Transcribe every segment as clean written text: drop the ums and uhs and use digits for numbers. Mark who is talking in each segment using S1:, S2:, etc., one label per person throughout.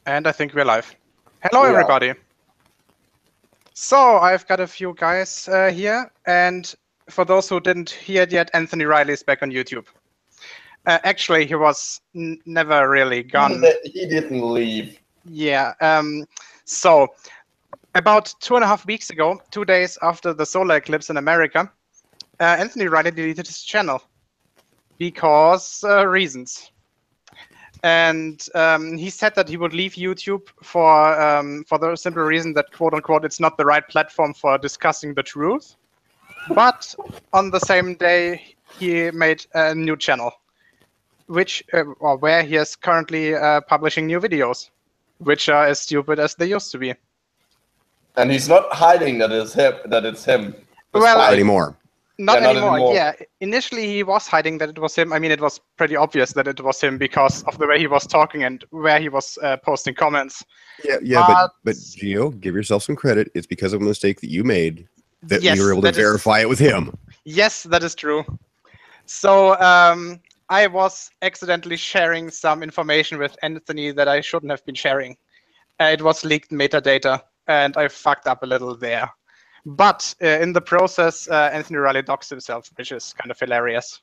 S1: And I think we're live. Hello,
S2: We are.
S1: everybody. So I've got a few guys here, and for those who didn't hear it yet, Anthony Reilly is back on YouTube. Actually, he was never really gone.
S2: He didn't leave.
S1: Yeah. So about 2.5 weeks ago, 2 days after the solar eclipse in America, Anthony Reilly deleted his channel because reasons. And he said that he would leave YouTube for the simple reason that, quote unquote, it's not the right platform for discussing the truth. But on the same day, he made a new channel, which or where he is currently publishing new videos, which are as stupid as they used to be.
S2: And he's not hiding that it's him.
S1: Well,
S3: Not anymore.
S1: Not
S2: Yeah,
S1: anymore. Yeah, initially he was hiding that it was him. I mean, it was pretty obvious that it was him because of the way he was talking and where he was posting comments.
S3: Yeah, but Gio, give yourself some credit. It's because of a mistake that you made that
S1: Yes,
S3: we were able to verify it with him.
S1: Yes, that is true. So I was accidentally sharing some information with Anthony that I shouldn't have been sharing. It was leaked metadata, and I fucked up a little there. But in the process, Anthony Reilly doxed himself, which is kind of hilarious.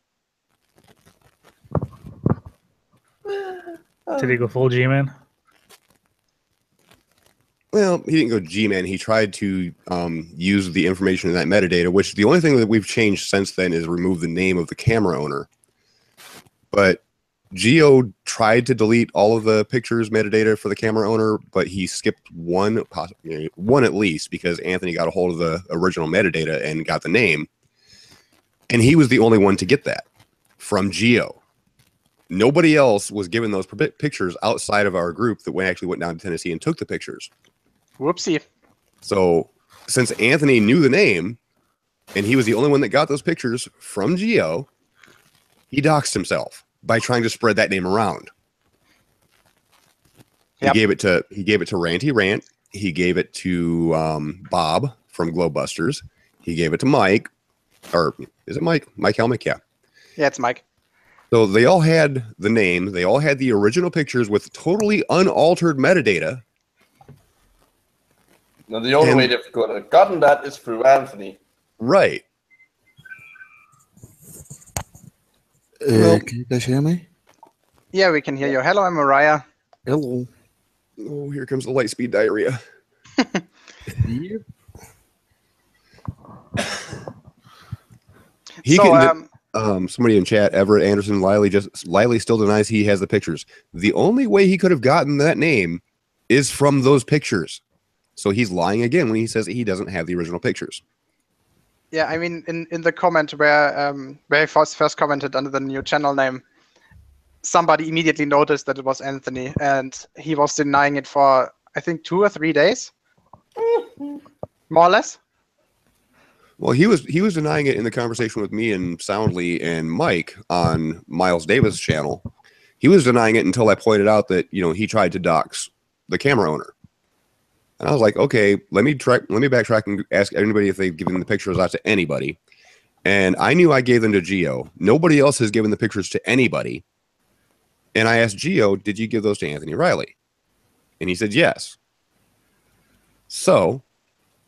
S4: Did he go full G-Man?
S3: Well, he didn't go G-Man. He tried to use the information in that metadata, which the only thing that we've changed since then is remove the name of the camera owner. But Gio tried to delete all of the pictures metadata for the camera owner, but he skipped one at least, because Anthony got a hold of the original metadata and got the name. And he was the only one to get that from Gio. Nobody else was given those pictures outside of our group that actually went down to Tennessee and took the pictures.
S1: Whoopsie.
S3: So since Anthony knew the name and he was the only one that got those pictures from Gio, he doxed himself by trying to spread that name around. Yep. He gave it to Ranty Rant. He gave it to Bob from Glowbusters. He gave it to Mike, or is it Mike? Mike Helmick, yeah.
S1: Yeah, it's Mike.
S3: So they all had the name. They all had the original pictures with totally unaltered metadata.
S2: Now the only way they've gotten that is through Anthony.
S3: Right.
S5: Can you guys hear me?
S1: Yeah, we can hear you. Hello, I'm Mariah.
S5: Hello.
S3: Oh, here comes the light speed diarrhea.
S5: Yep.
S3: Somebody in chat, Everett Anderson, Liley still denies he has the pictures. The only way he could have gotten that name is from those pictures. So he's lying again when he says he doesn't have the original pictures.
S1: Yeah, I mean, in the comment where he first commented under the new channel name, somebody immediately noticed that it was Anthony, and he was denying it for, I think, 2 or 3 days, more or less.
S3: Well, he was denying it in the conversation with me and Soundly and Mike on Miles Davis' channel. He was denying it until I pointed out that he tried to dox the camera owner. And I was like, okay, let me backtrack and ask anybody if they've given the pictures out to anybody. And I knew I gave them to Gio. Nobody else has given the pictures to anybody. And I asked Gio, did you give those to Anthony Reilly? And he said yes. So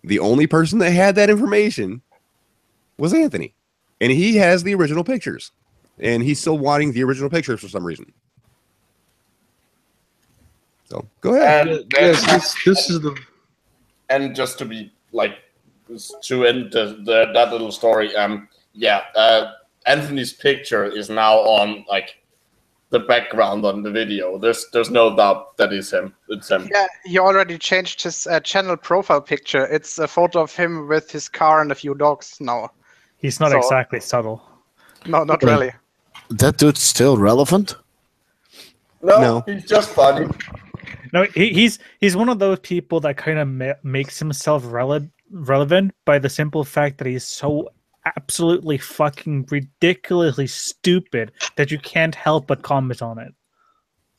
S3: the only person that had that information was Anthony. And he has the original pictures. And he's still wanting the original pictures for some reason. So go ahead.
S2: And
S5: Yes, this is the.
S2: And just to be to end that little story, Anthony's picture is now on the background on the video. There's no doubt that is him. It's him.
S1: Yeah, he already changed his channel profile picture. It's a photo of him with his car and a few dogs now.
S4: He's not exactly subtle.
S1: No, not really.
S5: That dude's still relevant?
S2: No, he's just funny.
S4: No, he's one of those people that kind of makes himself relevant by the simple fact that he's so absolutely fucking ridiculously stupid that you can't help but comment on it.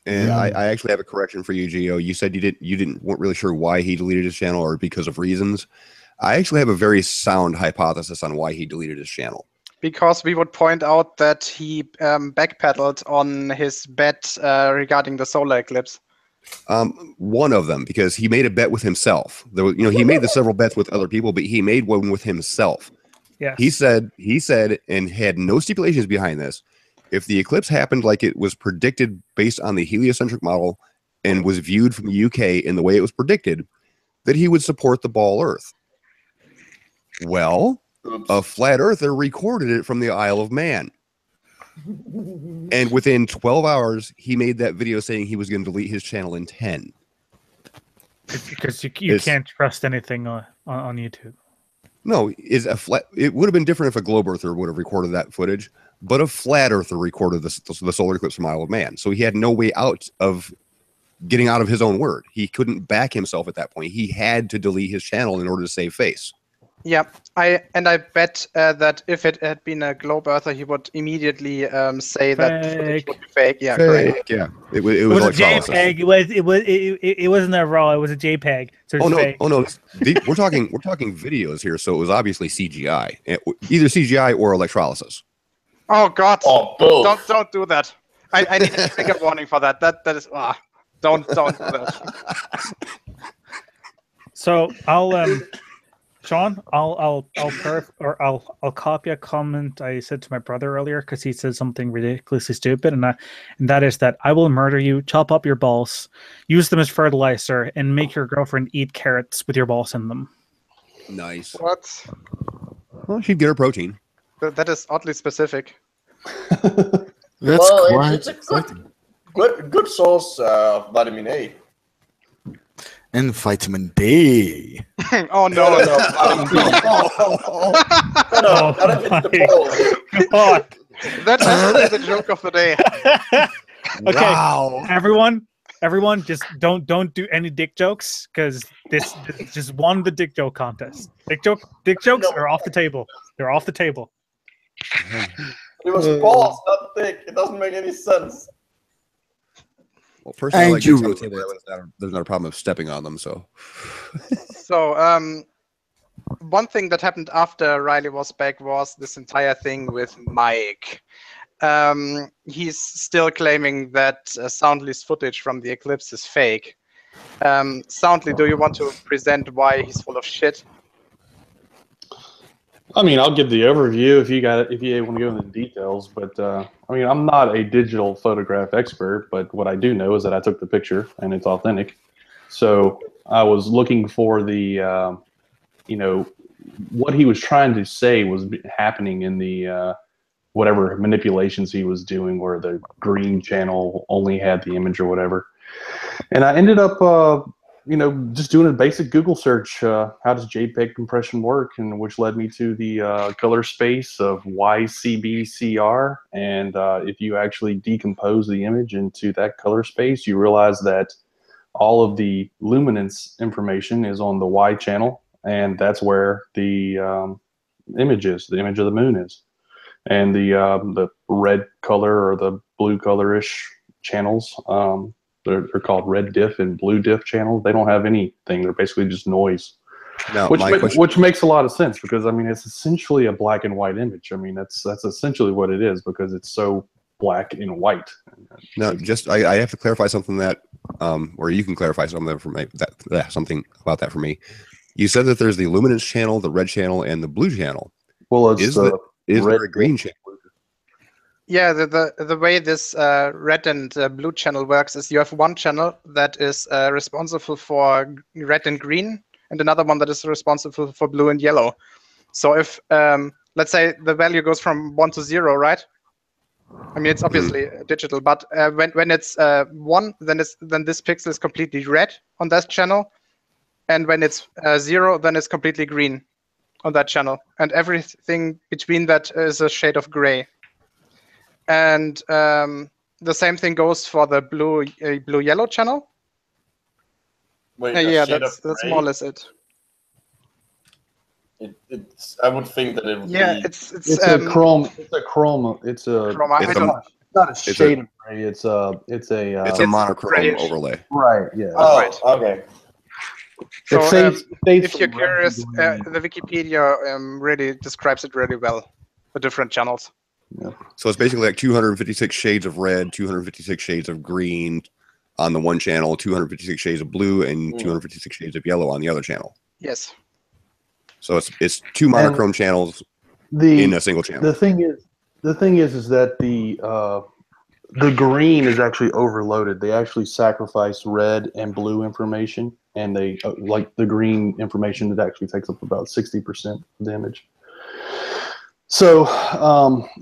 S3: And I actually have a correction for you, Gio. You said weren't really sure why he deleted his channel or because of reasons. I actually have a very sound hypothesis on why he deleted his channel.
S1: Because we would point out that he backpedaled on his bet regarding the solar eclipse.
S3: One of them, because he made a bet with himself. There was, he made the several bets with other people, but he made one with himself.
S4: Yes.
S3: He said, and had no stipulations behind this. If the eclipse happened like it was predicted based on the heliocentric model and was viewed from the UK in the way it was predicted, that he would support the ball Earth. Well, a flat earther recorded it from the Isle of Man. And within 12 hours, he made that video saying he was going to delete his channel in 10.
S4: Because you can't trust anything on YouTube.
S3: No, it would have been different if a globe earther would have recorded that footage, but a flat earther recorded the solar eclipse from Isle of Man. So he had no way out of getting out of his own word. He couldn't back himself at that point. He had to delete his channel in order to save face.
S1: Yeah, I bet that if it had been a globe earther, he would immediately say that footage would be fake. Yeah, correct.
S3: Yeah, it was
S4: a
S3: electrolysis.
S4: JPEG. It wasn't a RAW. It was a JPEG. So it's fake.
S3: Oh no! We're talking videos here, so it was obviously CGI, either CGI or electrolysis.
S1: Oh God!
S2: Oh, both.
S1: Don't do that. I need a trigger warning for that. That is don't do that.
S4: So I'll Sean, I'll copy a comment I said to my brother earlier because he said something ridiculously stupid, and that is that I will murder you, chop up your balls, use them as fertilizer, and make your girlfriend eat carrots with your balls in them.
S3: Nice.
S1: What?
S3: Well, she'd get her protein.
S1: That is oddly specific.
S5: That's quite
S2: it's a good source of vitamin A.
S5: and vitamin D.
S1: Oh no!
S4: God.
S1: That has to be the joke of the day.
S4: Okay,
S3: Wow.
S4: everyone, just don't do any dick jokes because this just won the dick joke contest. Dick jokes are off the table. They're off the table.
S2: It was balls, not thick. It doesn't make any sense.
S3: Well, personally,
S5: And
S3: like
S5: you
S3: to table, there's not a problem of stepping on them. So,
S1: One thing that happened after Reilly was back was this entire thing with Mike. He's still claiming that Soundly's footage from the eclipse is fake. Soundly, do you want to present why he's full of shit?
S6: I mean, I'll give the overview if you want to go into the details. But I mean, I'm not a digital photograph expert, but what I do know is that I took the picture and it's authentic. So I was looking for the, what he was trying to say was happening in the whatever manipulations he was doing, where the green channel only had the image or whatever. And I ended up, just doing a basic Google search. How does JPEG compression work? And which led me to the color space of YCBCR. And if you actually decompose the image into that color space, you realize that all of the luminance information is on the Y channel. And that's where the image is, the image of the moon is. And the red color or the blue color-ish channels, they're called red diff and blue diff channels. They don't have anything. They're basically just noise.
S3: now
S6: Which makes a lot of sense because, I mean, it's essentially a black and white image. I mean, that's essentially what it is because it's so black and white.
S3: Now, I have to clarify something that, or you can clarify something for me, something about that for me. You said that there's the luminance channel, the red channel, and the blue channel.
S6: Well, it's
S3: Is there a green channel?
S1: Yeah, the way this red and blue channel works is you have one channel that is responsible for red and green, and another one that is responsible for blue and yellow. So if let's say the value goes from 1 to 0, right? I mean, it's obviously digital, but when it's 1, then this pixel is completely red on that channel, and when it's 0, then it's completely green on that channel, and everything between that is a shade of gray. And the same thing goes for the blue-yellow channel.
S2: Wait,
S1: Yeah, that's more or less it.
S2: It's. I would think that it would
S1: Yeah,
S2: be.
S1: it's
S6: a chrome. It's a chrome. It's a.
S1: chroma.
S3: It's
S1: I don't-
S6: It's not a shade of gray. It's a.
S3: It's a
S1: It's
S3: monochrome
S1: grayish.
S3: overlay.
S6: Right. Yeah.
S2: Oh,
S1: Right.
S2: okay.
S1: So
S6: fades
S1: if you're
S6: from red
S1: curious,
S6: to green.
S1: the Wikipedia really describes it really well, the different channels.
S3: So it's basically like 256 shades of red, 256 shades of green, on the one channel, 256 shades of blue, and 256 shades of yellow on the other channel.
S1: Yes.
S3: So it's two monochrome channels in a single channel.
S6: The thing is that the green is actually overloaded. They actually sacrifice red and blue information, and they like the green information that actually takes up about 60% of the image. So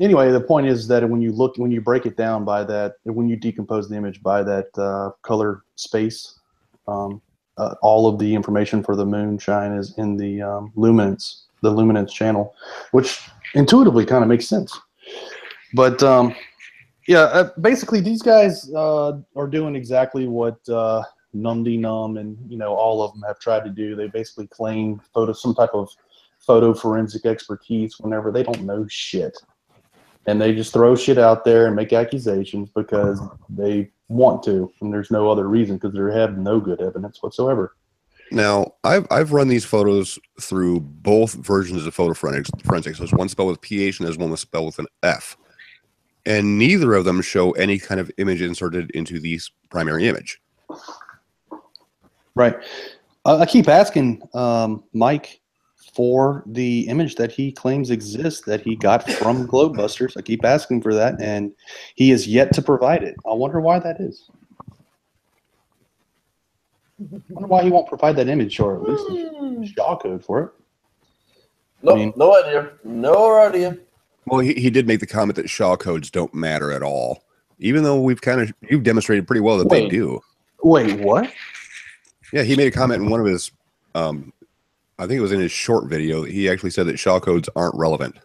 S6: anyway, the point is that when you break it down by that, when you decompose the image by that color space, all of the information for the moonshine is in the luminance channel, which intuitively kind of makes sense. But yeah, basically these guys are doing exactly what Numdynum and all of them have tried to do. They basically claim some type of photo forensic expertise whenever they don't know shit, and they just throw shit out there and make accusations because they want to, and there's no other reason, because they have no good evidence whatsoever.
S3: Now, I've run these photos through both versions of photo forensics. There's one spelled with PH and there's one spelled with an F. And neither of them show any kind of image inserted into the primary image.
S6: Right. I keep asking Mike for the image that he claims exists that he got from Globebusters. I keep asking for that, and he is yet to provide it. I wonder why that is. I wonder why he won't provide that image, or at least a SHA code for it.
S2: No, no idea. No idea.
S3: Well, he did make the comment that SHA codes don't matter at all, even though you've demonstrated pretty well that they do.
S6: Wait, what?
S3: Yeah, he made a comment in one of his, I think it was in his short video, he actually said that SHA codes aren't relevant.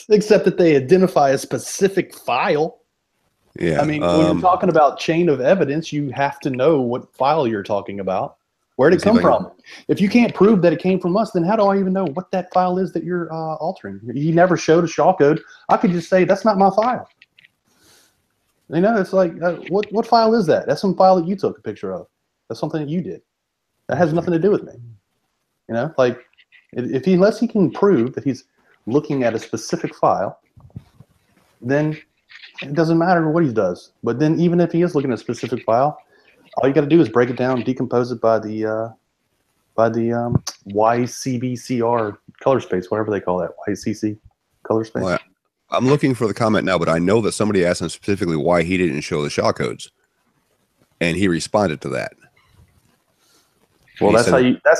S6: Except that they identify a specific file.
S3: Yeah.
S6: I mean, when you're talking about chain of evidence, you have to know what file you're talking about. Where did it come from? If you can't prove that it came from us, then how do I even know what that file is that you're altering? He never showed a SHA code. I could just say, that's not my file. It's like, what file is that? That's some file that you took a picture of. That's something that you did. That has nothing to do with me. Like, unless he can prove that he's looking at a specific file, then it doesn't matter what he does. But then even if he is looking at a specific file, all you got to do is break it down, decompose it by the YCBCR color space, whatever they call that, YCC color space.
S3: Well, I'm looking for the comment now, but I know that somebody asked him specifically why he didn't show the SHA codes, and he responded to that.
S6: Well, that's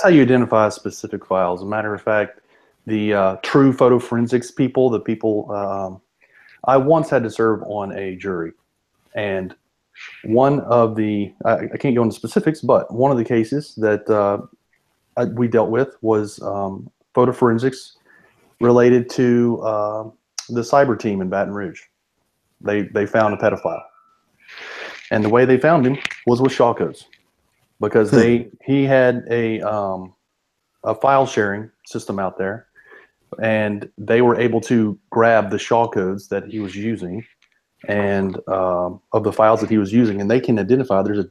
S6: how you identify specific files. As a matter of fact, the true photo forensics people, the people I once had to serve on a jury, and one of the I can't go into specifics, but one of the cases that we dealt with was photo forensics related to the cyber team in Baton Rouge. They found a pedophile, and the way they found him was with SHA codes, because he had a file sharing system out there, and they were able to grab the SHA codes that he was using, and of the files that he was using, and they can identify. There's a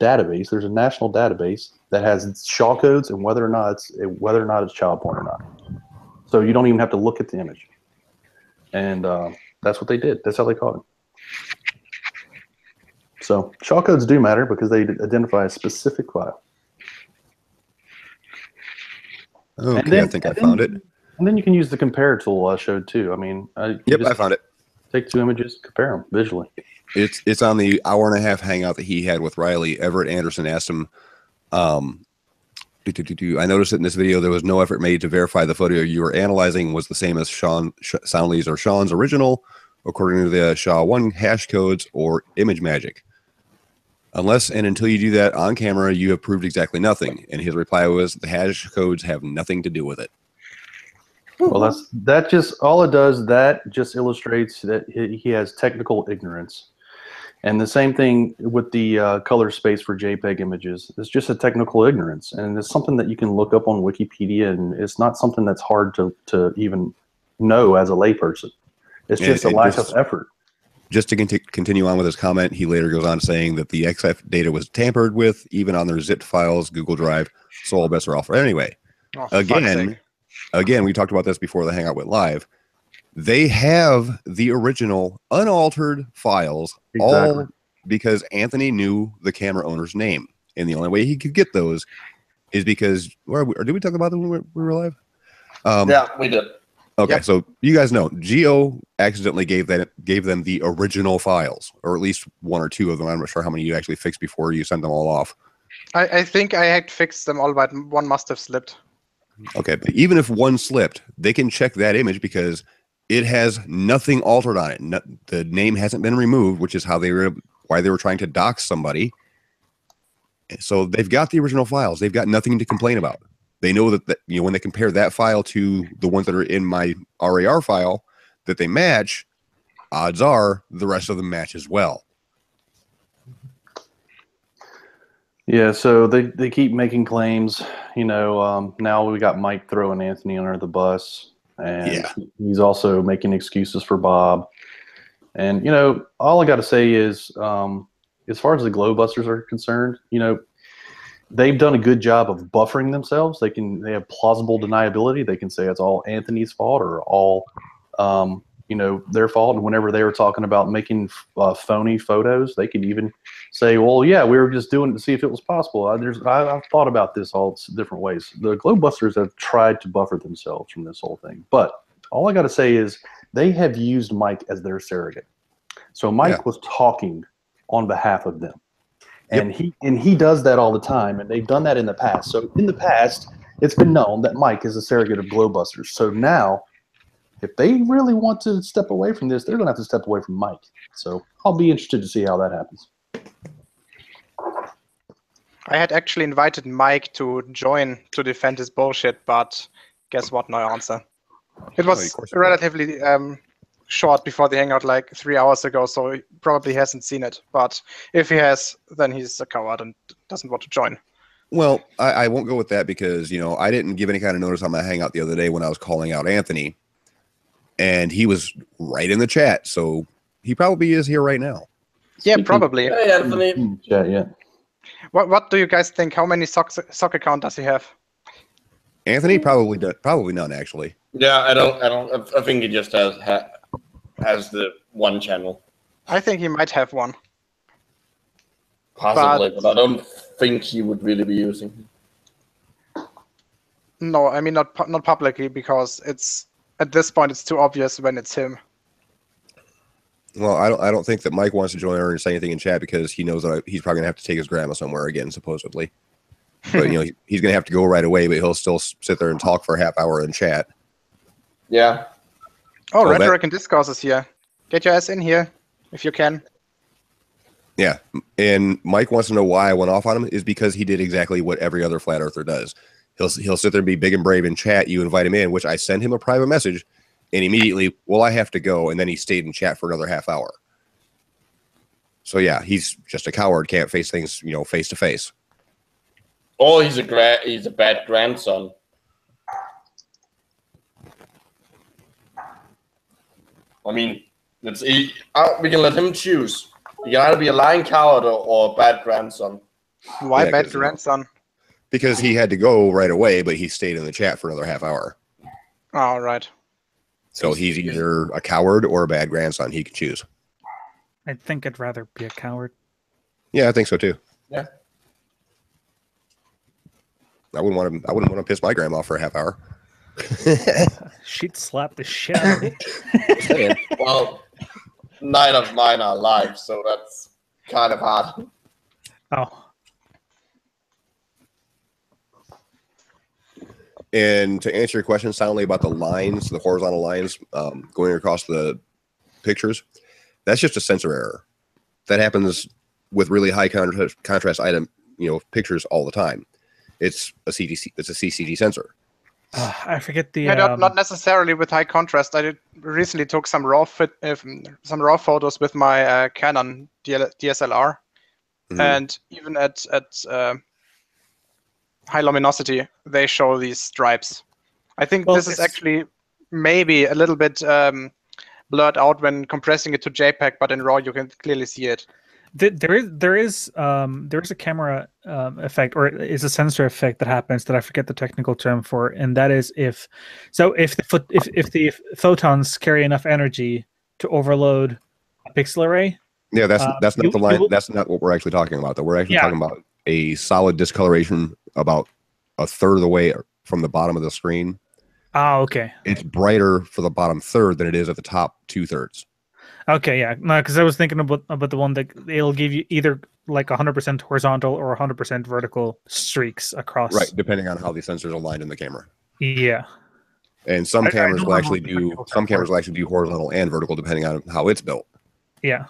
S6: national database that has SHA codes and whether or not it's child porn or not. So you don't even have to look at the image, and that's what they did. That's how they caught him. So SHA codes do matter because they identify a specific file.
S3: Okay, I think I found it.
S6: And then you can use the compare tool I showed too. I mean, I
S3: found it.
S6: Take two images, compare them visually.
S3: It's on the hour-and-a-half hangout that he had with Reilly. Everett Anderson asked him, I noticed that in this video there was no effort made to verify the photo you were analyzing was the same as Soundly's or Sean's original, according to the SHA-1 hash codes or image magic. Unless and until you do that on camera, you have proved exactly nothing. And his reply was, the hash codes have nothing to do with it.
S6: Well, that just all it does. That just illustrates that he has technical ignorance, and the same thing with the color space for JPEG images. It's just a technical ignorance, and it's something that you can look up on Wikipedia, and it's not something that's hard to even know as a layperson. It's just a lack of effort.
S3: Just to continue on with his comment, he later goes on saying that the XF data was tampered with, even on their zipped files, Google Drive, so all bets are off. Anyway, Again, we talked about this before the Hangout went live. They have the original unaltered files all because Anthony knew the camera owner's name, and the only way he could get those is because, or did we talk about them when we were live?
S2: Yeah, we did.
S3: Okay,
S1: Yep.
S3: so you guys know Geo accidentally gave them the original files, or at least one or two of them. I'm not sure how many you actually fixed before you sent them all off.
S1: I think I had fixed them all, but one must have slipped.
S3: Okay, but even if one slipped, they can check that image because it has nothing altered on it. The name hasn't been removed, which is why they were trying to dox somebody. So they've got the original files. They've got nothing to complain about. They know that when they compare that file to the ones that are in my RAR file, that they match. Odds are the rest of them match as well.
S6: Yeah, so they keep making claims. Now we got Mike throwing Anthony under the bus, and he's also making excuses for Bob. And all I got to say is, as far as the Glowbusters are concerned, they've done a good job of buffering themselves. They have plausible deniability. They can say it's all Anthony's fault or all their fault. And whenever they were talking about making phony photos, they could even say, well, yeah, we were just doing it to see if it was possible. I've thought about this all different ways. The Glowbusters have tried to buffer themselves from this whole thing. But all I got to say is they have used Mike as their surrogate. So Mike was talking on behalf of them. And he does that all the time, and they've done that in the past. So in the past, it's been known that Mike is a surrogate of Glowbusters. So now, if they really want to step away from this, they're going to have to step away from Mike. So I'll be interested to see how that happens.
S1: I had actually invited Mike to join to defend his bullshit, but guess what? No answer. It was relatively short before the hangout, like 3 hours ago, so he probably hasn't seen it. But if he has, then he's a coward and doesn't want to join.
S3: Well, I won't go with that because, I didn't give any kind of notice on my hangout the other day when I was calling out Anthony. And he was right in the chat, so he probably is here right now.
S1: Yeah, probably.
S2: Hey, Anthony.
S6: Chat, yeah.
S1: What do you guys think? How many sock account does he have?
S3: Anthony probably none, actually.
S2: Yeah, I think he just has the one channel.
S1: I think he might have one.
S2: Possibly, but I don't think he would really be using it.
S1: No, I mean not publicly, because it's at this point it's too obvious when it's him.
S3: Well, I don't think that Mike wants to join or say anything in chat because he knows that he's probably gonna have to take his grandma somewhere again, supposedly. But he's gonna have to go right away, but he'll still sit there and talk for a half hour in chat.
S2: Yeah.
S1: Oh, Rhetoric and Discourse is here. Get your ass in here if you can.
S3: Yeah, and Mike wants to know why I went off on him is because he did exactly what every other flat earther does. He'll sit there and be big and brave in chat. You invite him in, which I send him a private message, and immediately, well, I have to go, and then he stayed in chat for another half hour. So yeah, he's just a coward, can't face things, face to face.
S2: Or he's a bad grandson. I mean, we can let him choose. You can either be a lying coward or a bad grandson.
S1: Why bad grandson?
S3: Because he had to go right away, but he stayed in the chat for another half hour.
S1: Oh, right.
S3: So he's either a coward or a bad grandson. He can choose.
S4: I think I'd rather be a coward.
S3: Yeah, I think so too.
S2: Yeah.
S3: I wouldn't want to piss my grandma for a half hour.
S4: She'd slap the shit out of me.
S2: Well, none of mine are alive, so that's kind of hard.
S4: Oh.
S3: And to answer your question, soundly about the lines, the horizontal lines going across the pictures, that's just a sensor error. That happens with really high contrast item, pictures all the time. It's a CCD sensor.
S4: I forget the.
S1: Yeah, not necessarily with high contrast. I recently took some raw photos with my Canon DSLR, and even at high luminosity, they show these stripes. I think this is actually maybe a little bit blurred out when compressing it to JPEG, but in RAW you can clearly see it.
S4: There is a camera effect, or is a sensor effect that happens that I forget the technical term for, and that is if the photons carry enough energy to overload a pixel array,
S3: Yeah, that's not the line.
S4: will-
S3: That's not what we're actually talking about. Though we're actually
S4: Yeah.
S3: talking about a solid discoloration about a third of the way from the bottom of the screen.
S4: Oh, okay.
S3: It's brighter for the bottom third than it is at the top 2/3.
S4: Okay, yeah. No, because I was thinking about the one that it'll give you either like 100% horizontal or 100% vertical streaks across.
S3: Right, depending on how the sensors are aligned in the camera.
S4: Yeah.
S3: And some
S4: I
S3: cameras
S4: don't
S3: will
S4: remember
S3: actually
S4: what the
S3: do
S4: technical term
S3: horizontal and vertical depending on how it's built.
S4: Yeah.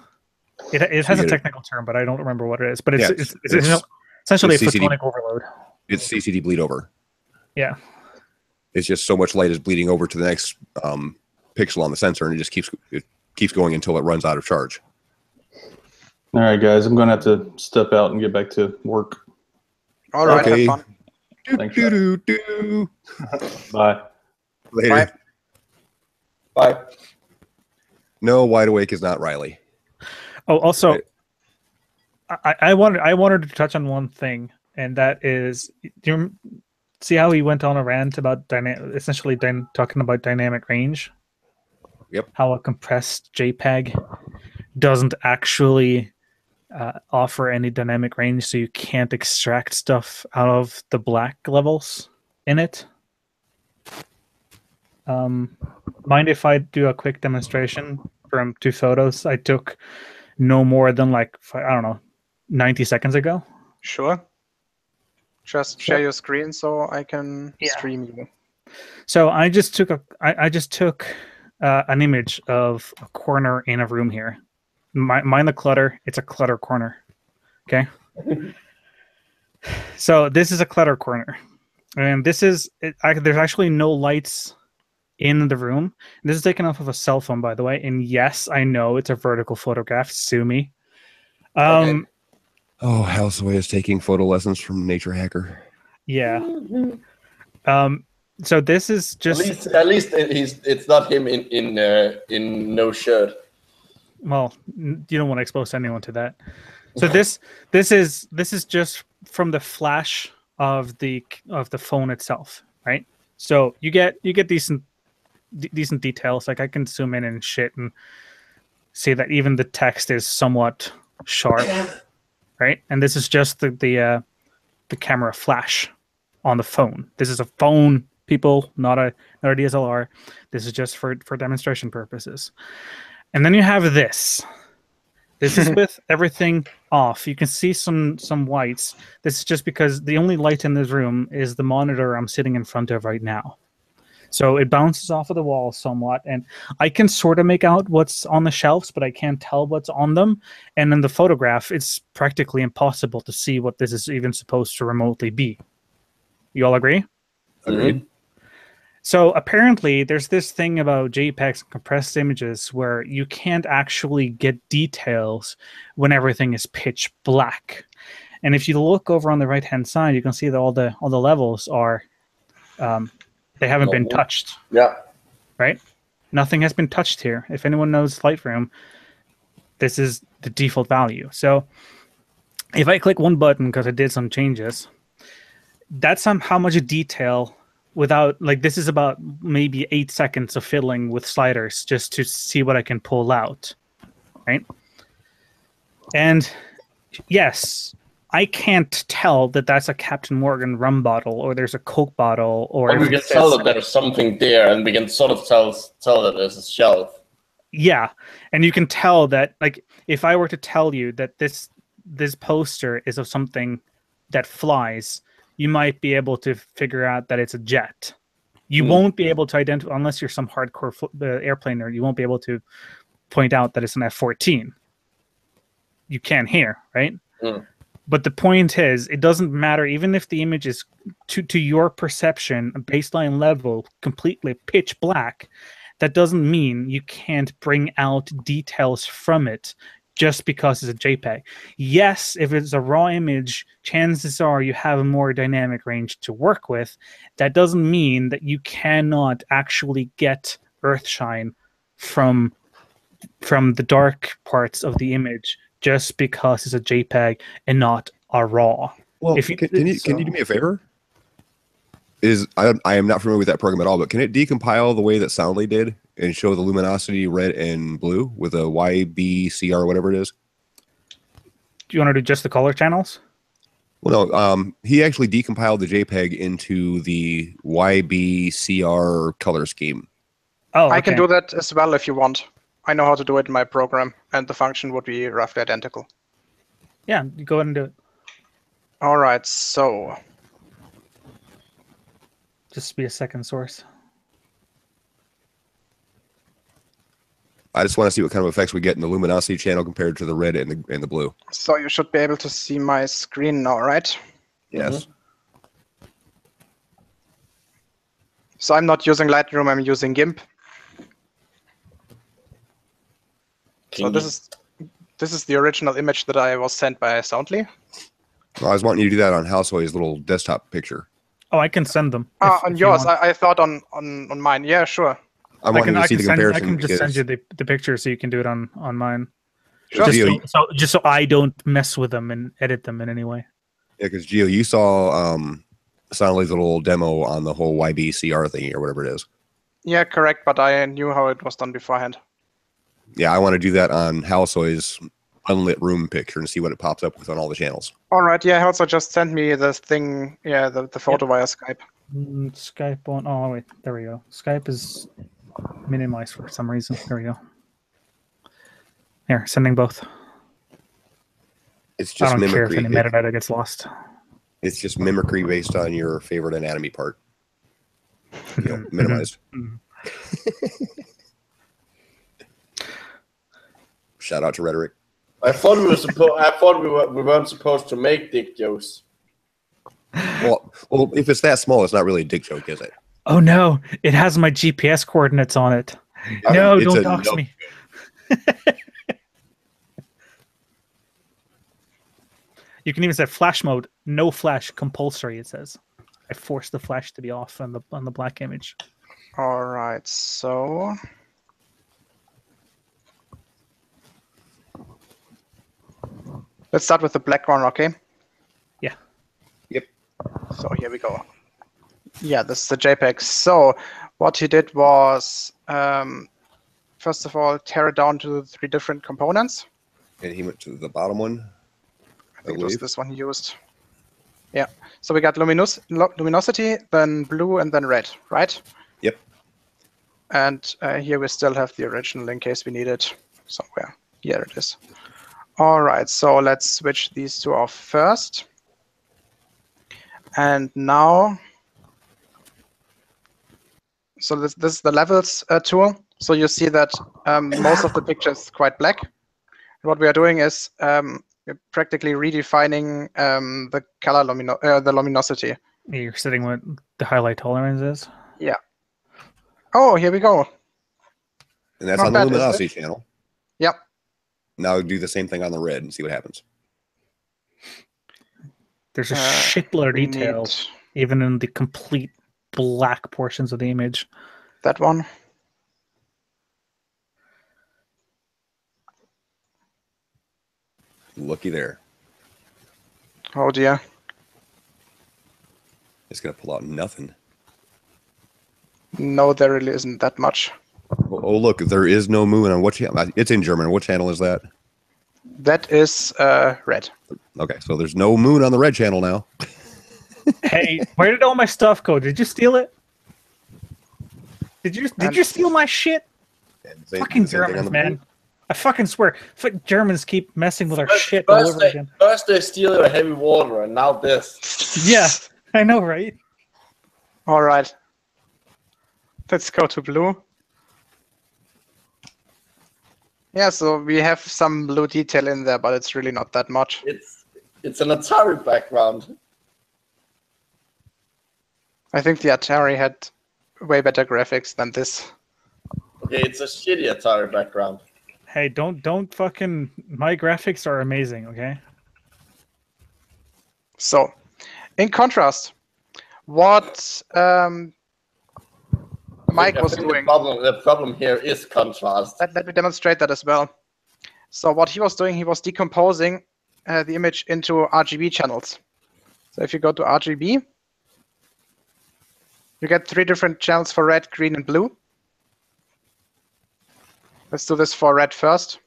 S4: It
S3: So
S4: has
S3: you
S4: a
S3: get
S4: technical term, but I don't remember what it is. But
S3: Yeah,
S4: it's essentially a
S3: it's CCD.
S4: photonic overload.
S3: It's CCD bleed over.
S4: Yeah.
S3: It's just so much light is bleeding over to the next pixel on the sensor, and it just keeps going until it runs out of charge.
S6: All right, guys, I'm going to have to step out and get back to work.
S1: All right,
S3: Okay.
S1: have fun.
S6: Thanks,
S3: Do.
S6: Bye.
S3: Later.
S1: Bye.
S2: Bye.
S3: No, wide awake is not Reilly.
S4: Oh, also,
S3: Right.
S4: I wanted to touch on one thing, and that is, do you see how he went on a rant about essentially talking about dynamic range?
S3: Yep.
S4: How a compressed JPEG doesn't actually offer any dynamic range, so you can't extract stuff out of the black levels in it. Mind if I do a quick demonstration from 2 photos I took no more than like, I don't know, 90 seconds ago?
S1: Sure. Just share your screen so I can stream you.
S4: So I just took an image of a corner in a room here. Mind the clutter. It's a clutter corner. Okay. So this is a clutter corner, and this is there's actually no lights in the room. This is taken off of a cell phone, by the way. And yes, I know it's a vertical photograph. Sue me.
S2: Okay.
S3: Oh, Houseway is taking photo lessons from Nature Hacker.
S4: Yeah. So this is just
S2: At least it's not him in no shirt.
S4: well, you don't want to expose anyone to that. So this is just from the flash of the phone itself, right? So you get decent details. Like I can zoom in and shit and see that even the text is somewhat sharp, right? And this is just the camera flash on the phone. This is a phone, people, not a DSLR. This is just for demonstration purposes. And then you have this. This is with everything off. You can see some whites. This is just because the only light in this room is the monitor I'm sitting in front of right now. So it bounces off of the wall somewhat, and I can sort of make out what's on the shelves, but I can't tell what's on them. And in the photograph, it's practically impossible to see what this is even supposed to remotely be. You all agree?
S3: Agreed.
S4: So apparently there's this thing about JPEGs and compressed images where you can't actually get details when everything is pitch black. And if you look over on the right-hand side, you can see that all the levels are, they haven't been touched.
S2: Yeah.
S4: Right? Nothing has been touched here. If anyone knows Lightroom, this is the default value. So if I click one button because I did some changes, that's how much detail without, like, this is about maybe 8 seconds of fiddling with sliders just to see what I can pull out, right? And yes, I can't tell that that's a Captain Morgan rum bottle or there's a Coke bottle or...
S2: But we can tell that there's something there, and we can sort of tell that there's a shelf.
S4: Yeah, and you can tell that, like, if I were to tell you that this poster is of something that flies, you might be able to figure out that it's a jet. You won't be able to identify, unless you're some hardcore airplaner, you won't be able to point out that it's an F-14. You can here, right? But the point is, it doesn't matter, even if the image is, to your perception, a baseline level, completely pitch black, that doesn't mean you can't bring out details from it just because it's a JPEG. Yes, if it's a raw image, chances are you have a more dynamic range to work with. That doesn't mean that you cannot actually get earthshine from the dark parts of the image just because it's a JPEG and not a RAW.
S3: Well, can you do me a favor? I am not familiar with that program at all, but can it decompile the way that Soundly did and show the luminosity red and blue with a YBCR, whatever it is?
S4: you want to do just the color channels?
S3: Well, no, he actually decompiled the JPEG into the YBCR color scheme.
S4: Oh,
S1: I can
S4: okay.
S1: do that as well if you want. I know how to do it in my program, and the function would be roughly identical.
S4: Yeah, you go ahead and do it.
S1: All right, so
S4: Just be a second source.
S3: I just want to see what kind of effects we get in the luminosity channel compared to the red and the blue.
S1: so you should be able to see my screen now, right?
S3: Yes.
S1: So I'm not using Lightroom, I'm using GIMP. So this is the original image that I was sent by Soundly.
S3: Well, I was wanting you to do that on Househoy's little desktop picture.
S4: Oh, I can send them.
S1: On yours, I thought on mine. Yeah, sure.
S3: I wanted to see the comparison.
S4: I can just send you the picture so you can do it on mine.
S3: Sure.
S4: Just so I don't mess with them and edit them in any way.
S3: Yeah, because Gio, you saw Soundly's little demo on the whole YBCR thingy or whatever it is.
S1: Yeah, correct, but I knew how it was done beforehand.
S3: Yeah, I want to do that on Househoy's unlit room picture and see what it pops up with on all the channels.
S1: All right, yeah, he also just sent me this thing, yeah, the photo via Skype.
S4: Skype on, oh wait, there we go. Skype is minimized for some reason. There we go. Here, sending both.
S3: It's just
S4: I don't
S3: mimicry.
S4: care if any metadata gets lost.
S3: It's just mimicry based on your favorite anatomy part. You know, minimized. Shout out to Rhetoric.
S2: I thought we weren't supposed to make dick jokes.
S3: Well, if it's that small, it's not really a dick joke, is it?
S4: Oh no, it has my GPS coordinates on it. No, don't dox me. You can even say flash mode, no flash, compulsory. It says, I forced the flash to be off on the black image.
S1: All right, so let's start with the black one, okay?
S4: Yeah.
S3: Yep.
S1: So here we go. Yeah, this is the JPEG. So what he did was, first of all, tear it down to 3 different components.
S3: And he went to the bottom one.
S1: I think it was this one he used. Yeah. So we got luminosity, then blue, and then red, right?
S3: Yep.
S1: And here we still have the original in case we need it somewhere. Here it is. All right, so let's switch these 2 off first. And now, so this is the levels tool. So you see that most of the picture is quite black. And what we are doing is we're practically redefining the color the luminosity.
S4: You're sitting what the highlight tolerance is?
S1: Yeah. Oh, here we go.
S3: And that's
S1: Not
S3: on the
S1: bad,
S3: luminosity channel.
S1: Yep.
S3: Now do the same thing on the red and see what happens.
S4: There's a shitload of
S1: we
S4: detail,
S1: need
S4: even in the complete black portions of the image.
S1: that one.
S3: Looky there.
S1: Oh dear.
S3: It's going to pull out nothing.
S1: No, there really isn't that much.
S3: Oh, look, there is no moon on what channel? It's in German. What channel is that?
S1: That is red.
S3: Okay, so there's no moon on the red channel now.
S4: Hey, where did all my stuff go? Did you steal it? Did you steal my shit? Fucking Germans, man. I fucking swear. Germans keep messing with our shit all over again.
S2: First they steal your heavy water, and now this.
S4: Yeah, I know, right?
S1: All right. Let's go to blue. Yeah, so we have some blue detail in there, but it's really not that much.
S2: It's an Atari background.
S1: I think the Atari had way better graphics than this.
S2: Okay, it's a shitty Atari background.
S4: Hey, don't fucking. My graphics are amazing, okay?
S1: So, in contrast, what Mike was doing.
S2: The problem here is contrast.
S1: Let me demonstrate that as well. So what he was doing, he was decomposing the image into RGB channels. So if you go to RGB, you get 3 different channels for red, green, and blue. Let's do this for red first.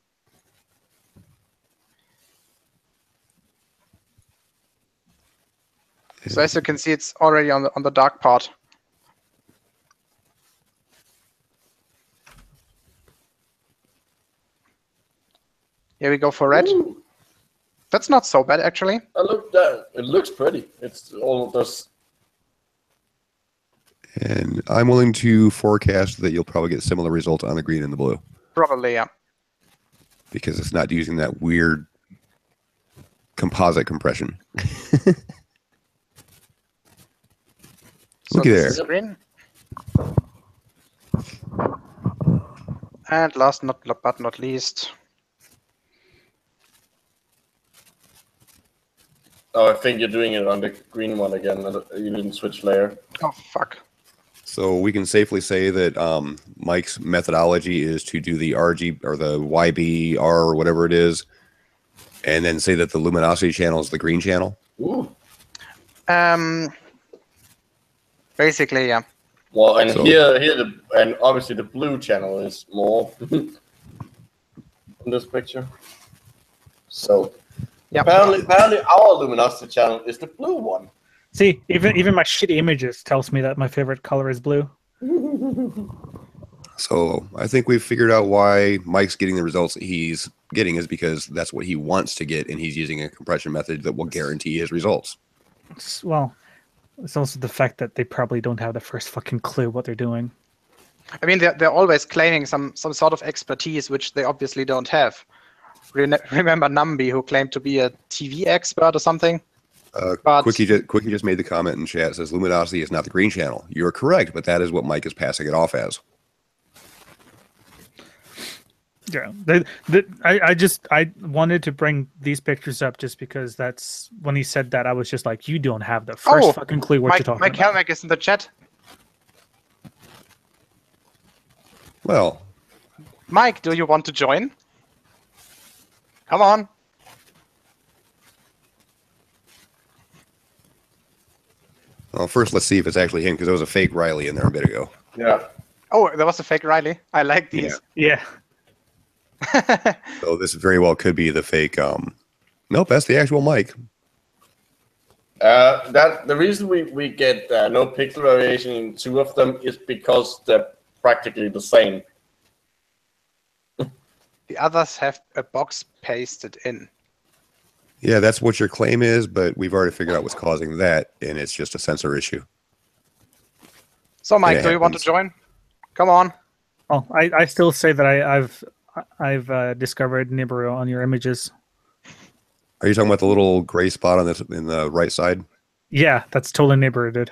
S1: So as you can see, it's already on the dark part. Here we go for red.
S2: Ooh.
S1: That's not so bad, actually.
S2: It looks pretty. It's all this.
S3: And I'm willing to forecast that you'll probably get similar results on the green and the blue.
S1: Probably, yeah.
S3: Because it's not using that weird composite compression.
S1: So
S3: Looky
S1: this
S3: there.
S1: is green. And last but not least.
S2: Oh, I think you're doing it on the green one again. You didn't switch layer.
S1: Oh, fuck.
S3: So we can safely say that Mike's methodology is to do the RG or the YBR or whatever it is, and then say that the luminosity channel is the green channel.
S2: Ooh.
S1: Basically, yeah.
S2: Well, and
S3: So-
S2: and obviously the blue channel is more in this picture. So
S1: Yeah.
S2: apparently our luminosity channel is the blue one.
S4: See, even my shitty images tells me that my favorite color is blue.
S3: So I think we've figured out why Mike's getting the results that he's getting is because that's what he wants to get, and he's using a compression method that will guarantee his results.
S4: Well, it's also the fact that they probably don't have the first fucking clue what they're doing.
S1: I mean, they're always claiming some sort of expertise, which they obviously don't have. Remember Nambi, who claimed to be a TV expert or something? But
S3: Quickie just made the comment in chat, says luminosity is not the green channel. You're correct, but that is what Mike is passing it off as.
S4: Yeah, I wanted to bring these pictures up just because that's when he said that I was just like, you don't have the first fucking clue what you're talking
S1: Mike
S4: about.
S1: Helmick is in the chat.
S3: Well,
S1: Mike, do you want to join? Come on.
S3: well, first let's see if it's actually him, because there was a fake Reilly in there a bit ago.
S2: Yeah.
S1: Oh, there was a fake Reilly. I like these.
S4: Yeah,
S3: So this very well could be the fake. Nope, that's the actual Mike.
S2: The reason we get no pixel variation in two of them is because they're practically the same.
S1: The others have a box pasted in.
S3: Yeah, that's what your claim is, but we've already figured out what's causing that, and it's just a sensor issue.
S1: So, Mike,
S3: It
S1: do you want to
S3: happens.
S1: join? Come on.
S4: Oh, I still say that I've discovered Nibiru on your images.
S3: Are you talking about the little gray spot on this in the right side?
S4: Yeah, that's totally Nibiru, dude.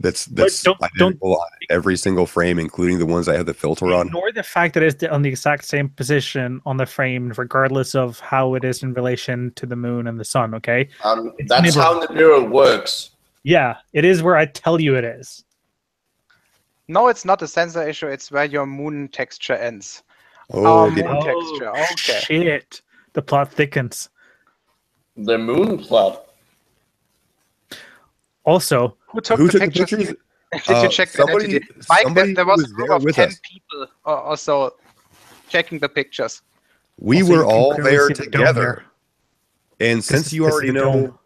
S3: That's
S4: don't-
S3: identical on every single frame, including the ones I have the filter on.
S4: Ignore the fact that it's on the exact same position on the frame, regardless of how it is in relation to the moon and the sun. Okay. It's
S2: That's
S4: Nibiru.
S2: how the mirror works.
S4: Yeah, it is where I tell you it is.
S1: No, it's not a sensor issue. It's where your moon texture ends.
S3: Oh,
S1: moon
S3: okay.
S1: texture. Okay.
S4: Shit. The plot thickens.
S2: The moon plot.
S4: Also,
S1: Who took
S3: Who
S1: the
S3: took the
S1: pictures?
S3: pictures?
S1: Did you check the
S3: Somebody-
S1: identity? Mike,
S3: somebody
S1: there was
S3: who
S1: a
S3: was
S1: group
S3: there
S1: of
S3: with
S1: 10
S3: us.
S1: people or so checking the pictures.
S3: We
S4: Also, you
S3: were
S4: can
S3: all
S4: clearly
S3: there
S4: see the dome
S3: together. And since you
S4: this is
S3: already
S4: the
S3: know,
S4: dome.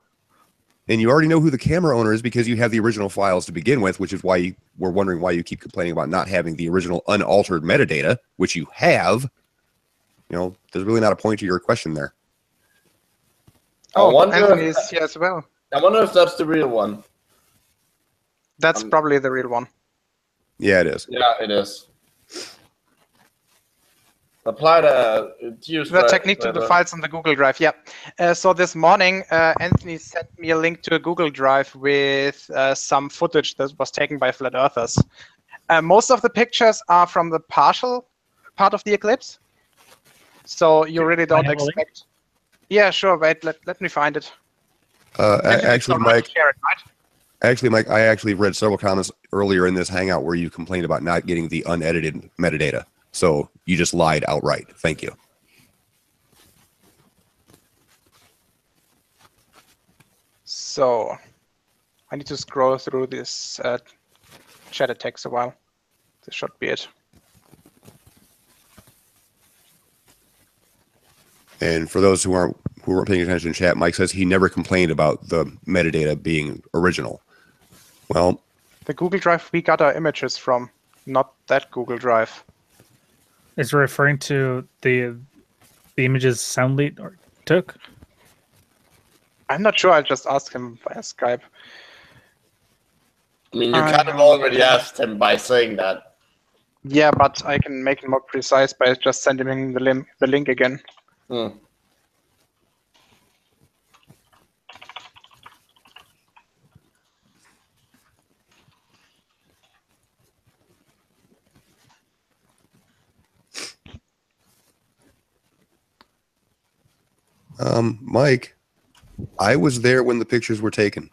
S3: and you already know who the camera owner is because you have the original files to begin with, which is why you were wondering why you keep complaining about not having the original unaltered metadata, which you have. You know, there's really not a point to your question there.
S1: Oh,
S2: wonder
S1: Anthony
S2: if-
S1: is here as well.
S2: I wonder if that's the real one.
S1: That's probably the real one.
S3: Yeah, it is.
S2: Yeah, it is. Apply the
S1: The technique to the files on the Google Drive. Yeah. So this morning, Anthony sent me a link to a Google Drive with some footage that was taken by flat earthers. Most of the pictures are from the partial part of the eclipse. So you really don't
S4: have a link?
S1: expect. Yeah, sure. Wait, let me find it.
S3: Actually, Mike,
S1: Share it, right?
S3: Mike, I actually read several comments earlier in this hangout where you complained about not getting the unedited metadata. So you just lied outright. Thank you.
S1: So I need to scroll through this chat. It takes a while. This should be it.
S3: And for those who who weren't paying attention in chat, Mike says he never complained about the metadata being original. Well,
S1: the Google Drive we got our images from, not that Google Drive.
S4: Is referring to the images Soundly took?
S1: I'm not sure. I'll just ask him via Skype.
S2: I mean, you kind of already asked him by saying that.
S1: Yeah, but I can make it more precise by just sending him the link again.
S2: Hmm.
S3: Mike, I was there when the pictures were taken.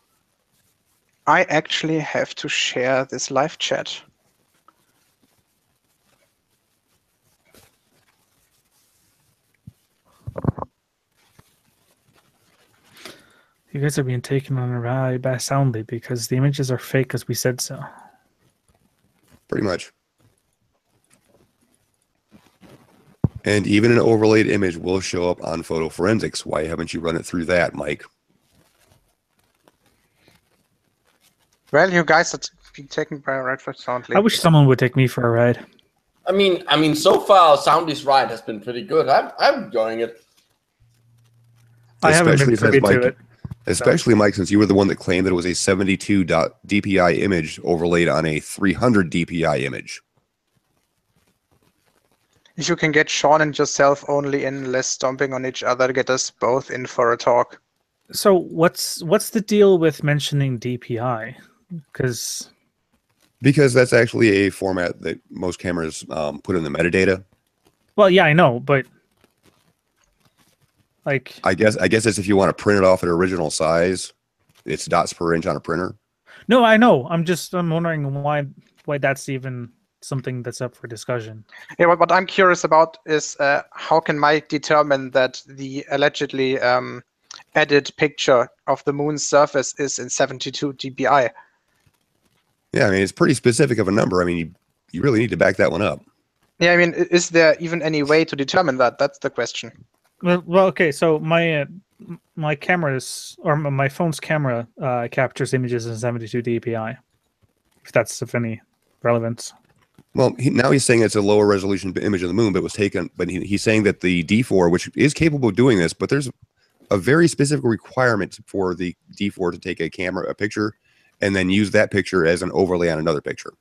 S1: I actually have to share this live chat.
S4: You guys are being taken on a ride by Soundly because the images are fake because we said so.
S3: Pretty much. And even an overlaid image will show up on photo forensics. Why haven't you run it through that, Mike?
S1: Well, you guys are being taken by a ride for Soundly.
S4: I wish someone would take me for a ride.
S2: I mean, so far Soundly's ride has been pretty good. I'm enjoying it.
S4: I haven't been
S3: Especially
S4: privy
S3: since
S4: to it.
S3: Especially, Mike, since you were the one that claimed that it was a 72 DPI image overlaid on a 300 DPI image.
S1: If you can get Sean and yourself only in, less stomping on each other, get us both in for a talk.
S4: So what's the deal with mentioning DPI? Because
S3: that's actually a format that most cameras put in the metadata.
S4: Well, yeah, I know, but like
S3: I guess it's if you want to print it off at original size, it's dots per inch on a printer.
S4: No, I know. I'm wondering why that's even something that's up for discussion.
S1: Yeah, what I'm curious about is how can Mike determine that the allegedly added picture of the moon's surface is in 72 dpi?
S3: Yeah, I mean, it's pretty specific of a number. I mean, you really need to back that one up.
S1: Yeah, I mean, is there even any way to determine that? That's the question.
S4: Well, okay. So my cameras or my phone's camera captures images in 72 dpi. If that's of any relevance.
S3: Well, now he's saying it's a lower resolution image of the moon, but was taken. But he's saying that the D4, which is capable of doing this, but there's a very specific requirement for the D4 to take a picture, and then use that picture as an overlay on another picture.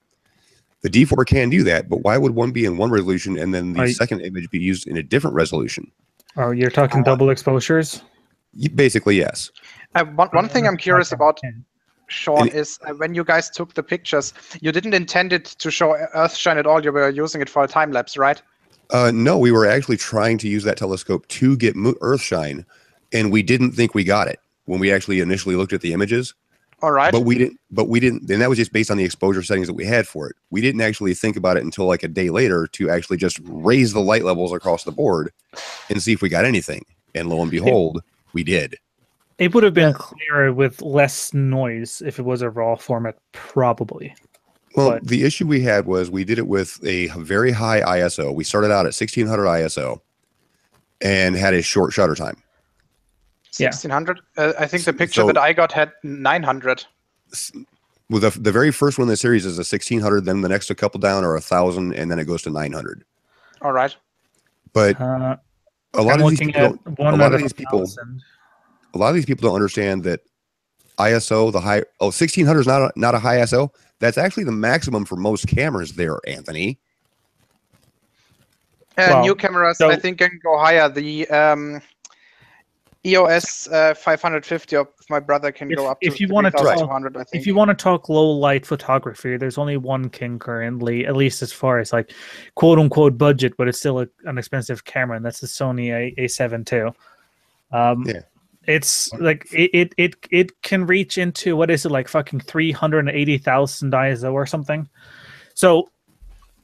S3: The D4 can do that, but why would one be in one resolution and then the second image be used in a different resolution?
S4: Oh, you're talking double exposures?
S3: Basically, yes.
S1: One thing I'm curious about, Sean, is when you guys took the pictures, you didn't intend it to show Earthshine at all. You were using it for a time lapse, right?
S3: No, we were actually trying to use that telescope to get Earthshine, and we didn't think we got it when we actually initially looked at the images.
S1: All right.
S3: But we didn't, and that was just based on the exposure settings that we had for it. We didn't actually think about it until like a day later to actually just raise the light levels across the board and see if we got anything. And lo and behold, we did.
S4: It would have been clearer with less noise if it was a raw format, probably.
S3: Well, the issue we had was we did it with a very high ISO. We started out at 1600 ISO and had a short shutter time.
S1: 1600? I think the picture that I got had 900.
S3: Well, the very first one in the series is a 1600, then the next a couple down are 1000, and then it goes to 900.
S1: All right.
S3: But a lot of these people don't understand that ISO, 1600 is not a high ISO. That's actually the maximum for most cameras there, Anthony.
S1: New cameras, I think, can go higher. The EOS 550 of my brother can go up to 3,200, I think.
S4: If you want to talk low light photography, there's only one king currently, at least as far as like quote unquote budget, but it's still an expensive camera, and that's the Sony A7 II. It's like it can reach into, what is it, like fucking 380,000 ISO or something. So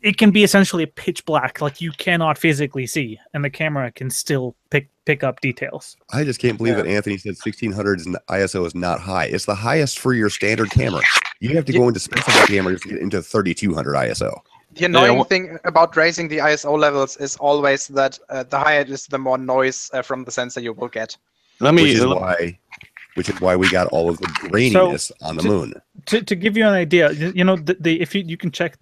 S4: it can be essentially pitch black, like you cannot physically see, and the camera can still pick up details.
S3: I just can't believe that Anthony said 1600 ISO is not high. It's the highest for your standard camera. You have to go into specific cameras to get into 3200 ISO.
S1: The annoying thing about raising the ISO levels is always that the higher it is, the more noise from the sensor you will get.
S6: Let me.
S3: Which is why we got all of the graininess on the moon.
S4: To give you an idea, you know, if you can check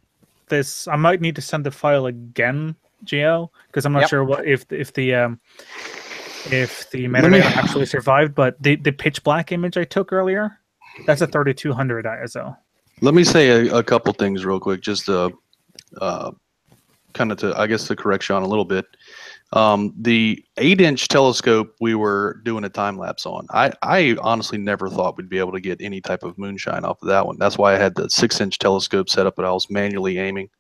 S4: this, I might need to send the file again, Gio, because I'm not sure what if the metadata actually survived. But the pitch black image I took earlier, that's a 3200 ISO.
S6: Let me say a couple things real quick, just to kind of to correct Sean a little bit. The 8-inch telescope we were doing a time lapse on, I honestly never thought we'd be able to get any type of moonshine off of that one. That's why I had the 6-inch telescope set up, but I was manually aiming,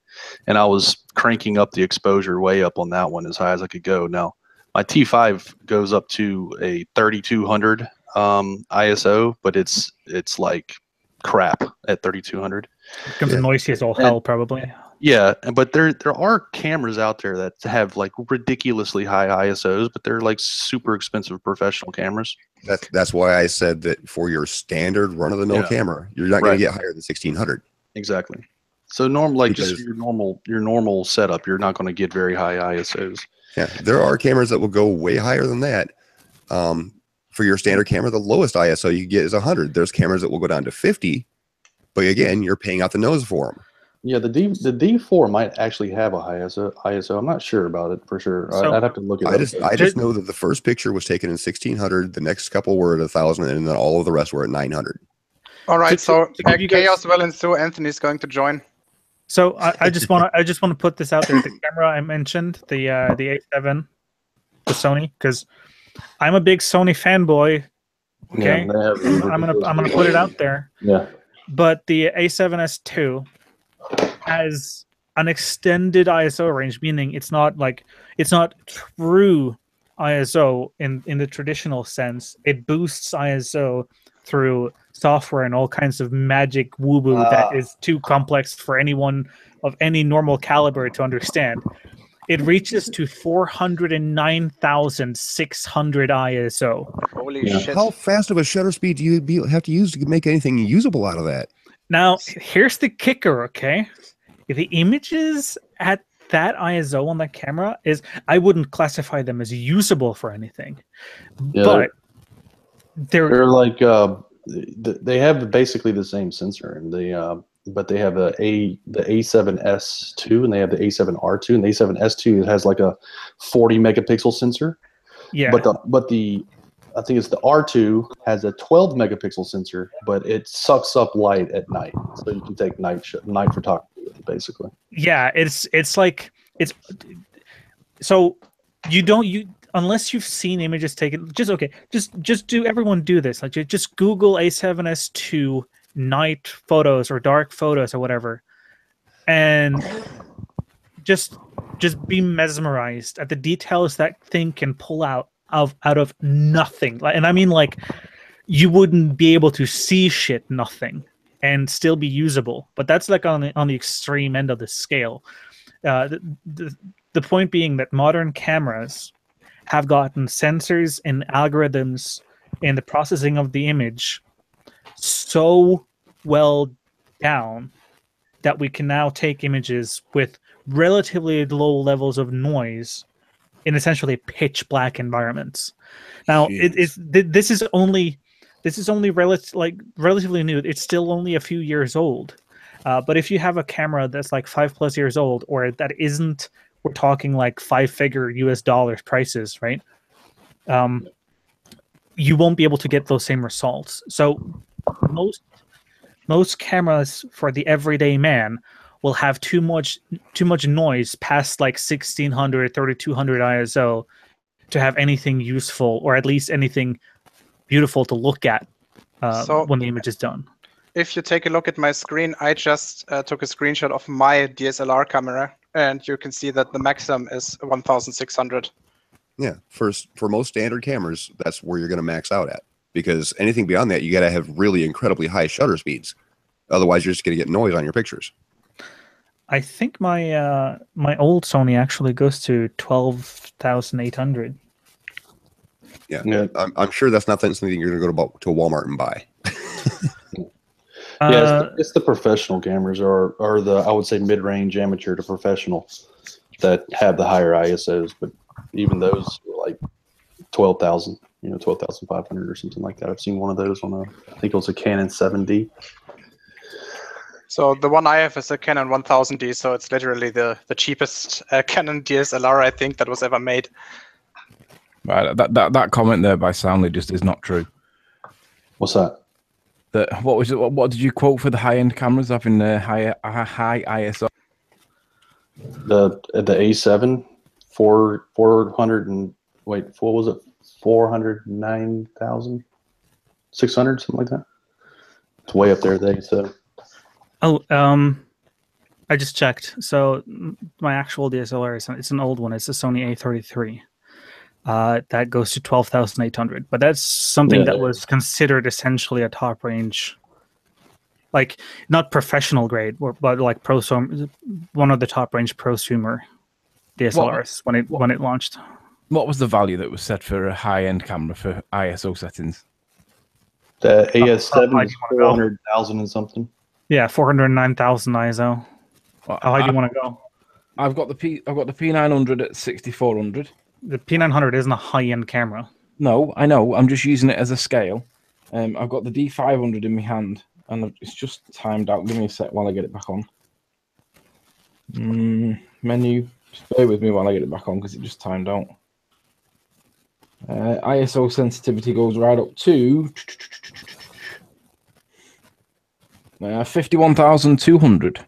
S6: and I was cranking up the exposure way up on that one as high as I could go. Now my T5 goes up to a 3200 ISO, but it's like crap at 3200.
S4: It becomes noisy as all hell, probably.
S6: Yeah, but there are cameras out there that have like ridiculously high ISOs, but they're like super expensive professional cameras.
S3: That's why I said that for your standard run-of-the-mill camera, you're not going to get higher than 1600.
S6: Exactly. So just your normal setup, you're not going to get very high ISOs.
S3: Yeah, there are cameras that will go way higher than that. For your standard camera, the lowest ISO you get is 100. There's cameras that will go down to 50, but again, you're paying out the nose for them.
S6: Yeah, the D4 might actually have a high ISO. I'm not sure about it for sure.
S4: So,
S6: I'd have to look at it.
S3: I just know that the first picture was taken in 1600. The next couple were at 1000, and then all of the rest were at 900.
S1: All right, so chaos will ensue. Anthony's going to join.
S4: So I just want to put this out there. The camera I mentioned, the A7, the Sony, because I'm a big Sony fanboy. Okay, yeah, I'm gonna put it out there.
S6: Yeah.
S4: But the A7S II has an extended ISO range, meaning it's not true ISO in the traditional sense. It boosts ISO through software and all kinds of magic woo-woo that is too complex for anyone of any normal caliber to understand. It reaches to 409,600 ISO.
S1: Holy shit.
S3: How fast of a shutter speed do you have to use to make anything usable out of that?
S4: Now, here's the kicker, okay? The images at that ISO on that camera I wouldn't classify them as usable for anything. Yeah, but they're like
S6: they have basically the same sensor, and but they have the A7S2 and they have the A7R2, and the A7S2 has like a 40 megapixel sensor.
S4: Yeah.
S6: But I think it's the R2 has a 12 megapixel sensor, but it sucks up light at night, so you can take night photography with it, basically.
S4: Yeah, it's so unless you've seen images taken, just do everyone do this. Like just Google A7S2 night photos or dark photos or whatever, and just be mesmerized at the details that thing can pull out of nothing. And I mean, like, you wouldn't be able to see nothing and still be usable, but that's like on the extreme end of the scale. The point being that modern cameras have gotten sensors and algorithms in the processing of the image so well down that we can now take images with relatively low levels of noise in essentially pitch black environments. Now, this is only relatively new. It's still only a few years old. But if you have a camera that's like 5+ years old, or that isn't, we're talking like 5-figure US dollars prices, right? You won't be able to get those same results. So most cameras for the everyday man will have too much noise past like 1600, 3200 ISO to have anything useful, or at least anything beautiful to look at when the image is done.
S1: If you take a look at my screen, I just took a screenshot of my DSLR camera, and you can see that the maximum is 1600.
S3: Yeah, for most standard cameras, that's where you're going to max out at, because anything beyond that, you got to have really incredibly high shutter speeds. Otherwise, you're just going to get noise on your pictures.
S4: I think my my old Sony actually goes to 12,800.
S3: Yeah. I'm sure that's not something you're going to go to Walmart and buy.
S6: It's the professional cameras, or the, I would say, mid-range amateur to professional, that have the higher ISOs, but even those are like 12,000. you know, 12,500 or something like that. I've seen one of those on I think it was a Canon 7D.
S1: So the one I have is a Canon 1000D, so it's literally the cheapest Canon DSLR I think that was ever made.
S7: Right, that comment there by Soundly just is not true.
S6: What's that?
S7: What was it? What did you quote for the high-end cameras having high ISO?
S6: The A7 400 and wait, what was it? 409,600, something like that. It's way up there. They said.
S4: Oh, I just checked. So my actual DSLR it's an old one. It's a Sony A33. That goes to 12,800. But that's something that was considered essentially a top range, like not professional grade, but like one of the top range prosumer DSLRs when it launched.
S7: What was the value that was set for a high-end camera for ISO settings?
S6: The AS7 is 400,000 and something.
S4: Yeah, 409,000 ISO.
S7: Well,
S4: How high do you want to go?
S7: I've got the P900 at 6400.
S4: The P900 isn't a high-end camera.
S7: No, I know. I'm just using it as a scale. I've got the D500 in my hand, and it's just timed out. Give me a sec while I get it back on. Menu. Just bear with me while I get it back on because it just timed out. ISO sensitivity goes right up to 51,200.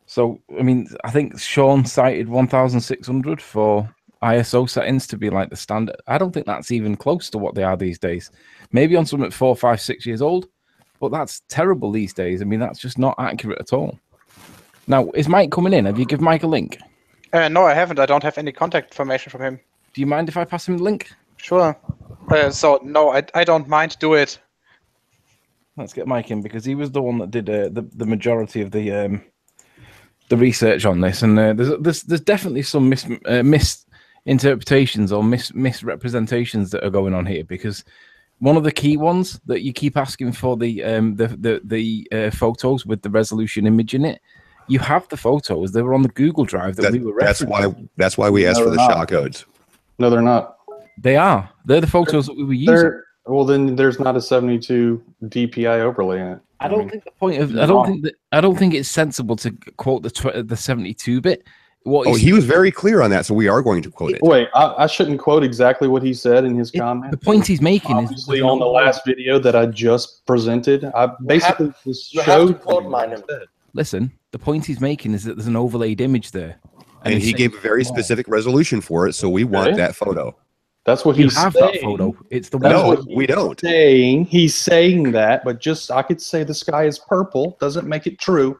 S7: So, I mean, I think Sean cited 1,600 for ISO settings to be like the standard. I don't think that's even close to what they are these days. Maybe on something 4, 5, 6 years old, but that's terrible these days. I mean, that's just not accurate at all. Now, is Mike coming in? Have you given Mike a link?
S1: No, I haven't. I don't have any contact information from him.
S7: Do you mind if I pass him the link?
S1: Sure. So, no, I don't mind. Do it.
S7: Let's get Mike in because he was the one that did the majority of the research on this, and there's definitely some misinterpretations or misrepresentations that are going on here. Because one of the key ones that you keep asking for the photos with the resolution image in it, you have the photos. They were on the Google Drive that we were referencing.
S3: That's why we asked for the shot codes.
S6: No, they're not.
S7: They are. They're the photos that we were using.
S6: Well, then there's not a 72 DPI overlay in it.
S7: I don't think the point of. I don't think it's sensible to quote the 72-bit.
S3: He was very clear on that, so we are going to quote it.
S6: Wait, I shouldn't quote exactly what he said in his comment.
S7: The point he's making is
S6: obviously on the last video that I just presented. I basically just showed.
S7: Listen, the point he's making is that there's an overlaid image there,
S3: and he gave a very specific resolution for it, so we want that photo.
S6: That's what he's saying.
S7: That photo. It's the
S3: no, we don't.
S6: He's saying that, but just I could say the sky is purple doesn't make it true.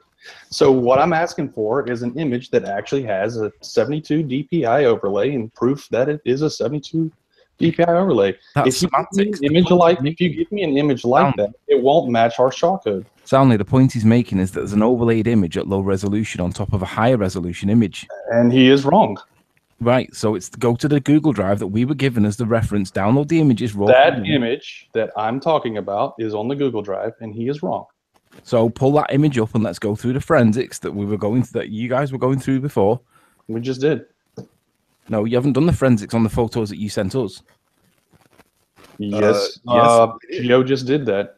S6: So what I'm asking for is an image that actually has a 72 DPI overlay and proof that it is a 72 DPI overlay. If you give me an image like that, it won't match our shot code.
S7: Soundly, the point he's making is that there's an overlaid image at low resolution on top of a higher resolution image.
S6: And he is wrong.
S7: Right, so it's go to the Google Drive that we were given as the reference, download the images, raw.
S6: That image that I'm talking about is on the Google Drive, and he is wrong.
S7: So pull that image up and let's go through the forensics that you guys were going through before.
S6: We just did.
S7: No, you haven't done the forensics on the photos that you sent us.
S6: Yes, Gio just did that.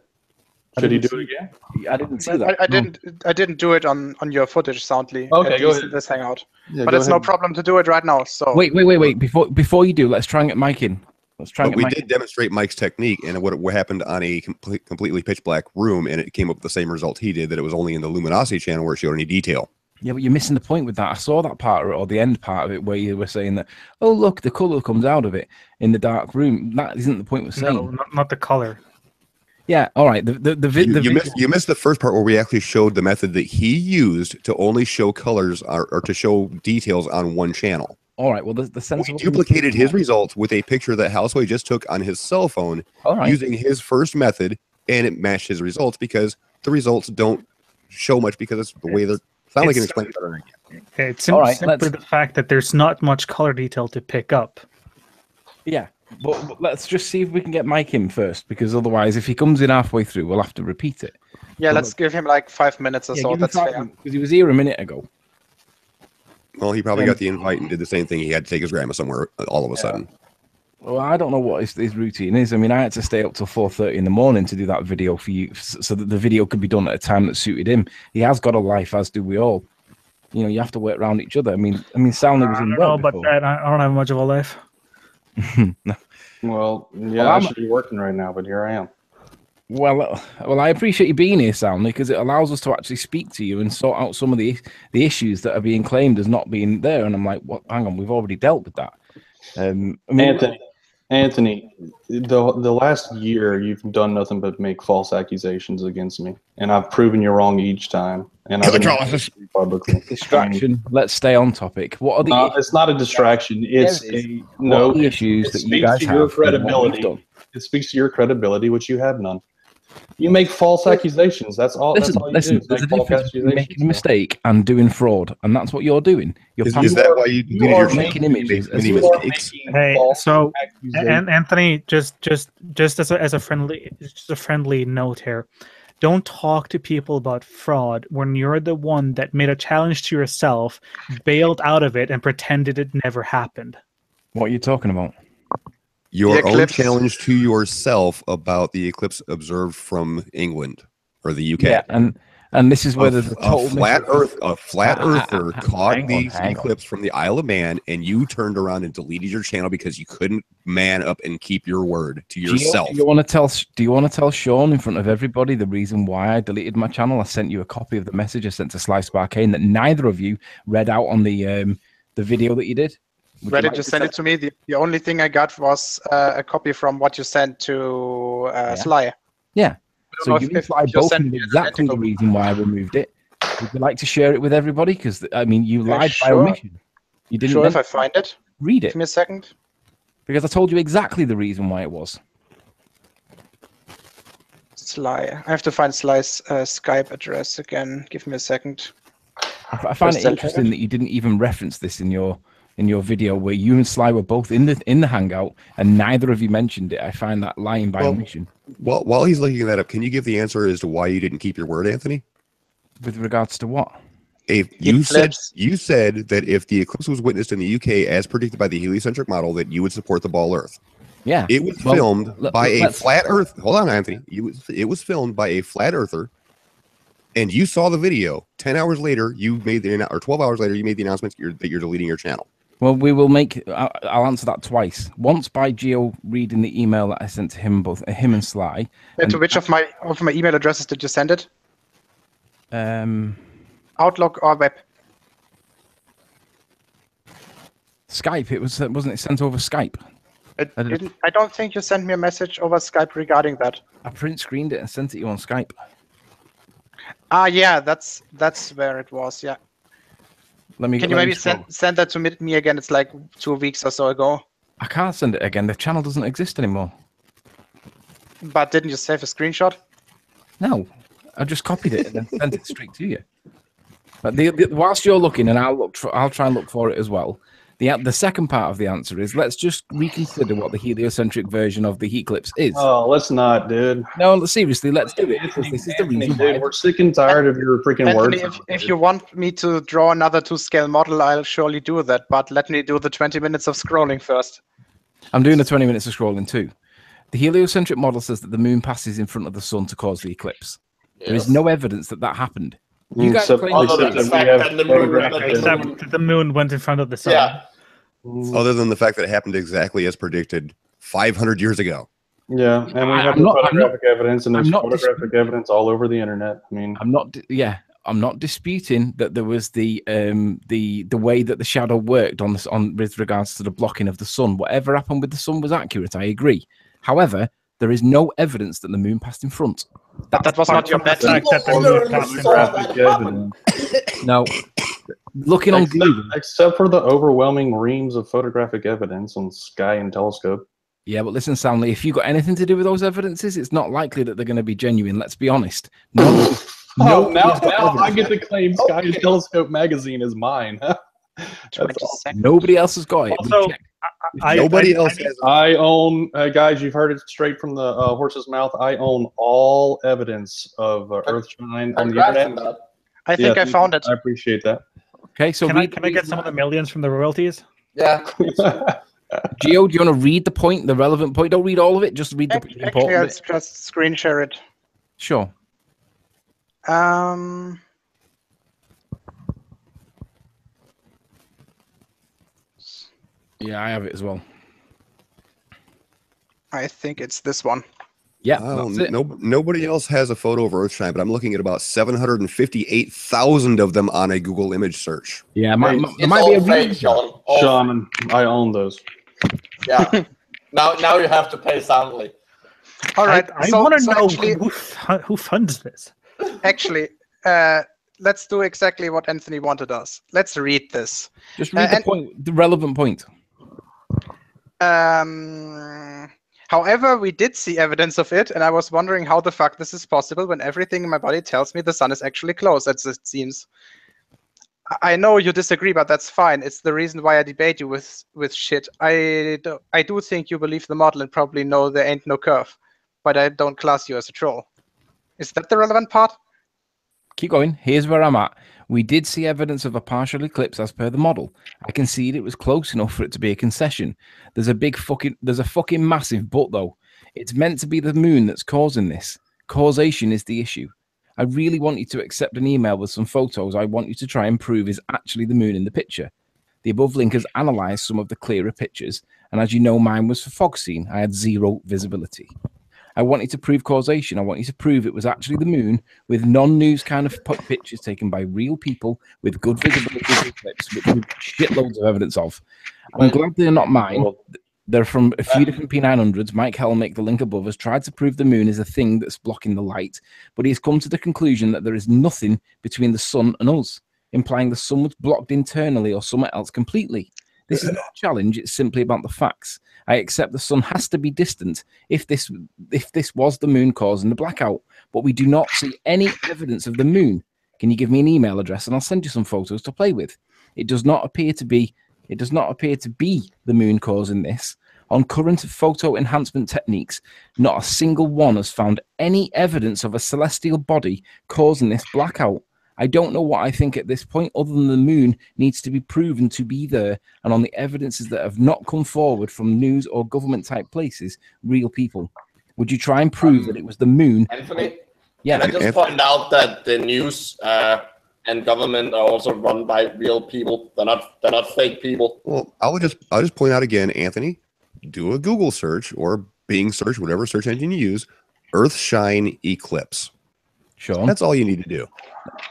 S6: Should he do it again?
S7: I didn't see that.
S1: I didn't do it on your footage, Soundly.
S6: Okay, go ahead.
S1: This hangout.
S6: Yeah,
S1: but it's no problem to do it right now. So
S7: wait. Before you do, let's try and get Mike in.
S3: We did demonstrate Mike's technique and what happened on a completely pitch black room, and it came up with the same result he did. That it was only in the luminosity channel where it showed any detail.
S7: Yeah, but you're missing the point with that. I saw that part of it, or the end part of it, where you were saying that, oh look, the color comes out of it in the dark room. That isn't the point we're saying.
S4: No, not the color.
S7: Yeah, all right.
S3: You missed the first part where we actually showed the method that he used to only show colors or to show details on one channel.
S7: All right. Well, the sense
S3: we duplicated his results with a picture that Houseway just took on his cell phone using his first method, and it matched his results because the results don't show much because it's the way they're. Sound can explain it better again.
S4: It's simply the fact that there's not much color detail to pick up.
S7: Yeah. But let's just see if we can get Mike in first, because otherwise, if he comes in halfway through, we'll have to repeat it.
S1: Yeah, let's give him like 5 minutes or so. That's fair.
S7: Because he was here a minute ago.
S3: Well, he probably got the invite and did the same thing. He had to take his grandma somewhere all of a sudden.
S7: Well, I don't know what his routine is. I mean, I had to stay up till 4:30 in the morning to do that video for you, so that the video could be done at a time that suited him. He has got a life, as do we all. You know, you have to work around each other. I mean, Stanley was in
S4: I don't know
S7: work
S4: about
S7: before.
S4: that. I don't have much of a life.
S7: No.
S6: Well, yeah,
S7: Well,
S6: I should be working right now, but here I am.
S7: Well, I appreciate you being here, Stanley, because it allows us to actually speak to you and sort out some of the issues that are being claimed as not being there. And I'm like, what? Hang on, we've already dealt with that. I mean,
S6: Anthony, the last year you've done nothing but make false accusations against me, and I've proven you wrong each time. And I've been publicly.
S7: distraction. Let's stay on topic. What are the?
S6: No, it's not a distraction. It's a
S7: no issues that you guys have.
S6: Credibility. It speaks to your credibility, which you have none. You make false accusations. That's all.
S7: Listen,
S6: that's all you do.
S7: there's a difference between making a mistake and doing fraud, and that's what you're doing.
S3: Is that why you deleted your
S7: making images?
S4: Hey, so and Anthony, just as a friendly note here, don't talk to people about fraud when you're the one that made a challenge to yourself, bailed out of it, and pretended it never happened.
S7: What are you talking about?
S3: Your own challenge to yourself about the eclipse observed from England or the UK.
S7: Yeah, and this is where there's a total
S3: flat earther caught the eclipse from the Isle of Man, and you turned around and deleted your channel because you couldn't man up and keep your word to yourself.
S7: Do you want to tell Sean in front of everybody the reason why I deleted my channel? I sent you a copy of the message I sent to Slice Barcane that neither of you read out on the video that you did.
S1: Reddit just sent it to me. The only thing I got was a copy from what you sent to Sly.
S7: Yeah. So you and Sly both knew exactly the reason why I removed it. Would you like to share it with everybody? Because, I mean, you lied by omission. You didn't.
S1: Sure, if I find it.
S7: Read it.
S1: Give me a second.
S7: Because I told you exactly the reason why it was.
S1: Sly. I have to find Sly's Skype address again. Give me a second.
S7: I find it interesting that you didn't even reference this in your video where you and Sly were both in the hangout and neither of you mentioned it. I find that lying by omission.
S3: Well, while he's looking that up, can you give the answer as to why you didn't keep your word, Anthony?
S7: With regards to what?
S3: You said that if the eclipse was witnessed in the UK as predicted by the heliocentric model, that you would support the ball Earth.
S7: Yeah.
S3: It was filmed by a flat Earth. Hold on, Anthony. It was filmed by a flat earther, and you saw the video. 10 hours later, or 12 hours later, you made the announcement that you're deleting your channel.
S7: Well, we will make. I'll answer that twice. Once by Geo reading the email that I sent to him, both him and Sly.
S1: To which of my email addresses did you send it? Outlook or web?
S7: Skype. Wasn't it sent over Skype?
S1: I don't think you sent me a message over Skype regarding that.
S7: I print screened it and sent it to you on Skype.
S1: Ah, yeah, that's where it was. Yeah. Can you maybe send that to me again? It's like 2 weeks or so ago.
S7: I can't send it again. The channel doesn't exist anymore.
S1: But didn't you save a screenshot?
S7: No, I just copied it and then sent it straight to you. But whilst you're looking, and I'll try and look for it as well. The second part of the answer is let's just reconsider what the heliocentric version of the eclipse is.
S6: Oh, let's not, dude.
S7: No, seriously, let's do it. This is the reason why.
S6: We're sick and tired of your freaking
S1: Anthony,
S6: words.
S1: If you want me to draw another 2-scale model, I'll surely do that. But let me do the 20 minutes of scrolling first.
S7: I'm doing the 20 minutes of scrolling too. The heliocentric model says that the moon passes in front of the sun to cause the eclipse. Yes. There is no evidence that happened. You guys claim
S4: the moon went in front of the sun.
S2: Yeah.
S3: Other than the fact that it happened exactly as predicted 500 years ago.
S6: Yeah, and we have photographic evidence, and there's photographic evidence all over the internet. I mean,
S7: I'm not disputing that there was the way that the shadow worked on with regards to the blocking of the sun. Whatever happened with the sun was accurate. I agree. However, there is no evidence that the moon passed in front.
S1: That was not your bet.
S7: No. Looking on Google,
S6: except for the overwhelming reams of photographic evidence on Sky and Telescope.
S7: Yeah, but listen, Stanley, if you got anything to do with those evidences, it's not likely that they're going to be genuine. Let's be honest.
S6: Now I get to claim Sky and Telescope magazine is mine.
S7: Nobody else has got it.
S4: Also,
S3: nobody else has it.
S6: I own, guys, you've heard it straight from the horse's mouth. I own all evidence of Earthshine on the internet.
S1: I think I found it.
S6: I appreciate that.
S7: Okay, so
S4: can I get some of the millions from the royalties?
S2: Yeah.
S7: Geo, do you want to read the point, the relevant point? Don't read all of it. Just read the
S1: Actually,
S7: important
S1: I'll
S7: bit.
S1: just screen share it.
S7: Sure. Yeah, I have it as well.
S1: I think it's this one.
S7: Yeah,
S3: Oh,
S7: that's it.
S3: nobody else has a photo of Earthshine, but I'm looking at about 758,000 of them on a Google image search.
S7: Yeah,
S6: Hey,
S7: there
S2: It's
S7: might be a
S2: all fake,
S7: reason.
S2: Sean. All
S6: Sean, I own those.
S2: Yeah. now you have to pay soundly.
S1: All right.
S4: I
S1: so,
S4: want to
S1: so
S4: know
S1: actually,
S4: who funds this.
S1: actually, let's do exactly what Anthony wanted us. Let's read this.
S7: Just read the point, the relevant point.
S1: However, we did see evidence of it, and I was wondering how the fuck this is possible when everything in my body tells me the sun is actually close, as it seems. I know you disagree, but that's fine. It's the reason why I debate you with shit. I do think you believe the model and probably know there ain't no curve, but I don't class you as a troll. Is that the relevant part?
S7: Keep going. Here's where I'm at. We did see evidence of a partial eclipse as per the model. I concede it was close enough for it to be a concession. There's a fucking massive but though. It's meant to be the moon that's causing this. Causation is the issue. I really want you to accept an email with some photos I want you to try and prove is actually the moon in the picture. The above link has analysed some of the clearer pictures, and as you know, mine was for fog scene. I had zero visibility. I want you to prove causation. I want you to prove it was actually the moon with non-news kind of pictures taken by real people with good visibility of eclipse, which we've shitloads of evidence of. I'm glad they're not mine. They're from a few different P900s. Mike Helmick, the link above, has tried to prove the moon is a thing that's blocking the light, but he's come to the conclusion that there is nothing between the sun and us, implying the sun was blocked internally or somewhere else completely. This is not a challenge. It's simply about the facts. I accept the sun has to be distant if this was the moon causing the blackout, but we do not see any evidence of the moon. Can you give me an email address and I'll send you some photos to play with? It does not appear to be the moon causing this. On current photo enhancement techniques, not a single one has found any evidence of a celestial body causing this blackout. I don't know what I think at this point, other than the moon needs to be proven to be there, and on the evidences that have not come forward from news or government type places, real people. Would you try and prove that it was the moon?
S2: Anthony?
S7: Yeah.
S2: Can I just point out that the news and government are also run by real people. They're not fake people.
S3: Well, I'll just point out again, Anthony, do a Google search or Bing search, whatever search engine you use, Earthshine eclipse.
S7: Sure.
S3: That's all you need to do.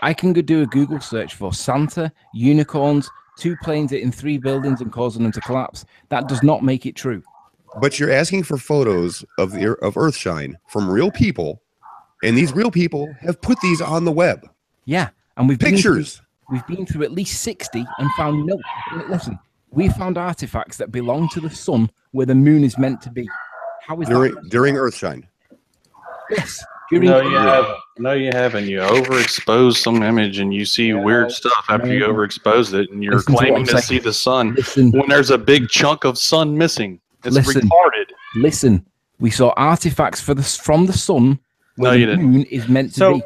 S7: I can go do a Google search for Santa, unicorns, 2 planes hitting 3 buildings and causing them to collapse. That does not make it true.
S3: But you're asking for photos of Earthshine from real people, and these real people have put these on the web.
S7: Yeah, and we've
S3: Pictures.
S7: We've been through at least 60 and found no. Listen, we found artifacts that belong to the sun where the moon is meant to be. How is that?
S3: During Earthshine?
S7: Yes.
S6: No, you haven't. You overexpose some image and you see weird stuff after you overexpose it, and you're claiming to see the sun when there's a big chunk of sun missing. It's retarded.
S7: Listen, we saw artifacts from the sun where the moon is meant to be.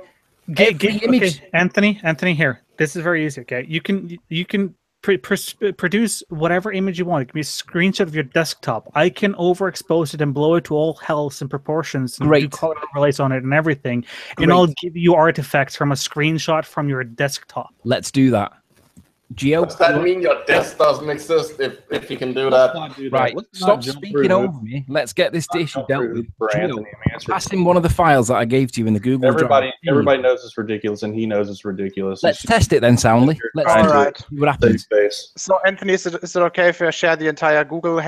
S4: Okay, Anthony, here. This is very easy. Okay, you can produce whatever image you want. It can be a screenshot of your desktop. I can overexpose it and blow it to all hells and proportions and do color overlays on it and everything. Great. And I'll give you artifacts from a screenshot from your desktop.
S7: Let's do that. Geo,
S2: does that mean your desk doesn't exist if you can do that?
S7: Right, stop speaking over me. Let's get this issue dealt with. Geo, pass him one of the files that I gave to you in the Google Drive.
S6: Everybody knows it's ridiculous, and he knows it's ridiculous.
S7: Let's test it then, soundly. Let's see what happens.
S1: So, Anthony, is it okay if I share the entire Google?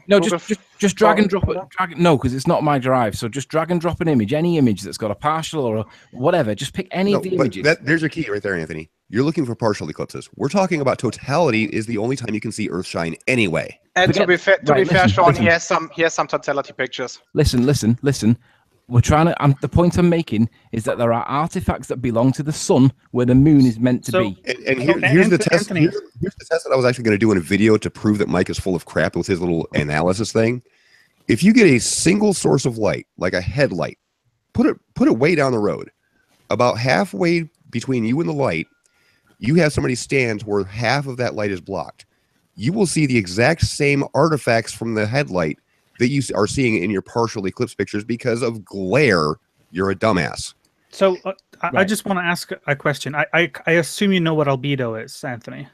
S7: No, just drag and drop it. No, because it's not my drive. So just drag and drop an image, any image that's got a partial or whatever. Just pick any of the images.
S3: There's your key right there, Anthony. You're looking for partial eclipses. We're talking about totality is the only time you can see Earthshine anyway.
S1: And to be fair, Sean, he has some totality pictures.
S7: Listen. We're trying to. The point I'm making is that there are artifacts that belong to the sun where the moon is meant to be.
S3: And here's the test. Here's the test that I was actually going to do in a video to prove that Mike is full of crap with his little analysis thing. If you get a single source of light, like a headlight, put it way down the road, about halfway between you and the light. You have somebody stand where half of that light is blocked. you will see the exact same artifacts from the headlight that you are seeing in your partial eclipse pictures because of glare. You're a dumbass.
S4: So I just want to ask a question. I assume you know what albedo is, Anthony.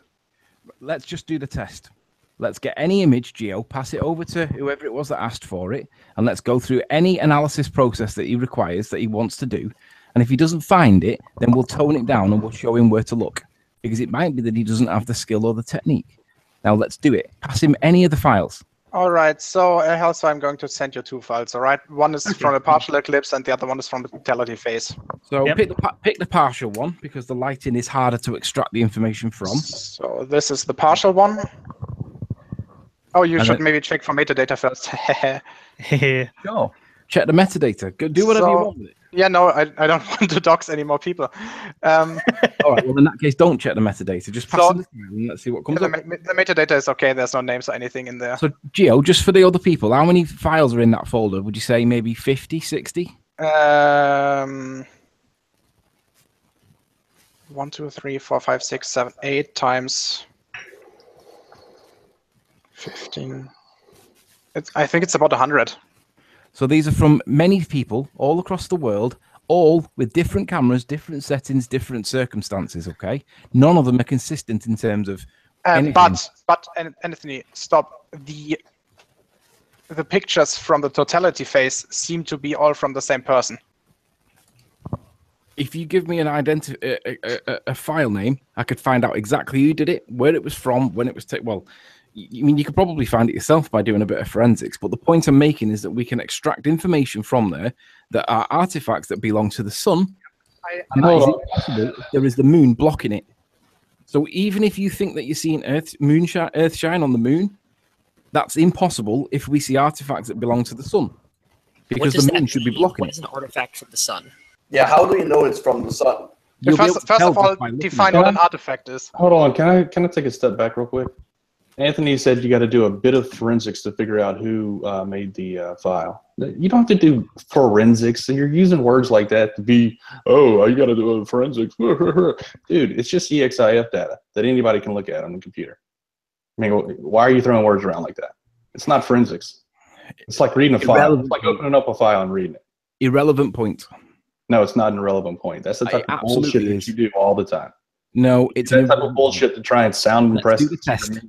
S7: Let's just do the test. Let's get any image, Geo, pass it over to whoever it was that asked for it, and let's go through any analysis process that he requires, that he wants to do. And if he doesn't find it, then we'll tone it down and we'll show him where to look, because it might be that he doesn't have the skill or the technique. Now let's do it. Pass him any of the files.
S1: All right, so also I'm going to send you 2 files, all right? One is from a partial eclipse and the other one is from the totality phase.
S7: So pick the partial one, because the lighting is harder to extract the information from.
S1: So this is the partial one. Oh, you should maybe check for metadata first.
S7: Sure. Check the metadata. Go do whatever you want with it.
S1: Yeah, no, I don't want to dox any more people.
S7: All right, well, in that case, don't check the metadata. Just pass it and let's see what comes up.
S1: The metadata is okay. There's no names or anything in there.
S7: So, Gio, just for the other people, how many files are in that folder? Would you say maybe 50, 60?
S1: 1, 2, 3, 4, 5, 6, 7, 8 times 15. I think it's about 100.
S7: So these are from many people all across the world, all with different cameras, different settings, different circumstances. Okay, none of them are consistent in terms of.
S1: But Anthony, stop. The pictures from the totality phase seem to be all from the same person.
S7: If you give me an a file name, I could find out exactly who did it, where it was from, when it was taken. Well, I mean, you could probably find it yourself by doing a bit of forensics, but the point I'm making is that we can extract information from there that are artifacts that belong to the sun, and that is impossible if there is the moon blocking it. So even if you think that you're seeing earth shine on the moon, that's impossible if we see artifacts that belong to the sun, because the moon should be blocking it.
S8: What is an artifact from the sun?
S2: Yeah, how do you know it's from the sun?
S1: First of all, define what an artifact is.
S6: Hold on, can I take a step back real quick? Anthony said you got to do a bit of forensics to figure out who made the file. You don't have to do forensics. You're using words like that to be, oh, you got to do a forensics. Dude, it's just EXIF data that anybody can look at on the computer. I mean, why are you throwing words around like that? It's not forensics. It's like reading a file. It's like opening up a file and reading it.
S7: Irrelevant point.
S6: No, it's not an irrelevant point. That's the type of bullshit that you do all the time.
S7: No, it's
S6: that type of bullshit to try and sound impressive.
S7: Do the test.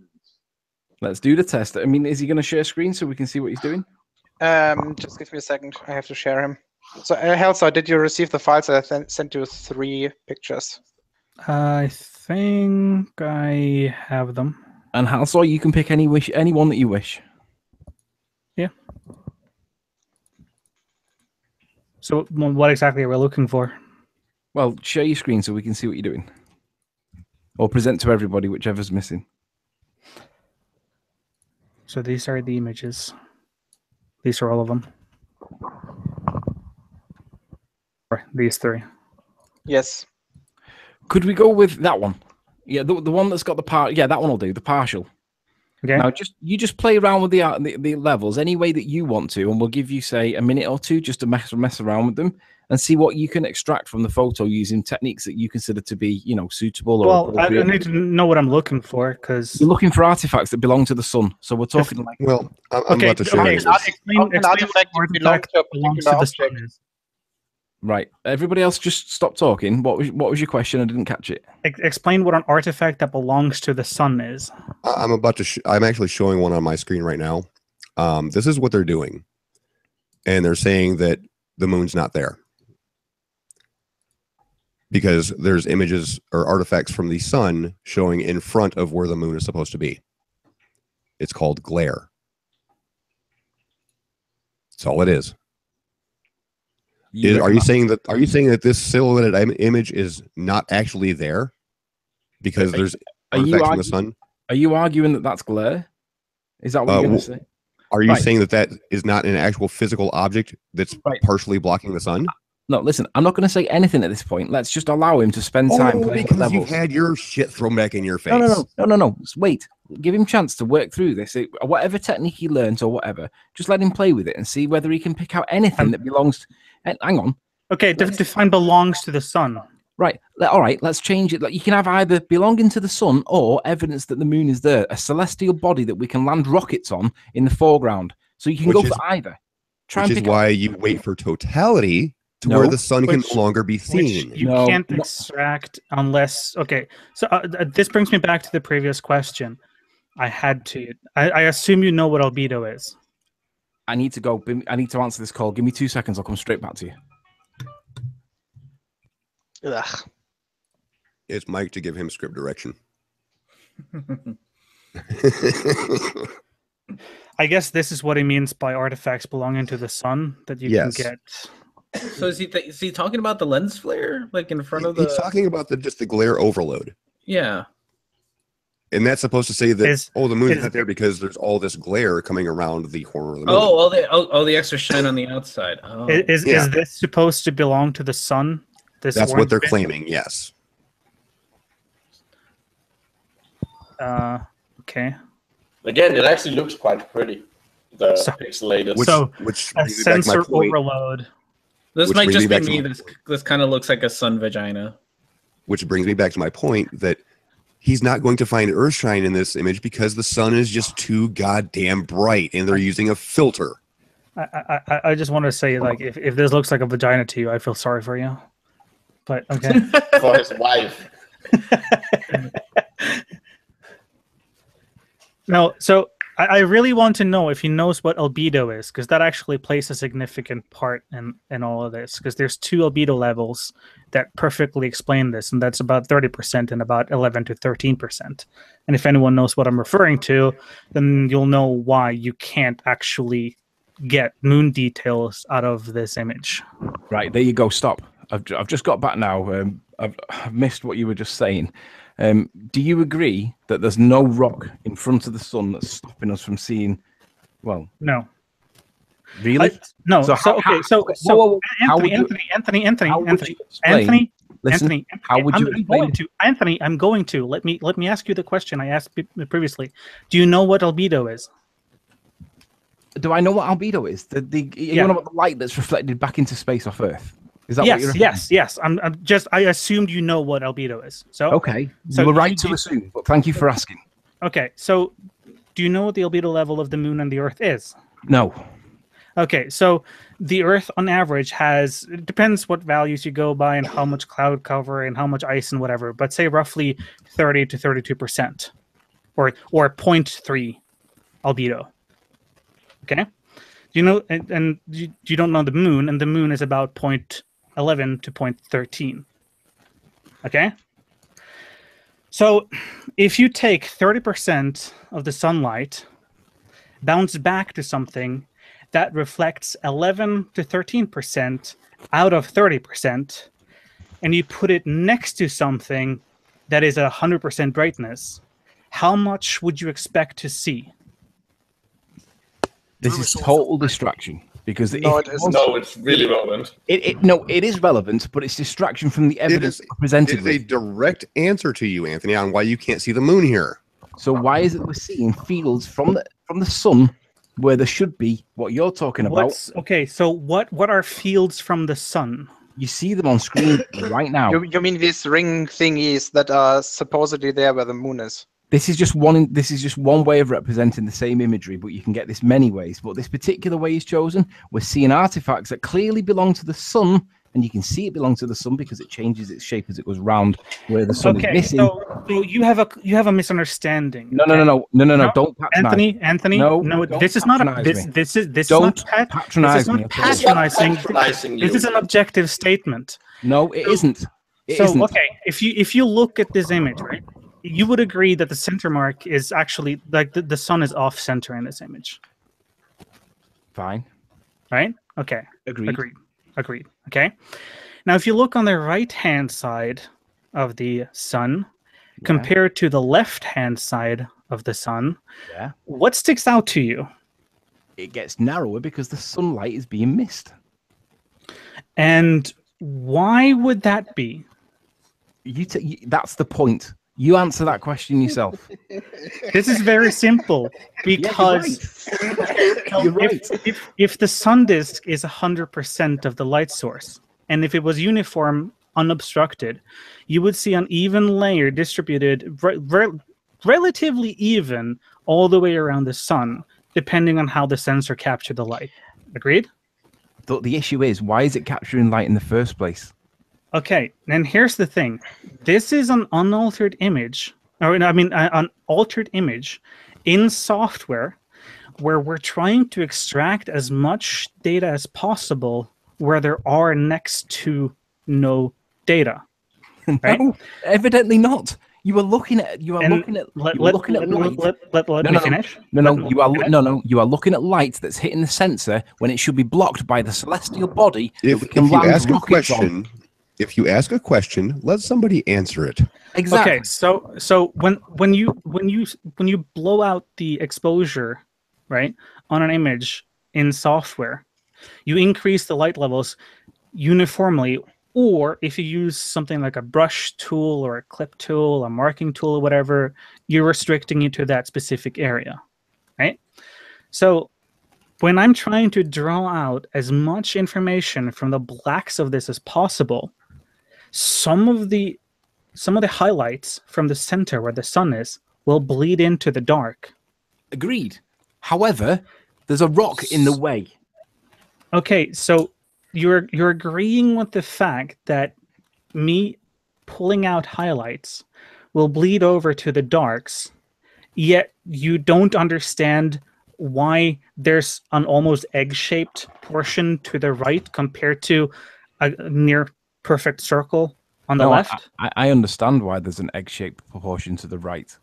S7: Let's do the test. I mean, is he going to share screen so we can see what he's doing?
S1: Just give me a second. I have to share him. So, Helsa, did you receive the files? I sent you 3 pictures.
S4: I think I have them.
S7: And Halsor, you can pick any one that you wish.
S4: Yeah. So, what exactly are we looking for?
S7: Well, share your screen so we can see what you're doing. Or present to everybody, whichever's missing.
S4: So these are the images. These are all of them. Or these 3.
S1: Yes.
S7: Could we go with that one? Yeah, the one that's got the part. Yeah, that one will do. The partial.
S4: Okay.
S7: Now, you just play around with the levels any way that you want to, and we'll give you, say, a minute or 2 just to mess around with them and see what you can extract from the photo using techniques that you consider to be, suitable.
S4: Well, I need to know what I'm looking for, because
S7: you're looking for artifacts that belong to the sun. So we're talking like.
S3: Well, I'm about to show you.
S4: Explain what artifact belongs to the sun is.
S7: Right. Everybody else, just stop talking. What was your question? I didn't catch it.
S4: Explain what an artifact that belongs to the sun is.
S3: I'm about to. I'm actually showing one on my screen right now. This is what they're doing, and they're saying that the moon's not there because there's images or artifacts from the sun showing in front of where the moon is supposed to be. It's called glare. That's all it is. Are you saying that this silhouetted image is not actually there because there's artifacts from the sun?
S7: Are you arguing that that's glare? Is that what you're going to say?
S3: Are you saying that is not an actual physical object that's partially blocking the sun?
S7: No, listen, I'm not going to say anything at this point. Let's just allow him to spend time playing with levels.
S3: You've had your shit thrown back in your face.
S7: No. Wait. Give him a chance to work through this. Whatever technique he learns or whatever, just let him play with it and see whether he can pick out anything that belongs. Hang on.
S4: Okay, define belongs to the sun.
S7: Right. All right. Let's change it. Like, you can have either belonging to the sun or evidence that the moon is there, a celestial body that we can land rockets on in the foreground. So you can go for either.
S3: Which is why you wait for totality to where the sun can no longer be seen.
S4: You can't extract unless. Okay. So this brings me back to the previous question. I had to. I assume you know what albedo is.
S7: I need to go. I need to answer this call. Give me 2 seconds. I'll come straight back to you.
S1: Ugh.
S3: It's Mike to give him script direction.
S4: I guess this is what he means by artifacts belonging to the sun that you can get.
S8: So is he talking about the lens flare, like in front of the?
S3: He's talking about just the glare overload.
S8: Yeah.
S3: And that's supposed to say that the moon's not there because there's all this glare coming around the corner of the moon.
S8: Oh, the extra shine on the outside. Oh.
S4: Is this supposed to belong to the sun?
S3: That's what they're claiming. Yes.
S4: Okay.
S2: Again, it actually looks quite pretty. The pixelated.
S3: Which
S4: a sensor overload.
S8: This might just be me. This kind of looks like a sun vagina.
S3: Which brings me back to my point that he's not going to find Earthshine in this image because the sun is just too goddamn bright, and they're using a filter.
S4: I just want to say, like, if this looks like a vagina to you, I feel sorry for you. But okay.
S2: For his wife.
S4: No, so I really want to know if he knows what albedo is, because that actually plays a significant part in all of this, because there's 2 albedo levels that perfectly explain this, and that's about 30% and about 11 to 13%. And if anyone knows what I'm referring to, then you'll know why you can't actually get moon details out of this image.
S7: Right, there you go. Stop. I've just got back now. I've missed what you were just saying. Do you agree that there's no rock in front of the sun that's stopping us from seeing? Well,
S4: no.
S7: Really?
S4: No.
S7: So
S4: Anthony, I'm going to let me ask you the question I asked previously. Do you know what albedo is?
S7: Do I know what albedo is? You know about the light that's reflected back into space off Earth? Is that what you're
S4: yes. I assumed you know what albedo is. So
S7: okay, so we're right to assume. But thank you for asking.
S4: Okay, so do you know what the albedo level of the moon and the Earth is?
S7: No.
S4: Okay, so the Earth on average has, it depends what values you go by and how much cloud cover and how much ice and whatever, but say roughly 30 to 32%, or 0.3 albedo. Okay, you know, and you don't know the moon, and the moon is about 0.11 to 0.13. Okay, so if you take 30% of the sunlight, bounce back to something that reflects 11 to 13% out of 30%, and you put it next to something that is 100% brightness, how much would you expect to see?
S7: This is total distraction because
S2: it's really relevant.
S7: It is relevant, but it's distraction from the evidence presented.
S3: It is a direct answer to you, Anthony, on why you can't see the moon here.
S7: So why is it we're seeing fields from the sun where there should be what you're talking about?
S4: Okay, so what are fields from the sun?
S7: You see them on screen right now.
S1: You mean these ring thingies that are supposedly there where the moon is?
S7: This is just one way of representing the same imagery, but you can get this many ways. But this particular way is chosen. We're seeing artifacts that clearly belong to the sun, and you can see it belongs to the sun because it changes its shape as it goes round where the sun is missing.
S4: So you have a misunderstanding.
S7: No, don't patronize.
S4: Anthony, no, this is not patronizing. This is an objective statement.
S7: No, it isn't.
S4: Okay, if you look at this image, right, you would agree that the center mark is actually like the sun is off center in this image.
S7: Fine.
S4: Right? Okay.
S7: Agreed.
S4: Okay. Now, if you look on the right-hand side of the sun compared to the left-hand side of the sun, what sticks out to you?
S7: It gets narrower because the sunlight is being missed.
S4: And why would that be?
S7: That's the point. You answer that question yourself.
S4: This is very simple because
S7: you're right.
S4: If the sun disk is 100% of the light source, and if it was uniform unobstructed, you would see an even layer distributed relatively even all the way around the sun, depending on how the sensor captured the light. Agreed?
S7: The issue is, why is it capturing light in the first place?
S4: Okay, and here's the thing. This is an unaltered image, or I mean, an altered image in software where we're trying to extract as much data as possible where there are next to no data. Right?
S7: No, evidently not. You are looking at light.
S4: Let me finish.
S7: You are looking at light that's hitting the sensor when it should be blocked by the celestial body.
S3: If you ask a question, let somebody answer it.
S7: Exactly.
S4: Okay, so when you blow out the exposure, right, on an image in software, you increase the light levels uniformly. Or if you use something like a brush tool or a clip tool, a marking tool, or whatever, you're restricting it to that specific area, right? So when I'm trying to draw out as much information from the blacks of this as possible, some of the highlights from the center where the sun is will bleed into the dark.
S7: Agreed. However, there's a rock in the way.
S4: Okay, so you're agreeing with the fact that me pulling out highlights will bleed over to the darks, yet you don't understand why there's an almost egg-shaped portion to the right compared to a near perfect circle on the left?
S7: I understand why there's an egg-shaped proportion to the right.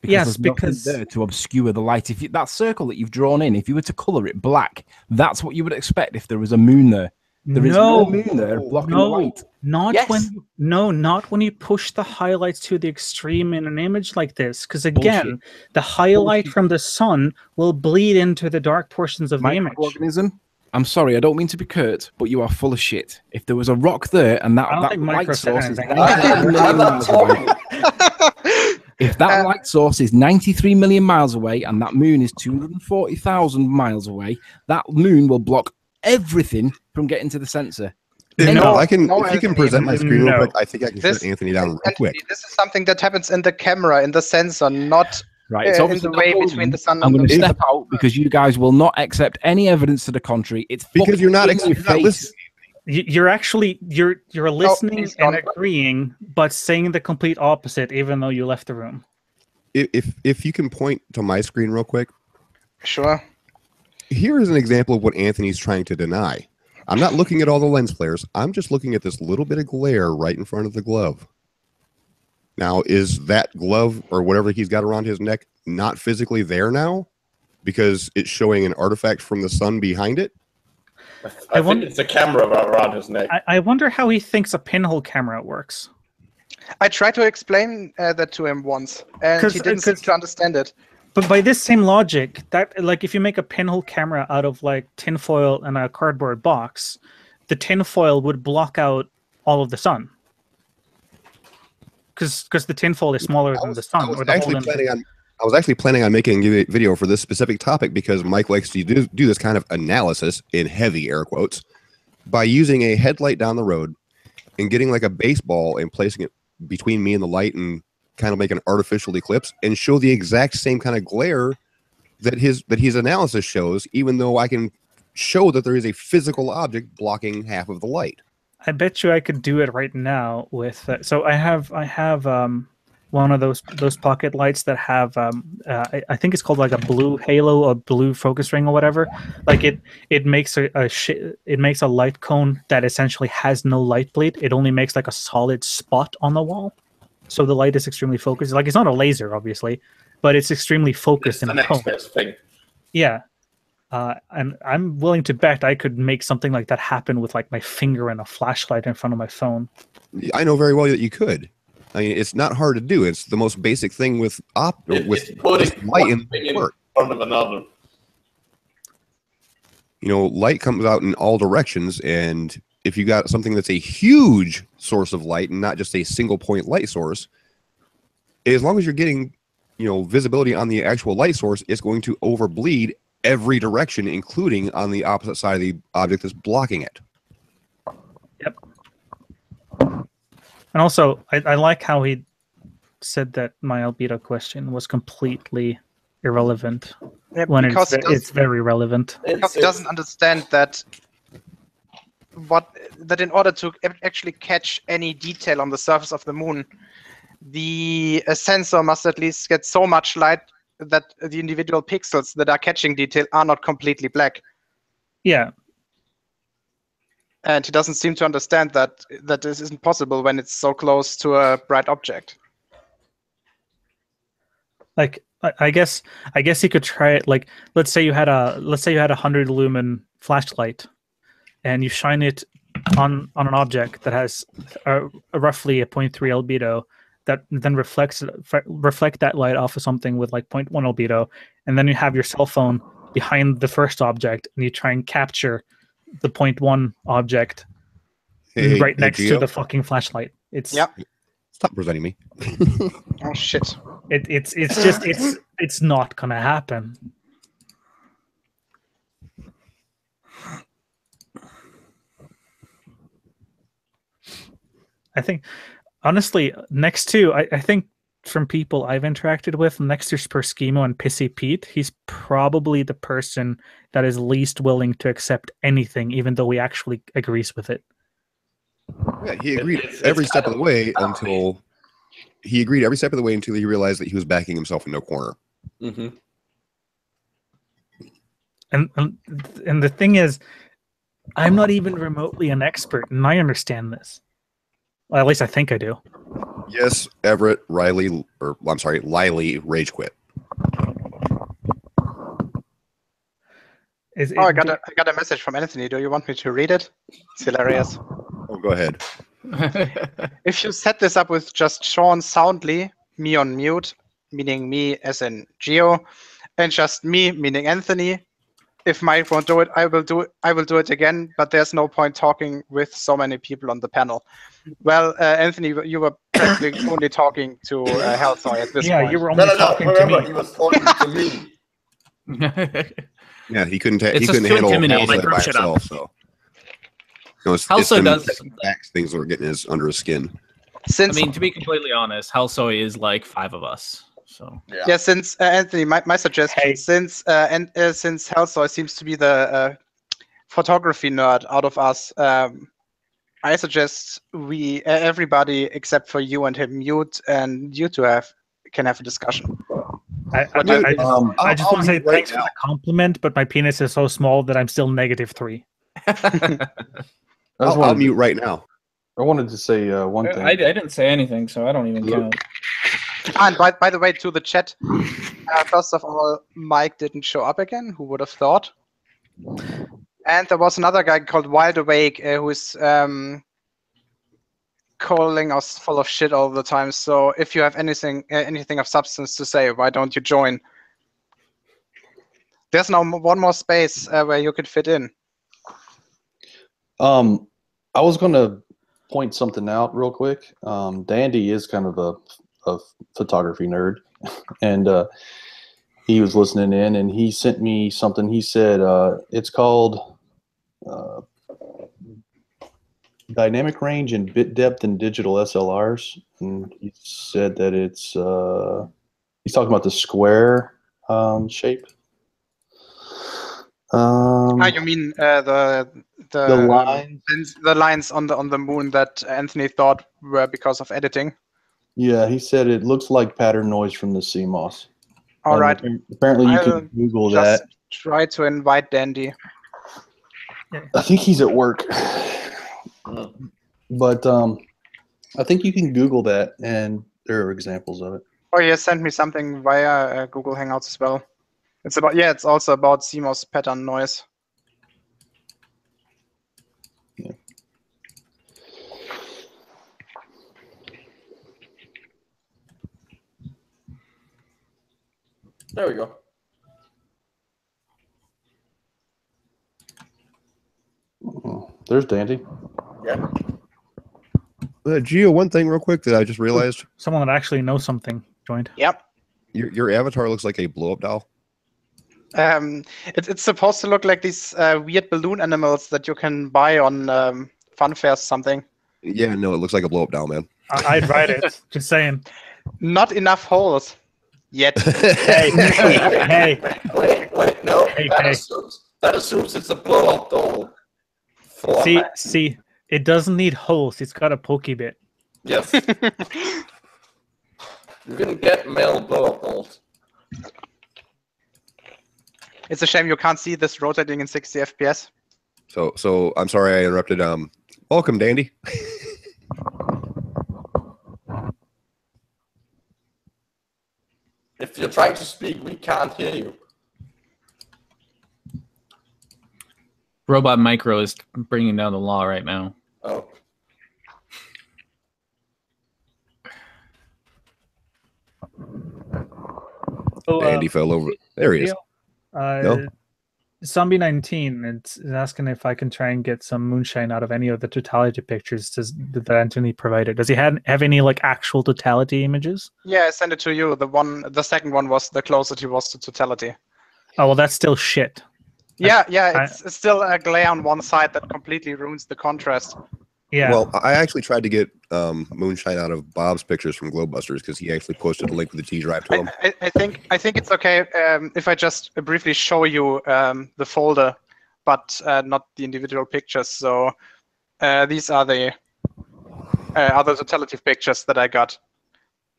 S7: Because there's nothing there to obscure the light. If that circle that you've drawn in, if you were to color it black, that's what you would expect if there was a moon there. There is no moon there blocking the light.
S4: Not when you push the highlights to the extreme in an image like this. Because again, the highlight from the sun will bleed into the dark portions of the image.
S7: Microorganism? I'm sorry, I don't mean to be curt, but you are full of shit. If there was a rock there and that light source is 93 million miles away, if that light source is 93 million miles away and that moon is 240,000 miles away, that moon will block everything from getting to the sensor.
S3: If you can present my screen real quick, I think I can shut Anthony down real quick.
S1: This is something that happens in the camera, in the sensor, not
S7: it's
S1: in the way between the sun and
S7: I'm going to
S1: the
S7: step out because you guys will not accept any evidence to the contrary. It's
S3: because you're not listening.
S4: You're actually you're listening and agreeing, but saying the complete opposite, even though you left the room.
S3: If you can point to my screen real quick.
S1: Sure.
S3: Here is an example of what Anthony's trying to deny. I'm not looking at all the lens flares. I'm just looking at this little bit of glare right in front of the glove. Now, is that glove or whatever he's got around his neck not physically there now because it's showing an artifact from the sun behind it?
S2: I think it's a camera around his neck.
S4: I wonder how he thinks a pinhole camera works.
S1: I tried to explain that to him once, and he didn't seem to understand it.
S4: But by this same logic, that like if you make a pinhole camera out of like tinfoil and a cardboard box, the tinfoil would block out all of the sun. Because the tinfoil is smaller than the sun.
S3: I was actually planning on making a video for this specific topic because Mike likes to do this kind of analysis, in heavy air quotes, by using a headlight down the road and getting like a baseball and placing it between me and the light and kind of make an artificial eclipse and show the exact same kind of glare that his analysis shows, even though I can show that there is a physical object blocking half of the light.
S4: I bet you I could do it right now with. So I have one of those pocket lights that have I think it's called like a blue halo or blue focus ring or whatever. Like it makes it makes a light cone that essentially has no light bleed. It only makes like a solid spot on the wall. So the light is extremely focused. Like it's not a laser, obviously, but it's extremely focused in a cone.
S2: Thing.
S4: Yeah. And I'm willing to bet I could make something like that happen with like my finger and a flashlight in front of my phone.
S3: I know very well that you could. I mean, it's not hard to do. It's the most basic thing with light in work.
S2: Front of another.
S3: You know, light comes out in all directions, and if you got something that's a huge source of light and not just a single point light source, as long as you're getting, visibility on the actual light source, it's going to overbleed every direction, including on the opposite side of the object that's blocking it.
S4: Yep. And also, I like how he said that my albedo question was completely irrelevant
S1: Yeah,
S4: when
S1: because
S4: it's very relevant.
S1: because he doesn't understand that in order to actually catch any detail on the surface of the moon, the sensor must at least get so much light that the individual pixels that are catching detail are not completely black.
S4: Yeah.
S1: And he doesn't seem to understand that this isn't possible when it's so close to a bright object.
S4: Like I guess you could try it. Like let's say you had a 100 lumen flashlight, and you shine it on an object that has roughly a 0.3 albedo, that then reflect that light off of something with like 0.1 albedo, and then you have your cell phone behind the first object, and you try and capture the 0.1 object right next to the fucking flashlight. It's
S3: Stop presenting me.
S1: Oh shit!
S4: It's not gonna happen. I think, honestly, next to I think from people I've interacted with, next to Perschemo and Pissy Pete, he's probably the person that is least willing to accept anything, even though he actually agrees with it.
S3: Yeah, he agreed every step of the way until he realized that he was backing himself into a corner.
S2: Mm-hmm.
S4: And the thing is, I'm not even remotely an expert, and I understand this. Well, at least I think I do.
S3: Yes, Everett, Riley, or I'm sorry, Liley rage quit.
S1: I got a message from Anthony. Do you want me to read it? It's hilarious.
S3: Oh, go ahead.
S1: If you set this up with just Sean soundly, me on mute, meaning me as in Geo, and just me, meaning Anthony, if Mike won't do it, I will do it again, but there's no point talking with so many people on the panel. Well, Anthony, you were practically only talking to Hellsoy at this point.
S4: Yeah, you were only talking to me.
S2: He was talking to me.
S3: Yeah, he couldn't
S8: It's
S3: handle
S8: intimidating.
S3: Hellsoy by
S8: Like, shut up.
S3: himself, so.
S8: Hellsoy does.
S3: Things that were getting under his skin.
S8: I mean, to be completely honest, Hellsoy is like 5 of us. So
S1: yeah, since Anthony, my suggestion, since Hellsoy seems to be the photography nerd out of us, I suggest everybody except for you and him mute, and you two can have a discussion.
S4: I just want to say thanks for the compliment, but my penis is so small that I'm still -3.
S3: I'll mute right now.
S6: I wanted to say one thing.
S8: I didn't say anything, so I don't even count.
S1: And by the way, to the chat, first of all, Mike didn't show up again. Who would have thought? And there was another guy called Wild Awake who is calling us full of shit all the time. So if you have anything of substance to say, why don't you join? There's now one more space where you could fit in.
S6: I was going to point something out real quick. Dandy is kind of a photography nerd, and he was listening in, and he sent me something. He said it's called dynamic range and bit depth in digital SLRs, and he said that it's he's talking about the square shape.
S1: You mean the lines on the moon that Anthony thought were because of editing?
S6: Yeah, he said it looks like pattern noise from the CMOS.
S1: All right.
S6: Apparently, you can Google that.
S1: Try to invite Dandy.
S6: I think he's at work, but I think you can Google that, and there are examples of it.
S1: Oh, yeah, sent me something via Google Hangouts as well. It's also about CMOS pattern noise.
S6: Yeah.
S2: There we go.
S6: There's Dandy.
S2: Yeah.
S3: Gio, one thing real quick that I just realized.
S4: Someone that actually knows something joined.
S1: Yep.
S3: Your avatar looks like a blow-up doll.
S1: It's supposed to look like these weird balloon animals that you can buy on fun fairs or something.
S3: Yeah, no, it looks like a blow-up doll, man.
S4: I'd write it. Just saying.
S1: Not enough holes yet.
S4: Hey, hey,
S2: Wait, no.
S4: Hey,
S2: that,
S4: hey.
S2: assumes it's a blow-up doll.
S4: see, it doesn't need holes. It's got a pokey bit.
S2: Yes. You can get male blow-up dolls.
S1: It's a shame you can't see this rotating in 60 FPS.
S3: So I'm sorry I interrupted. Welcome, Dandy.
S2: If you're trying to speak, we can't hear you.
S8: Robot Micro is bringing down the law right now.
S2: Oh.
S4: Oh,
S3: Dandy fell over. There he is. No?
S4: Zombie 19 is asking if I can try and get some moonshine out of any of the totality pictures that Anthony provided. Does he have any like actual totality images?
S1: Yeah, I sent it to you. The second one was the closest he was to totality.
S4: Oh well, that's still shit.
S1: Yeah, it's still a glare on one side that completely ruins the contrast.
S4: Yeah.
S3: Well, I actually tried to get moonshine out of Bob's pictures from Globebusters because he actually posted a link with the T drive to him.
S1: I think it's okay if I just briefly show you the folder, but not the individual pictures. So these are the other totality pictures that I got.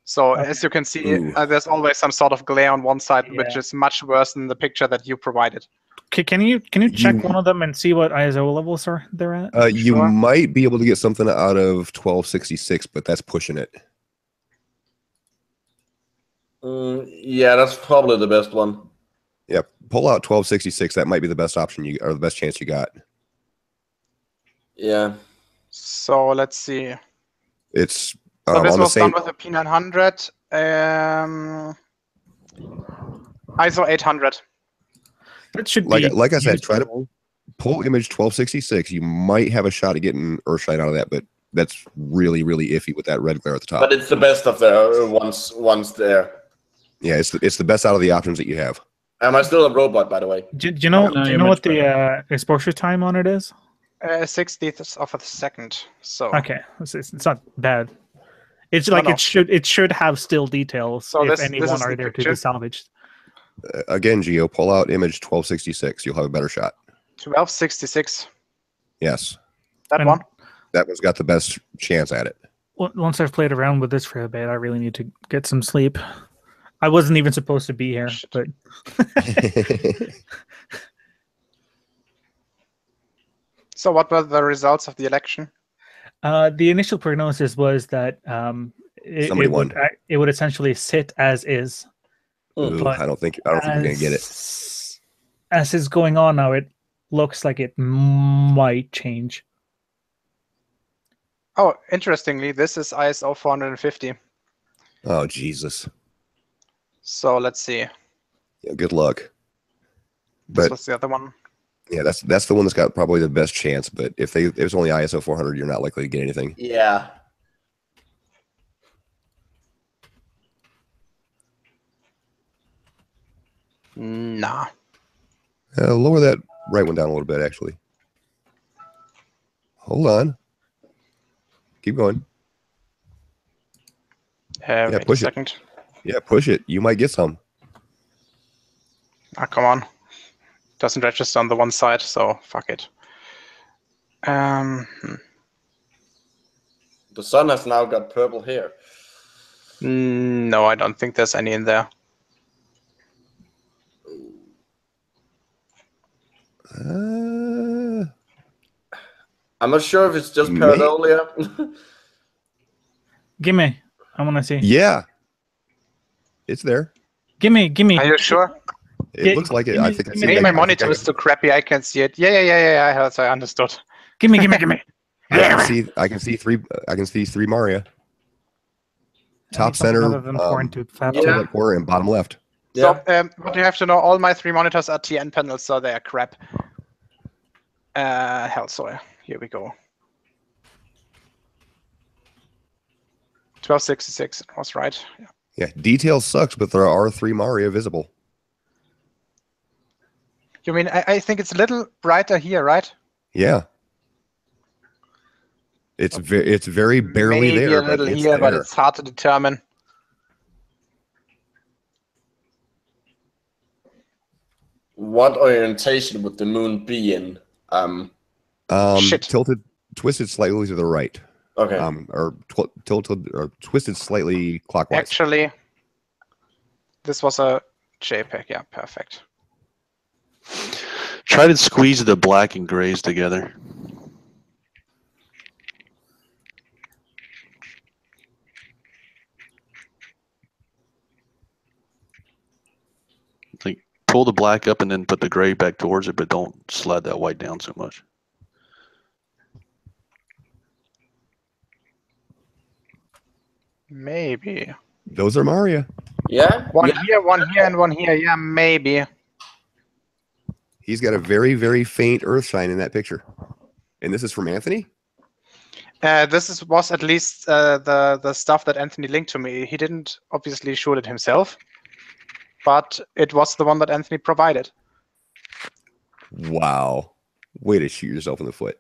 S1: So as you can see, there's always some sort of glare on one side, which is much worse than the picture that you provided.
S4: Can you check one of them and see what ISO levels they're at?
S3: You might be able to get something out of 1266, but that's pushing it.
S2: Yeah, that's probably the best one.
S3: Yeah, pull out 1266. That might be the best option or the best chance you got.
S2: Yeah.
S1: So let's see.
S3: It's
S1: so this
S3: on the
S1: was
S3: same.
S1: done with a P900, ISO 800.
S4: That should
S3: like
S4: be
S3: I said, try to pull image 1266. You might have a shot at getting Earthshine out of that, but that's really, really iffy with that red glare at the top.
S2: But it's the best of the ones there.
S3: Yeah, it's the best out of the options that you have.
S2: Am I still a robot, by the way?
S4: Do you know what the exposure time on it is?
S1: 60th of a second. So
S4: okay, it's not bad. It's like it should have still details
S1: so
S4: if anyone are there to be salvaged.
S3: Again, Geo, pull out image 1266. You'll have a better shot.
S1: 1266.
S3: Yes.
S1: That one?
S3: That one's got the best chance at it.
S4: Once I've played around with this for a bit, I really need to get some sleep. I wasn't even supposed to be here, but...
S1: So what were the results of the election?
S4: The initial prognosis was that it would essentially sit as is.
S3: Ooh, I don't think you're gonna get it.
S4: As is going on now, it looks like it might change.
S1: Oh, interestingly, this is ISO 450.
S3: Oh Jesus!
S1: So let's see.
S3: Yeah, good luck.
S1: This was the other one.
S3: Yeah, that's the one that's got probably the best chance. But if it's only ISO 400, you're not likely to get anything.
S2: Yeah.
S1: Nah.
S3: Lower that right one down a little bit, actually. Hold on. Keep going.
S1: Yeah,
S3: push it.
S1: Second.
S3: Yeah, push it. You might get some.
S1: Ah, come on. Doesn't register on the one side, so fuck it.
S2: The sun has now got purple hair.
S1: No, I don't think there's any in there.
S2: I'm not sure if it's just pareidolia.
S4: Gimme. I want to see.
S3: Yeah. It's there.
S4: Gimme.
S1: Are you sure?
S3: It looks like it. I think
S1: Maybe my monitor is too crappy. I can see it. Yeah. I understood.
S4: Gimme.
S3: Yeah, I can see three Maria. Top center, top corner, and bottom left.
S1: So what you have to know, all my three monitors are TN panels, so they are crap. Hellsoil. Here we go. 1266 was right.
S3: Yeah, detail sucks, but there are three Maria visible.
S1: You mean I think it's a little brighter here, right?
S3: Yeah. It's very barely
S1: Maybe
S3: there.
S1: a little
S3: but it's
S1: here, but
S3: there.
S1: it's hard to determine.
S2: What orientation would the moon be in?
S1: Shit.
S3: Twisted slightly to the right.
S2: Okay.
S3: Or tilted or twisted slightly clockwise.
S1: Actually, this was a JPEG. Yeah, perfect.
S9: Try to squeeze the black and grays together. Like pull the black up and then put the gray back towards it, but don't slide that white down so much.
S1: Maybe.
S3: Those are Maria.
S2: Yeah.
S1: One here, and one here. Yeah, maybe.
S3: He's got a very, very faint earth shine in that picture. And this is from Anthony?
S1: Was at least the stuff that Anthony linked to me. He didn't obviously shoot it himself, but it was the one that Anthony provided.
S3: Wow. Way to shoot yourself in the foot.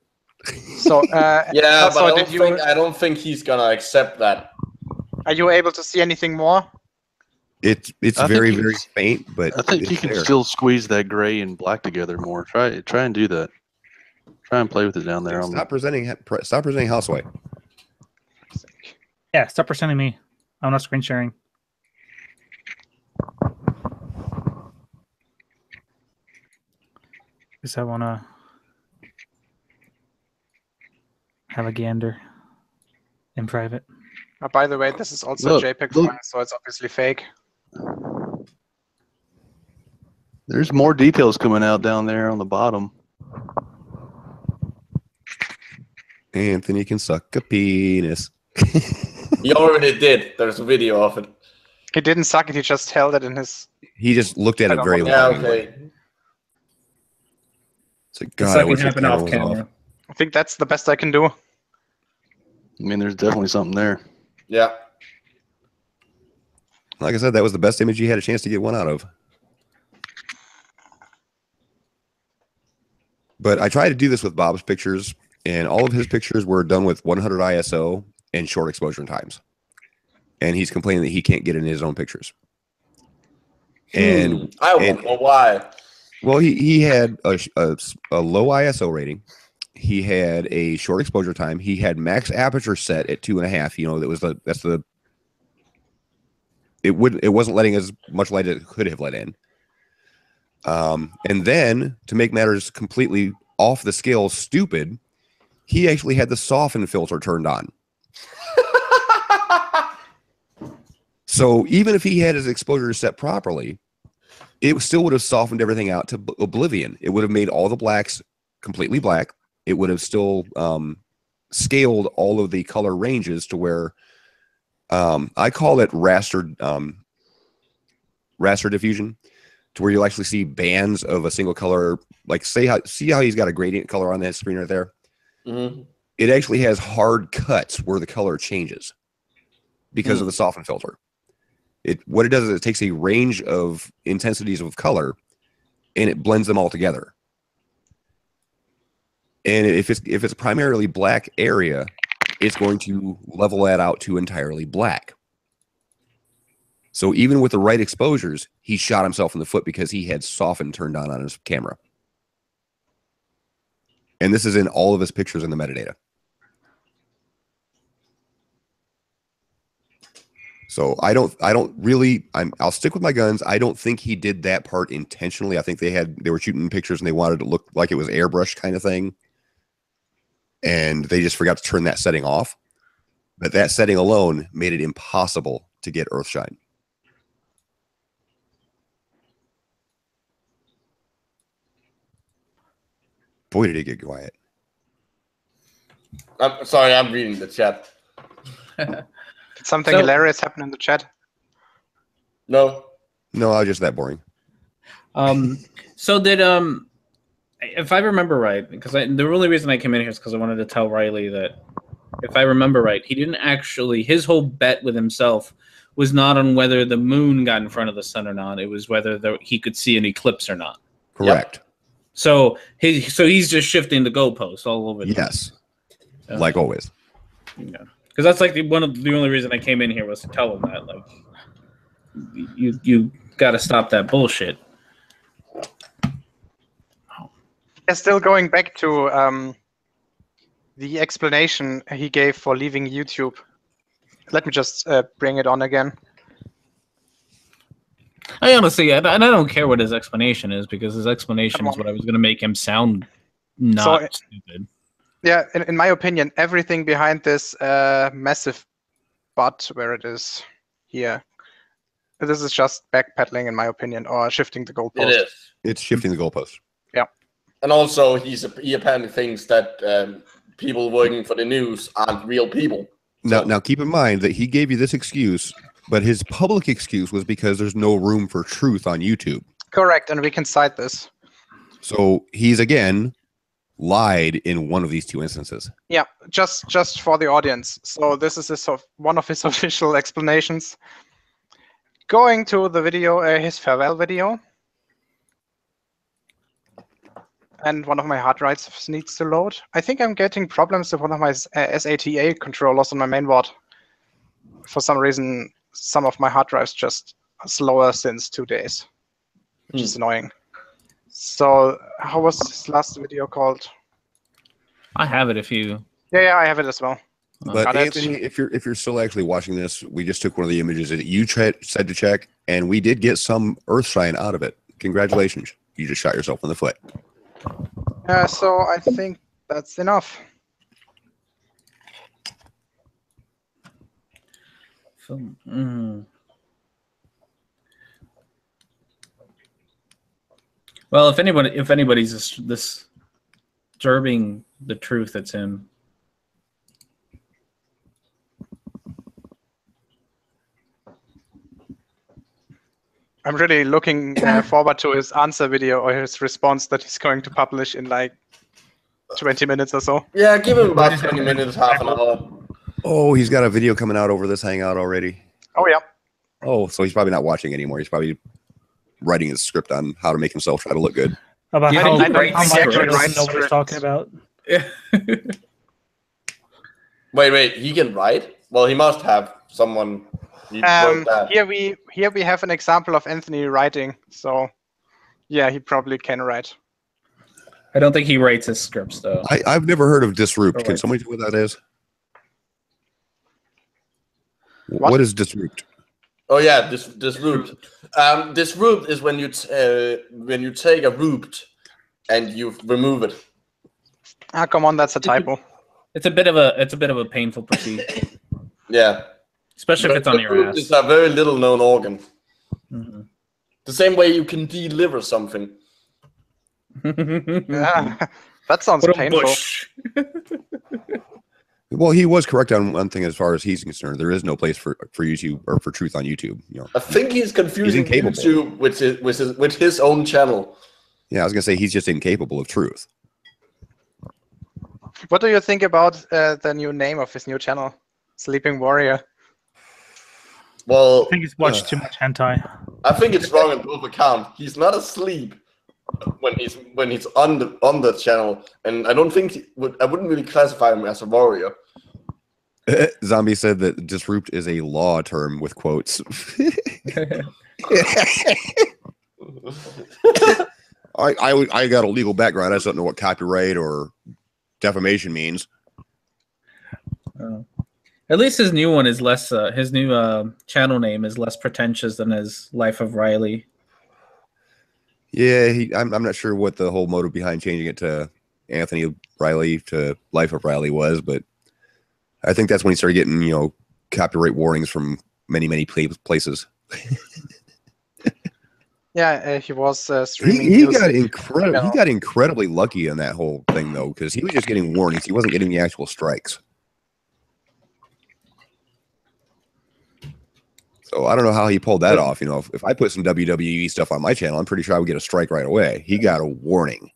S1: So
S2: Yeah,
S1: so
S2: but I don't think he's gonna accept that.
S1: Are you able to see anything more?
S3: It's
S9: I
S3: very,
S9: think
S3: very faint, but
S9: I think you
S3: it's
S9: can
S3: there.
S9: still squeeze that gray and black together more. Try and do that. Try and play with it down there.
S3: Stop presenting Houseway.
S4: Yeah, stop presenting me. I'm not screen sharing. Because I want to have a gander in private.
S1: By the way, this is also
S9: Look,
S1: a JPEG
S9: look.
S1: file, so it's obviously fake.
S9: There's more details coming out down there on the bottom.
S3: Anthony can suck a penis.
S2: He already did. There's a video of it.
S1: He didn't suck it, he just held it in his...
S3: He just looked at it very
S2: Yeah,
S3: long.
S2: okay.
S3: It's like, God, I wish the camera was off.
S1: I think that's the best I can do.
S9: I mean, there's definitely something there.
S2: Yeah.
S3: Like I said, that was the best image you had a chance to get one out of. But I tried to do this with Bob's pictures, and all of his pictures were done with 100 ISO and short exposure times. And he's complaining that he can't get in his own pictures. And
S2: I won't know why.
S3: Well, he had a low ISO rating. He had a short exposure time. He had max aperture set at 2.5. You know, it wasn't letting as much light as it could have let in. And then to make matters completely off the scale stupid, he actually had the soften filter turned on. So even if he had his exposure set properly, it still would have softened everything out to oblivion. It would have made all the blacks completely black. It would have still scaled all of the color ranges to where I call it raster diffusion, to where you'll actually see bands of a single color. Like see how he's got a gradient color on that screen right there.
S2: Mm-hmm.
S3: It actually has hard cuts where the color changes because of the soften filter. What it does is it takes a range of intensities of color and it blends them all together. And if it's a primarily black area, it's going to level that out to entirely black. So even with the right exposures, he shot himself in the foot because he had soften turned on his camera. And this is in all of his pictures in the metadata. So I'll stick with my guns. I don't think he did that part intentionally. I think they were shooting pictures and they wanted it to look like it was airbrush kind of thing. And they just forgot to turn that setting off. But that setting alone made it impossible to get earthshine. Boy, did it get quiet.
S2: I'm sorry, I'm reading the chat.
S1: Did something hilarious happen in the chat?
S2: No.
S3: No, I was just that boring.
S8: So did if I remember right, because the only reason I came in here is because I wanted to tell Reilly that if I remember right, he didn't actually, his whole bet with himself was not on whether the moon got in front of the sun or not. It was whether he could see an eclipse or not.
S3: Correct.
S8: Yep. So he's just shifting the goalposts all over.
S3: Yes. Like always.
S8: Because that's like the only reason I came in here was to tell him that, like, you got to stop that bullshit.
S1: Still going back to the explanation he gave for leaving YouTube. Let me just bring it on again.
S8: I honestly, and I don't care what his explanation is, because his explanation is what I was going to make him sound not stupid.
S1: Yeah, in my opinion, everything behind this massive butt, where it is here, this is just backpedaling, in my opinion, or shifting the goalpost.
S2: It is.
S3: It's shifting the goalpost.
S1: Yeah.
S2: And also, he apparently thinks that people working for the news aren't real people.
S3: Now, keep in mind that he gave you this excuse, but his public excuse was because there's no room for truth on YouTube.
S1: Correct, and we can cite this.
S3: So he's again lied in one of these two instances.
S1: Yeah, just for the audience. So this is one of his official explanations. Going to the video, his farewell video. And one of my hard drives needs to load. I think I'm getting problems with one of my SATA controllers on my mainboard. For some reason, some of my hard drives just are slower since 2 days, which is annoying. So, how was this last video called?
S8: I have it if you...
S1: Yeah, I have it as well.
S3: But Anthony, if you're still actually watching this, we just took one of the images that you said to check, and we did get some earth shine out of it. Congratulations. You just shot yourself in the foot.
S1: So I think that's enough.
S8: Well, if anybody's this disturbing the truth, it's him.
S1: I'm really looking forward to his answer video or his response that he's going to publish in like 20 minutes or so.
S2: Yeah, give him about 20 minutes, half an hour.
S3: Oh, he's got a video coming out over this hangout already.
S1: Oh, yeah.
S3: Oh, so he's probably not watching anymore. He's probably writing his script on how to make himself try to look good.
S4: About
S8: Yeah,
S4: how
S8: I
S4: much he
S1: actually
S4: doesn't
S1: writes
S4: know what he's
S1: scripts.
S4: talking about.
S2: Wait, he can write? Well, he must have someone. He wrote that.
S1: Here we have an example of Anthony writing. So, yeah, he probably can write.
S8: I don't think he writes his scripts, though.
S3: I've never heard of disrupt. Can
S8: right.
S3: somebody tell me what that is?
S1: What?
S3: What is disrupt?
S2: Oh yeah, disrupt. Disrupt is when you take a root and you remove it.
S1: Ah, come on, that's a typo.
S8: It's a bit of a painful procedure,
S2: Yeah.
S8: especially if it's on your
S2: It's
S8: ass.
S2: a very little known organ.
S8: Mm-hmm.
S2: The same way you can deliver something.
S1: Yeah, that sounds
S8: What a
S1: painful.
S8: bush.
S3: Well, he was correct on one thing as far as he's concerned. There is no place for YouTube or for truth on YouTube. You know,
S2: I think he's confusing
S3: incapable.
S2: YouTube with his own channel.
S3: yeah, I was gonna say he's just incapable of truth.
S1: What do you think about the new name of his new channel, Sleeping Warrior?
S2: Well,
S4: I think he's watched too much hentai.
S2: I think it's wrong on both accounts. He's not asleep when he's on the channel, and I don't think I wouldn't really classify him as a warrior.
S3: Zombie said that disrupt is a law term with quotes. I got a legal background. I just don't know what copyright or defamation means.
S8: At least his new one is less. His new channel name is less pretentious than his Life of Reilly.
S3: Yeah, I'm not sure what the whole motive behind changing it to Anthony Reilly to Life of Reilly was, but I think that's when he started getting, copyright warnings from many places.
S1: Yeah, he was streaming.
S3: He got incredibly lucky on that whole thing though, because he was just getting warnings. He wasn't getting the actual strikes. So I don't know how he pulled that off. If I put some WWE stuff on my channel, I'm pretty sure I would get a strike right away. He got a warning.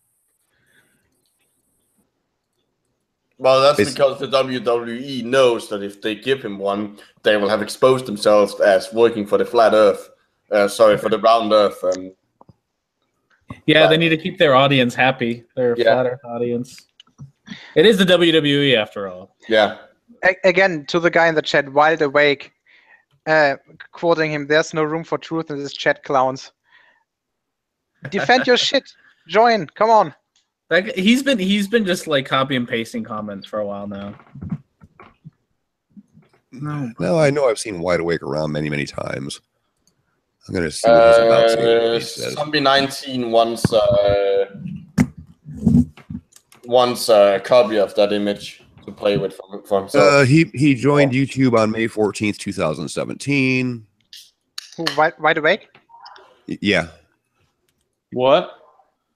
S2: Well, that's because the WWE knows that if they give him one, they will have exposed themselves as working for the flat Earth. For the round Earth.
S8: Yeah, they need to keep their audience happy. Their flat Earth audience. It is the WWE after all.
S2: Yeah.
S1: again, to the guy in the chat, wide awake, quoting him, "There's no room for truth in this chat, clowns. Defend your shit. Join. Come on."
S8: Like, he's been just like copy and pasting comments for a while now.
S3: No, I know I've seen Wide Awake around many times. I'm gonna see what his about says.
S2: Zombie 19 wants a copy of that image to play with for himself.
S3: He joined YouTube on May 14th, 2017.
S1: Who, wide awake?
S3: Yeah.
S6: What?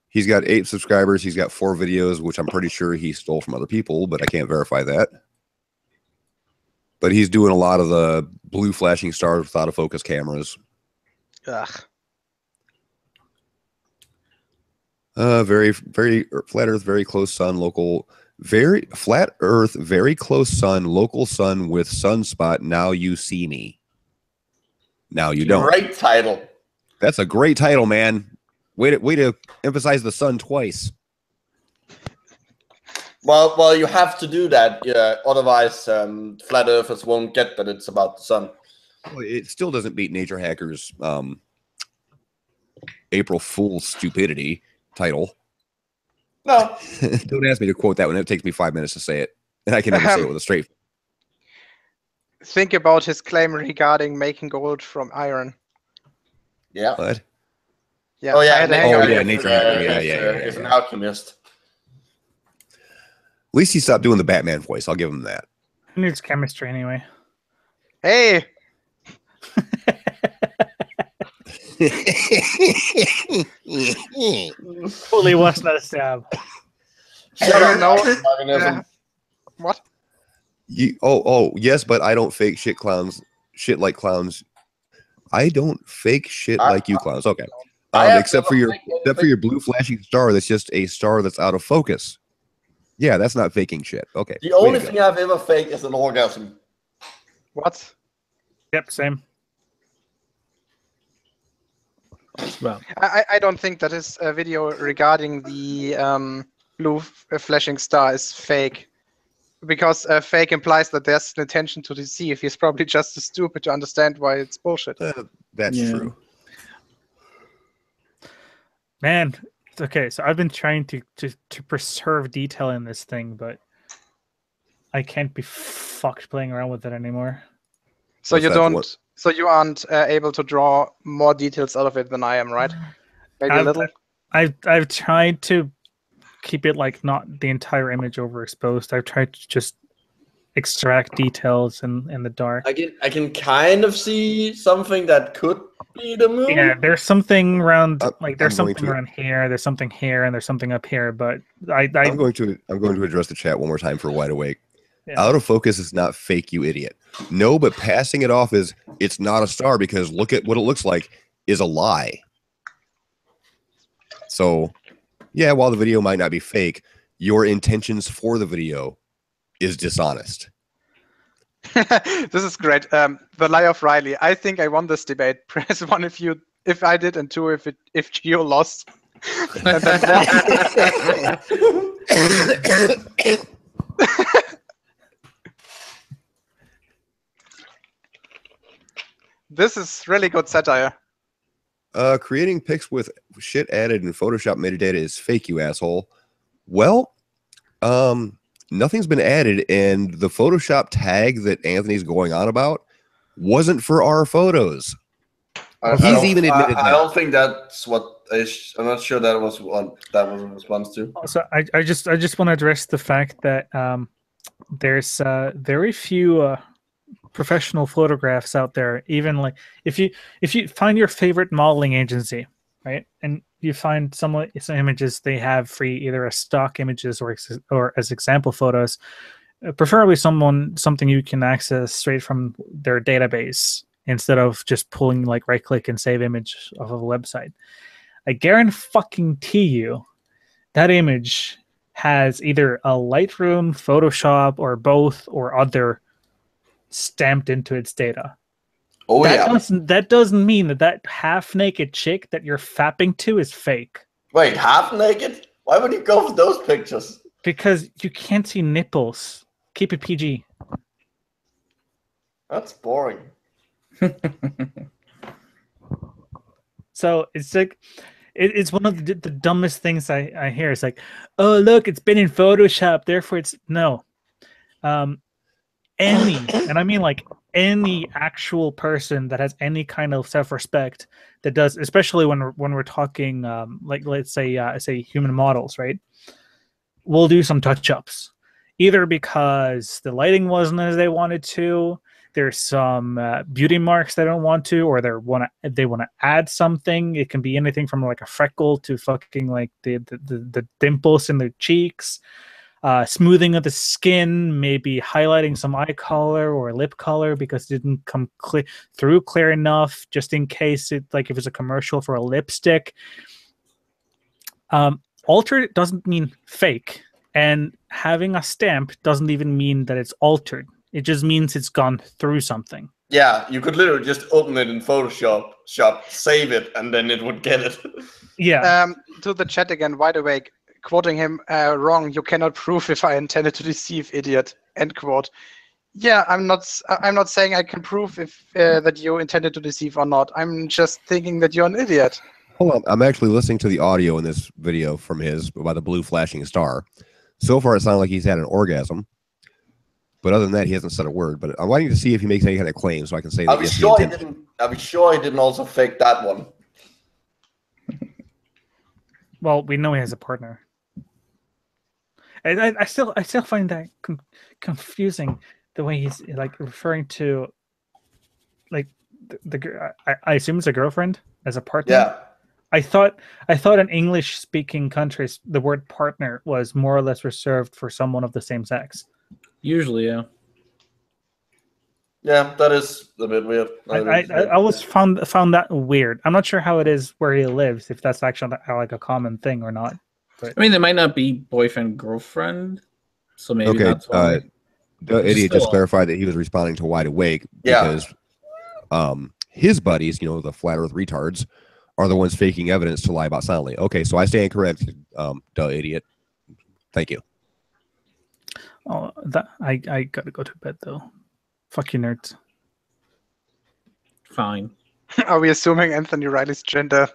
S3: He's got 8 subscribers. He's got 4 videos, which I'm pretty sure he stole from other people, but I can't verify that. But he's doing a lot of the blue flashing stars with autofocus cameras.
S1: Ugh.
S3: Very flat Earth, very close sun, local. Very flat Earth, very close sun, local sun with sunspot. Now you see me. Now you don't.
S2: Great title.
S3: That's a great title, man. Way to emphasize the sun twice.
S2: Well, you have to do that. Yeah, otherwise, flat earthers won't get that it's about the sun.
S3: Well, it still doesn't beat Nature Hacker's April Fool's stupidity title.
S2: No.
S3: Don't ask me to quote that one. It takes me 5 minutes to say it, and I can never say it with a straight.
S1: Think about his claim regarding making gold from iron.
S2: Yeah.
S3: What?
S1: Yeah.
S2: Oh yeah.
S3: Nature Hacker. Yeah.
S2: He's an alchemist.
S3: At least he stopped doing the Batman voice. I'll give him that.
S4: He needs chemistry anyway.
S1: Hey.
S4: Fully wasn't a stab.
S2: Shut up, no.
S1: What?
S3: Yes, but I don't fake shit like clowns. I don't fake shit like you clowns. Okay. Except for your blue flashing star that's just a star that's out of focus. Yeah, that's not faking shit. Okay.
S2: The only thing I've ever faked is an orgasm.
S1: What?
S4: Yep, same.
S8: Well,
S1: I don't think that his video regarding the blue flashing star is fake. Because fake implies that there's an intention to deceive. He's probably just too stupid to understand why it's bullshit.
S3: That's true.
S4: Man, okay, so I've been trying to preserve detail in this thing, but I can't be fucked playing around with it anymore.
S1: So you aren't able to draw more details out of it than I am, right? Maybe a little.
S4: I've tried to keep it like not the entire image overexposed. I've tried to just extract details in the dark.
S2: I can kind of see something that could be the moon.
S4: Yeah, there's something around there's something around here, there's something here, and there's something up here. But I'm
S3: going to address the chat one more time for Wide Awake.
S4: Yeah.
S3: Out of focus is not fake, you idiot. No, but passing it off as it's not a star because look at what it looks like is a lie. So, yeah, while the video might not be fake, your intentions for the video is dishonest.
S1: This is great. The lie of Reilly. I think I won this debate. Press 1 if I did, and 2 if you lost. This is really good satire.
S3: Creating pics with shit added in Photoshop metadata is fake, you asshole. Well, nothing's been added, and the Photoshop tag that Anthony's going on about wasn't for our photos. He's even admitted that.
S2: I don't think that's what I'm not sure that was what that was in response to.
S4: Also, I just want to address the fact that there's very few professional photographs out there. Even like if you find your favorite modeling agency, right, and you find some images they have free, either as stock images or as example photos, preferably something you can access straight from their database instead of just pulling like right click and save image off of a website. I guarantee you that image has either a Lightroom, Photoshop, or both, or other stamped into its data.
S2: Oh,
S4: that doesn't mean that half-naked chick that you're fapping to is fake.
S2: Wait, half-naked? Why would you go for those pictures?
S4: Because you can't see nipples. Keep it PG.
S2: That's boring.
S4: So it's like it's one of the dumbest things I hear. It's like, oh look, it's been in Photoshop, therefore it's no. Any, and I mean like any actual person that has any kind of self-respect that does, especially when we're talking like let's say human models, right? We'll do some touch-ups, either because the lighting wasn't as they wanted to, there's some beauty marks they don't want to, or they want to add something. It can be anything from like a freckle to fucking like the dimples in their cheeks, smoothing of the skin, maybe highlighting some eye color or lip color because it didn't come through clear enough, just in case it, like if it's a commercial for a lipstick. Altered doesn't mean fake, and having a stamp doesn't even mean that it's altered. It just means it's gone through something.
S2: Yeah, you could literally just open it in Photoshop, save it, and then it would get it.
S4: Yeah.
S1: To the chat again, wide awake, quoting him wrong. You cannot prove if I intended to deceive, idiot. End quote. Yeah, I'm not saying I can prove if that you intended to deceive or not. I'm just thinking that you're an idiot.
S3: Hold on, I'm actually listening to the audio in this video from his by the blue flashing star. So far, it sounds like he's had an orgasm. But other than that, he hasn't said a word. But I'm waiting to see if he makes any kind of claim, so I can say that.
S2: Are we sure he didn't? Are we sure he didn't also fake that one?
S4: Well, we know he has a partner. And I still find that confusing, the way he's like referring to, like I assume it's a girlfriend as a partner.
S2: Yeah.
S4: I thought in English speaking countries the word partner was more or less reserved for someone of the same sex.
S8: Usually, yeah.
S2: Yeah, that is a bit weird.
S4: I always found that weird. I'm not sure how it is where he lives, if that's actually like a common thing or not. But
S8: I mean, they might not be boyfriend girlfriend, so maybe that's why.
S3: The idiot just clarified that he was responding to Wide Awake because his buddies, you know, the flat Earth retards, are the ones faking evidence to lie about Soundly. Okay, so I stand corrected. Duh, idiot. Thank you.
S4: Oh, that I gotta go to bed though. Fuck you, nerds.
S8: Fine.
S1: Are we assuming Anthony Reilly's gender?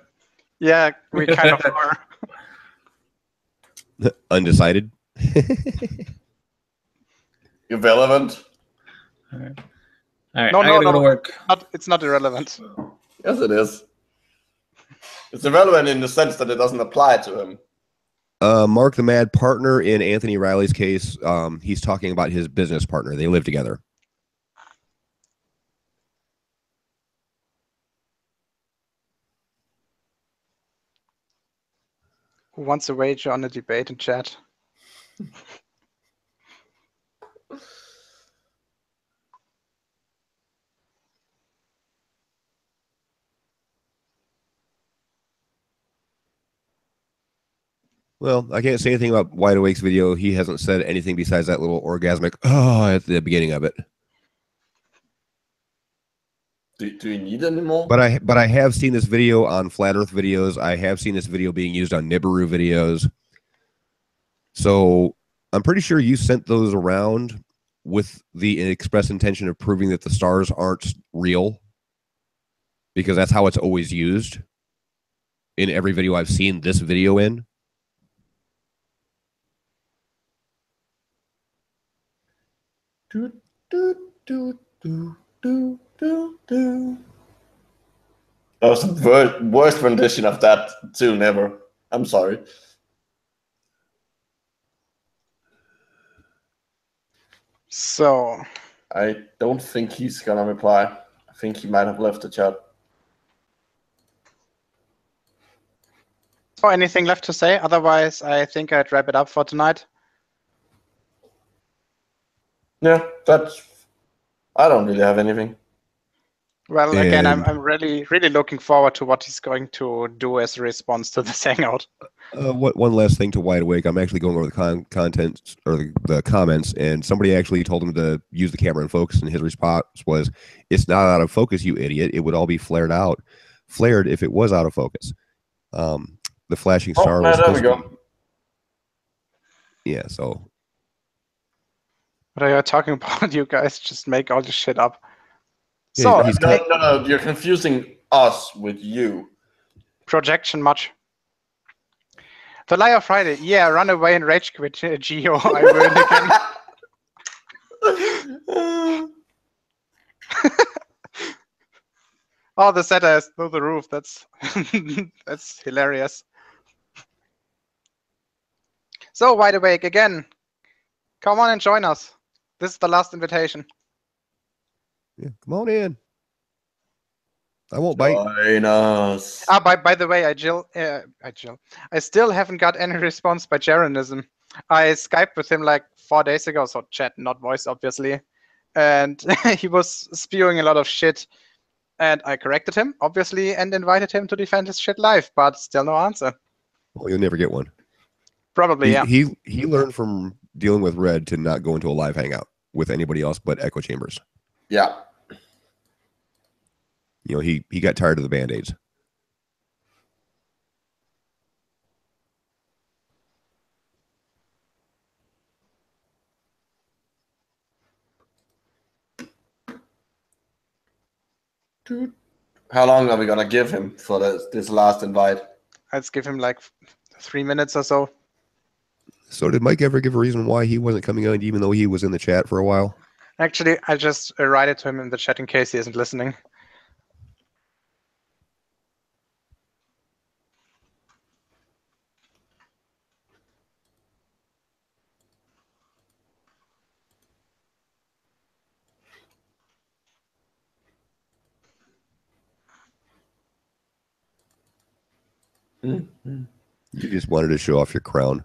S1: Yeah, we kind of are.
S3: Undecided.
S2: Irrelevant.
S8: All right. All right.
S1: No,
S8: I gotta go to work.
S1: It's not irrelevant.
S2: Yes, it is. It's irrelevant in the sense that it doesn't apply to him.
S3: Mark the Mad partner in Anthony Reilly's case, he's talking about his business partner. They live together.
S1: Who wants to wager on a debate in chat?
S3: Well, I can't say anything about Wide Awake's video. He hasn't said anything besides that little orgasmic at the beginning of it.
S2: Do you need any more?
S3: But I have seen this video on Flat Earth videos. I have seen this video being used on Nibiru videos. So I'm pretty sure you sent those around with the express intention of proving that the stars aren't real, because that's how it's always used in every video I've seen this video in.
S2: Do, do, do, do, do, do, do. That was the worst rendition of that tune ever. I'm sorry.
S1: So
S2: I don't think he's gonna reply. I think he might have left the chat.
S1: So anything left to say? Otherwise, I think I'd wrap it up for tonight.
S2: Yeah, I don't really have anything.
S1: Well, again, I'm really looking forward to what he's going to do as a response to this hangout.
S3: One last thing to Wide Awake. I'm actually going over the content or the comments, and somebody actually told him to use the camera in focus, and his response was, "It's not out of focus, you idiot. It would all be flared if it was out of focus." The flashing star was
S2: there we go.
S3: Yeah, so
S1: What are you talking about? You guys just make all this shit up. So,
S2: no, you're confusing us with you.
S1: Projection much. The Liar Friday. Yeah, run away and rage quit, Geo. I will again. Oh, the setter is through the roof. That's that's hilarious. So, wide awake again. Come on and join us. This is the last invitation.
S3: Yeah, come on in. I won't bite.
S2: Join us.
S1: Ah, by the way, I still haven't got any response by Jaronism. I Skyped with him like 4 days ago, so chat, not voice, obviously. And he was spewing a lot of shit. And I corrected him, obviously, and invited him to defend his shit live, but still no answer.
S3: Well, you'll never get one.
S1: Probably, yeah.
S3: He learned from dealing with Red to not go into a live hangout with anybody else but Echo Chambers.
S2: Yeah.
S3: You know, he got tired of the Band-Aids.
S2: How long are we gonna give him for this last invite?
S1: Let's give him like 3 minutes or so.
S3: So did Mike ever give a reason why he wasn't coming on, even though he was in the chat for a while?
S1: Actually, I just write it to him in the chat in case he isn't listening.
S3: You just wanted to show off your crown.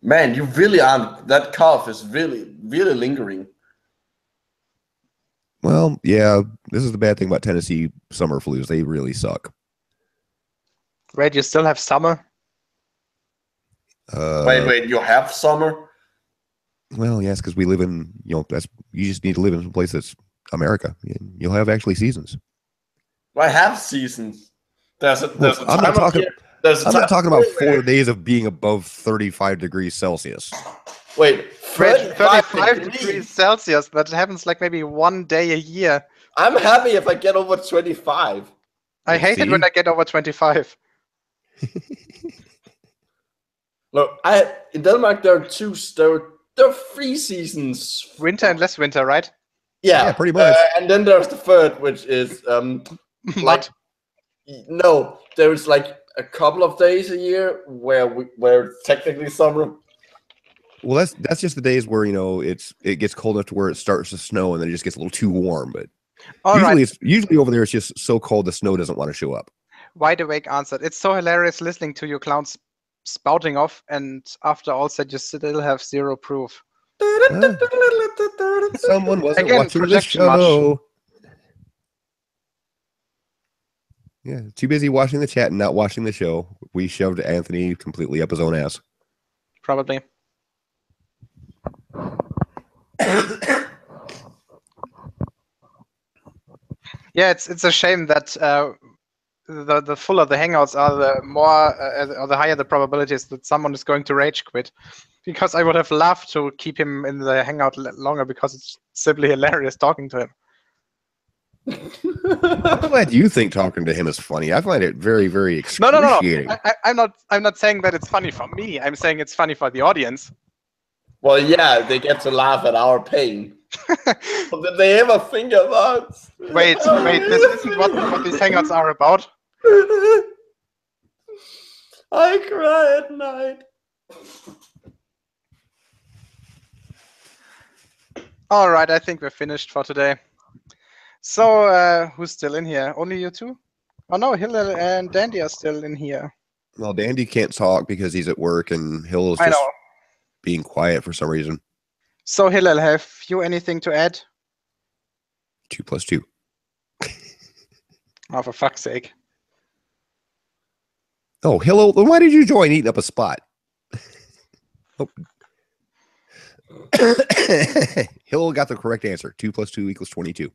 S2: Man, you really aren't. That cough is really, really lingering.
S3: Well, yeah, this is the bad thing about Tennessee summer flus. They really suck.
S1: Wait, you still have summer?
S2: Wait, you have summer?
S3: Well, yes, because we live in, you just need to live in a place that's America. You'll have actually seasons.
S2: I have seasons. I'm
S3: not talking about 4 days of being above 35 degrees Celsius.
S2: Wait,
S1: 35 degrees Celsius. That happens like maybe 1 day a year.
S2: I'm happy if I get over 25.
S1: I hate it when I get over 25.
S2: Look, in Denmark there are 3 seasons.
S1: Winter and less winter, right?
S2: Yeah,
S3: pretty much.
S2: And then there's the third, which is like no, there's like a couple of days a year where it's technically summer.
S3: Well, that's just the days where it gets cold enough to where it starts to snow, and then it just gets a little too warm. But usually over there it's just so cold the snow doesn't want to show up.
S1: Wide Awake answered, "It's so hilarious listening to you clowns spouting off, and after all said, you still have zero proof."
S3: Someone wasn't
S1: Again,
S3: watching the
S1: projection
S3: show. Yeah, too busy watching the chat and not watching the show. We shoved Anthony completely up his own ass.
S1: Probably. Yeah, it's a shame that the fuller the hangouts are, the more or the higher the probabilities that someone is going to rage quit. Because I would have loved to keep him in the hangout longer because it's simply hilarious talking to him.
S3: I'm glad you think talking to him is funny. I find it very, very excruciating.
S1: No. I'm not saying that it's funny for me. I'm saying it's funny for the audience.
S2: Well, yeah, they get to laugh at our pain. But did they ever think about?
S1: Wait, this isn't what these hangouts are about.
S2: I cry at night.
S1: All right, I think we're finished for today. So, who's still in here? Only you two? Oh no, Hillel and Dandy are still in here.
S3: Well, Dandy can't talk because he's at work, and Hillel's just being quiet for some reason.
S1: So, Hillel, have you anything to add?
S3: 2 + 2.
S1: Oh, for fuck's sake.
S3: Oh, Hillel, then why did you join eating up a spot? Oh. Hillel got the correct answer. 2 + 2 = 22.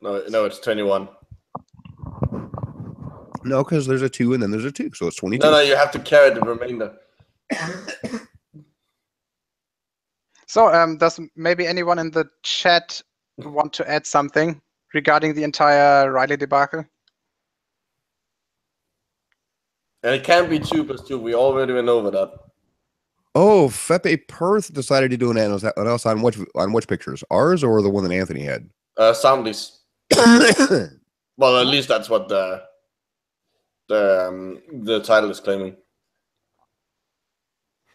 S2: No, it's 21.
S3: No, because there's a 2 and then there's a 2, so it's 22.
S2: No, you have to carry the remainder.
S1: So, does maybe anyone in the chat want to add something regarding the entire Reilly debacle?
S2: And it can't be 2 + 2. We already went over that.
S3: Oh, Fepe Perth decided to do an analysis on which pictures? Ours or the one that Anthony had?
S2: Soundless. Well, at least that's what the title is claiming.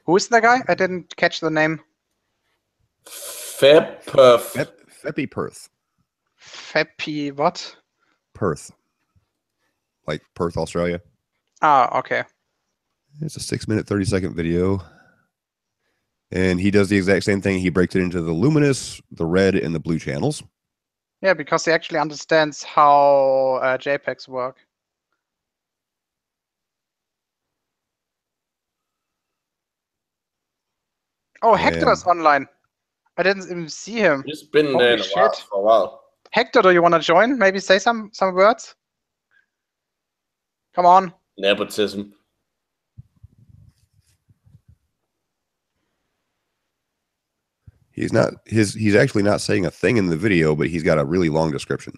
S1: Who's the guy? I didn't catch the name.
S2: Fepe
S3: Perth.
S1: Feppy what?
S3: Perth. Like Perth, Australia.
S1: Ah, okay.
S3: It's a 6-minute, 30-second video. And he does the exact same thing. He breaks it into the luminous, the red, and the blue channels.
S1: Yeah, because he actually understands how JPEGs work. Oh, Hector's online. I didn't even see him.
S2: He's been
S1: Holy
S2: there for a while.
S1: Hector, do you want to join? Maybe say some words? Come on.
S2: Nepotism.
S3: He's not he's actually not saying a thing in the video, but he's got a really long description.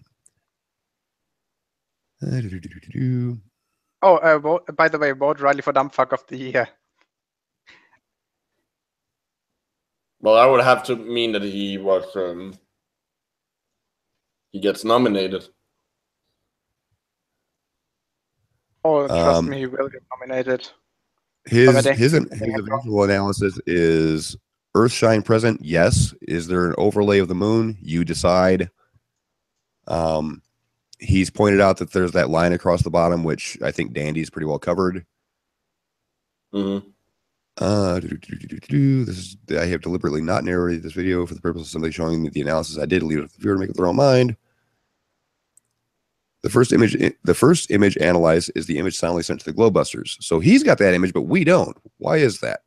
S1: Oh, by the way, vote Reilly for Dumbfuck of the Year.
S2: Well, that would have to mean that he was he gets nominated.
S1: Oh, trust me, he will get nominated.
S3: His visual analysis is Earthshine present. Yes. Is there an overlay of the moon? You decide. He's pointed out that there's that line across the bottom, which I think Dandy's pretty well covered.
S2: Mm-hmm.
S3: I have deliberately not narrated this video for the purpose of simply showing the analysis. I did leave it for the viewer to make up their own mind. The first image analyzed is the image silently sent to the Globebusters. So he's got that image, but we don't. Why is that?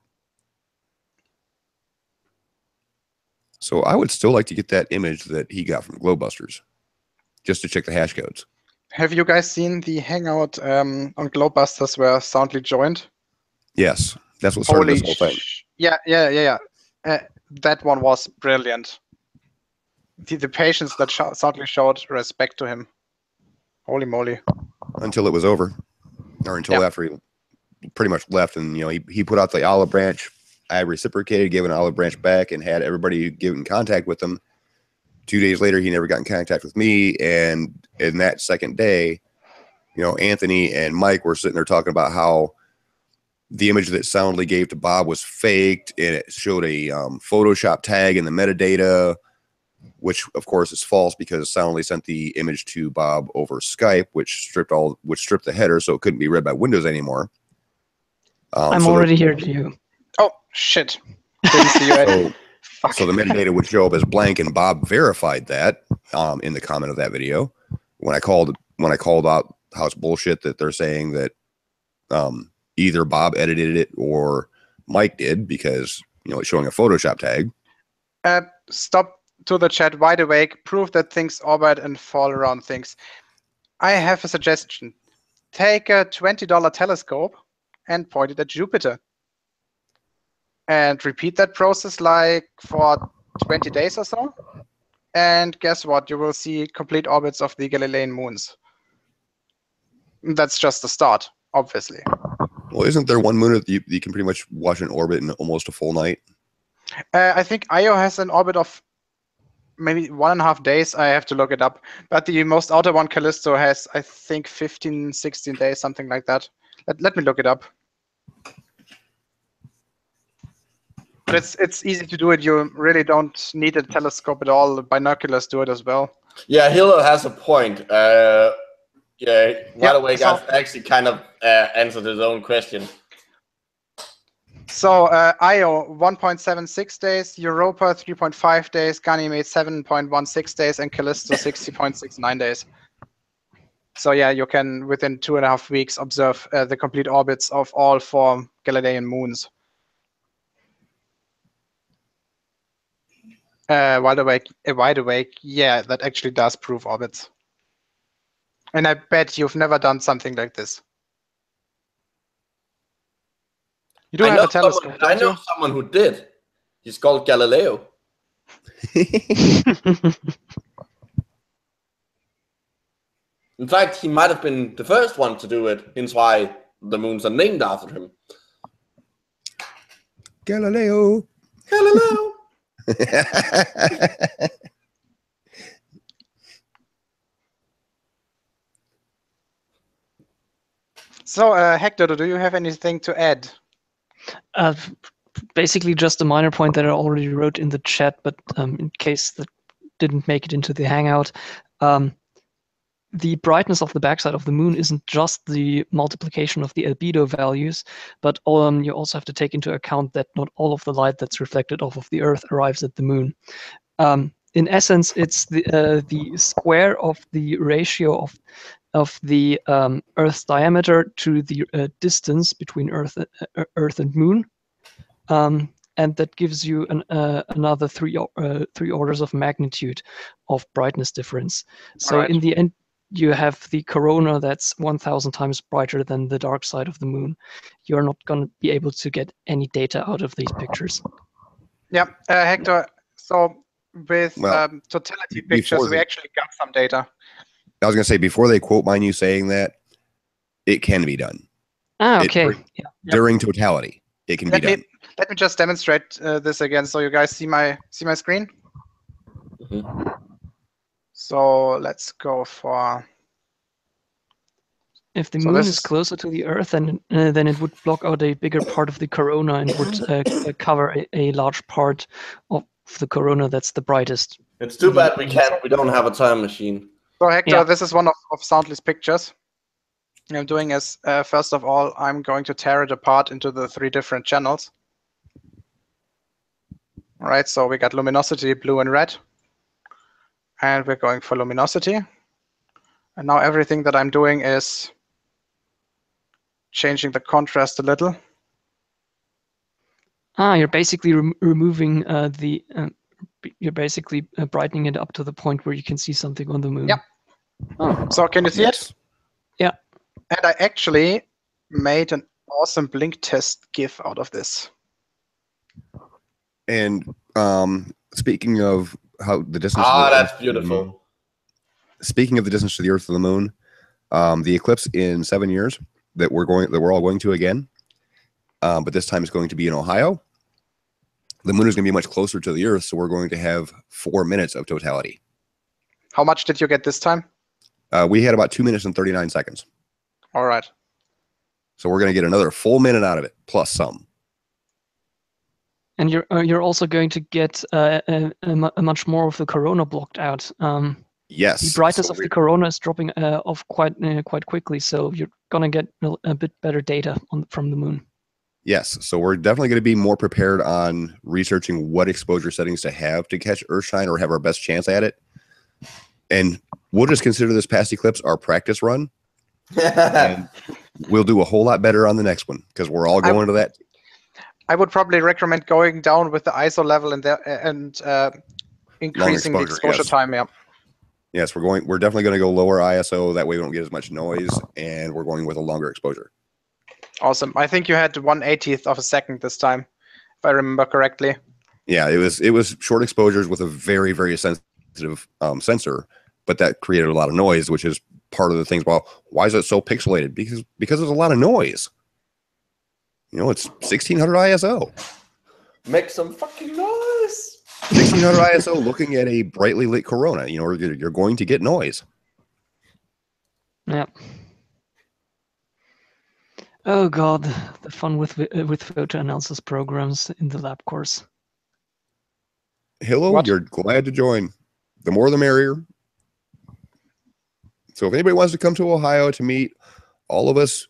S3: So I would still like to get that image that he got from Globebusters, just to check the hash codes.
S1: Have you guys seen the hangout on Globebusters where Soundly joined?
S3: Yes, that's what started this whole thing.
S1: Yeah. That one was brilliant. The patience that Soundly showed, respect to him. Holy moly.
S3: Until it was over. Or until after he pretty much left, and he put out the olive branch. I reciprocated, gave an olive branch back, and had everybody get in contact with him. 2 days later, he never got in contact with me, and in that second day, Anthony and Mike were sitting there talking about how the image that Soundly gave to Bob was faked, and it showed a Photoshop tag in the metadata, which of course is false because Soundly sent the image to Bob over Skype, which stripped the header, so it couldn't be read by Windows anymore.
S10: I'm already here to you.
S1: Oh shit! Didn't see you.
S3: So the metadata would show up as blank, and Bob verified that in the comment of that video. When I called out how it's bullshit that they're saying that either Bob edited it or Mike did, because it's showing a Photoshop tag.
S1: Stop to the chat. Wide awake. Prove that things orbit and fall around things. I have a suggestion. Take a $20 telescope and point it at Jupiter. And repeat that process like for 20 days or so. And guess what? You will see complete orbits of the Galilean moons. That's just the start, obviously.
S3: Well, isn't there one moon that you can pretty much watch an orbit in almost a full night?
S1: I think Io has an orbit of maybe 1.5 days. I have to look it up. But the most outer one, Callisto, has, I think, 15, 16 days, something like that. Let me look it up. But it's easy to do it. You really don't need a telescope at all. Binoculars do it as well. Yeah,
S2: Hilo has a point. By the way, guys, actually kind of answered his own question.
S1: So Io 1.76 days, Europa 3.5 days, Ganymede 7.16 days, and Callisto 60.69 days. So yeah, you can within 2.5 weeks observe the complete orbits of all 4 Galilean moons. Wide awake, yeah, that actually does prove orbits. And I bet you've never done something like this. You do have a telescope,
S2: I know someone who did. He's called Galileo. In fact, he might have been the first one to do it, hence why the moons are named after him.
S3: Galileo.
S2: Galileo.
S1: So, Hector, do you have anything to add?
S10: Basically, just a minor point that I already wrote in the chat, but in case that didn't make it into the Hangout, the brightness of the backside of the moon isn't just the multiplication of the albedo values, but you also have to take into account that not all of the light that's reflected off of the Earth arrives at the moon. In essence, it's the square of the ratio of the Earth's diameter to the distance between Earth and Moon, and that gives you another three orders of magnitude of brightness difference. So in the end, you have the corona that's 1,000 times brighter than the dark side of the moon. You're not going to be able to get any data out of these pictures.
S1: Yeah, Hector, so with totality pictures, we actually got some data.
S3: I was going to say, before they quote mine you saying that, it can be done.
S10: Okay.
S3: During totality, it can be done.
S1: Let me just demonstrate this again, so you guys see my screen.
S2: Mm-hmm.
S1: So let's go for.
S10: If the moon is closer to the Earth, then it would block out a bigger part of the corona and would cover a large part of the corona that's the brightest.
S2: It's too bad we don't have a time machine.
S1: So Hector, this is one of Soundly's pictures. What I'm doing is, first of all, I'm going to tear it apart into the 3 different channels. All right, so we got luminosity, blue and red. And we're going for luminosity. And now everything that I'm doing is changing the contrast a little.
S10: You're basically removing you're basically brightening it up to the point where you can see something on the moon.
S1: Yep. Oh. So can you see it?
S10: Yeah.
S1: And I actually made an awesome blink test GIF out of this.
S3: And speaking of how the distance.
S2: That's beautiful.
S3: Speaking of the distance to the Earth and the Moon, the eclipse in 7 years that we're all going to again, but this time it's going to be in Ohio. The moon is going to be much closer to the Earth, so we're going to have 4 minutes of totality.
S1: How much did you get this time?
S3: We had about 2 minutes and 39 seconds.
S1: All right.
S3: So we're going to get another full minute out of it, plus some.
S10: And you're also going to get a much more of the corona blocked out.
S3: Yes.
S10: The brightness of the corona is dropping off quite quickly, so you're gonna get a bit better data from the moon.
S3: Yes, so we're definitely going to be more prepared on researching what exposure settings to have to catch Earthshine or have our best chance at it. And we'll just consider this past eclipse our practice run. And we'll do a whole lot better on the next one because we're all going to that.
S1: I would probably recommend going down with the ISO level and increasing the exposure time. Yeah.
S3: Yes, we're definitely going to go lower ISO. That way we don't get as much noise, and we're going with a longer exposure.
S1: Awesome. I think you had 1/80th of a second this time, if I remember correctly.
S3: Yeah, it was short exposures with a very, very sensitive sensor, but that created a lot of noise, which is part of the things. Well, why is it so pixelated? Because there's a lot of noise. You know, it's 1600 ISO.
S2: Make some fucking noise.
S3: 1600 ISO looking at a brightly lit corona. You know, you're going to get noise.
S10: Yep. Oh God, the fun with photo analysis programs in the lab course.
S3: Hello, you're glad to join. The more the merrier. So if anybody wants to come to Ohio to meet all of us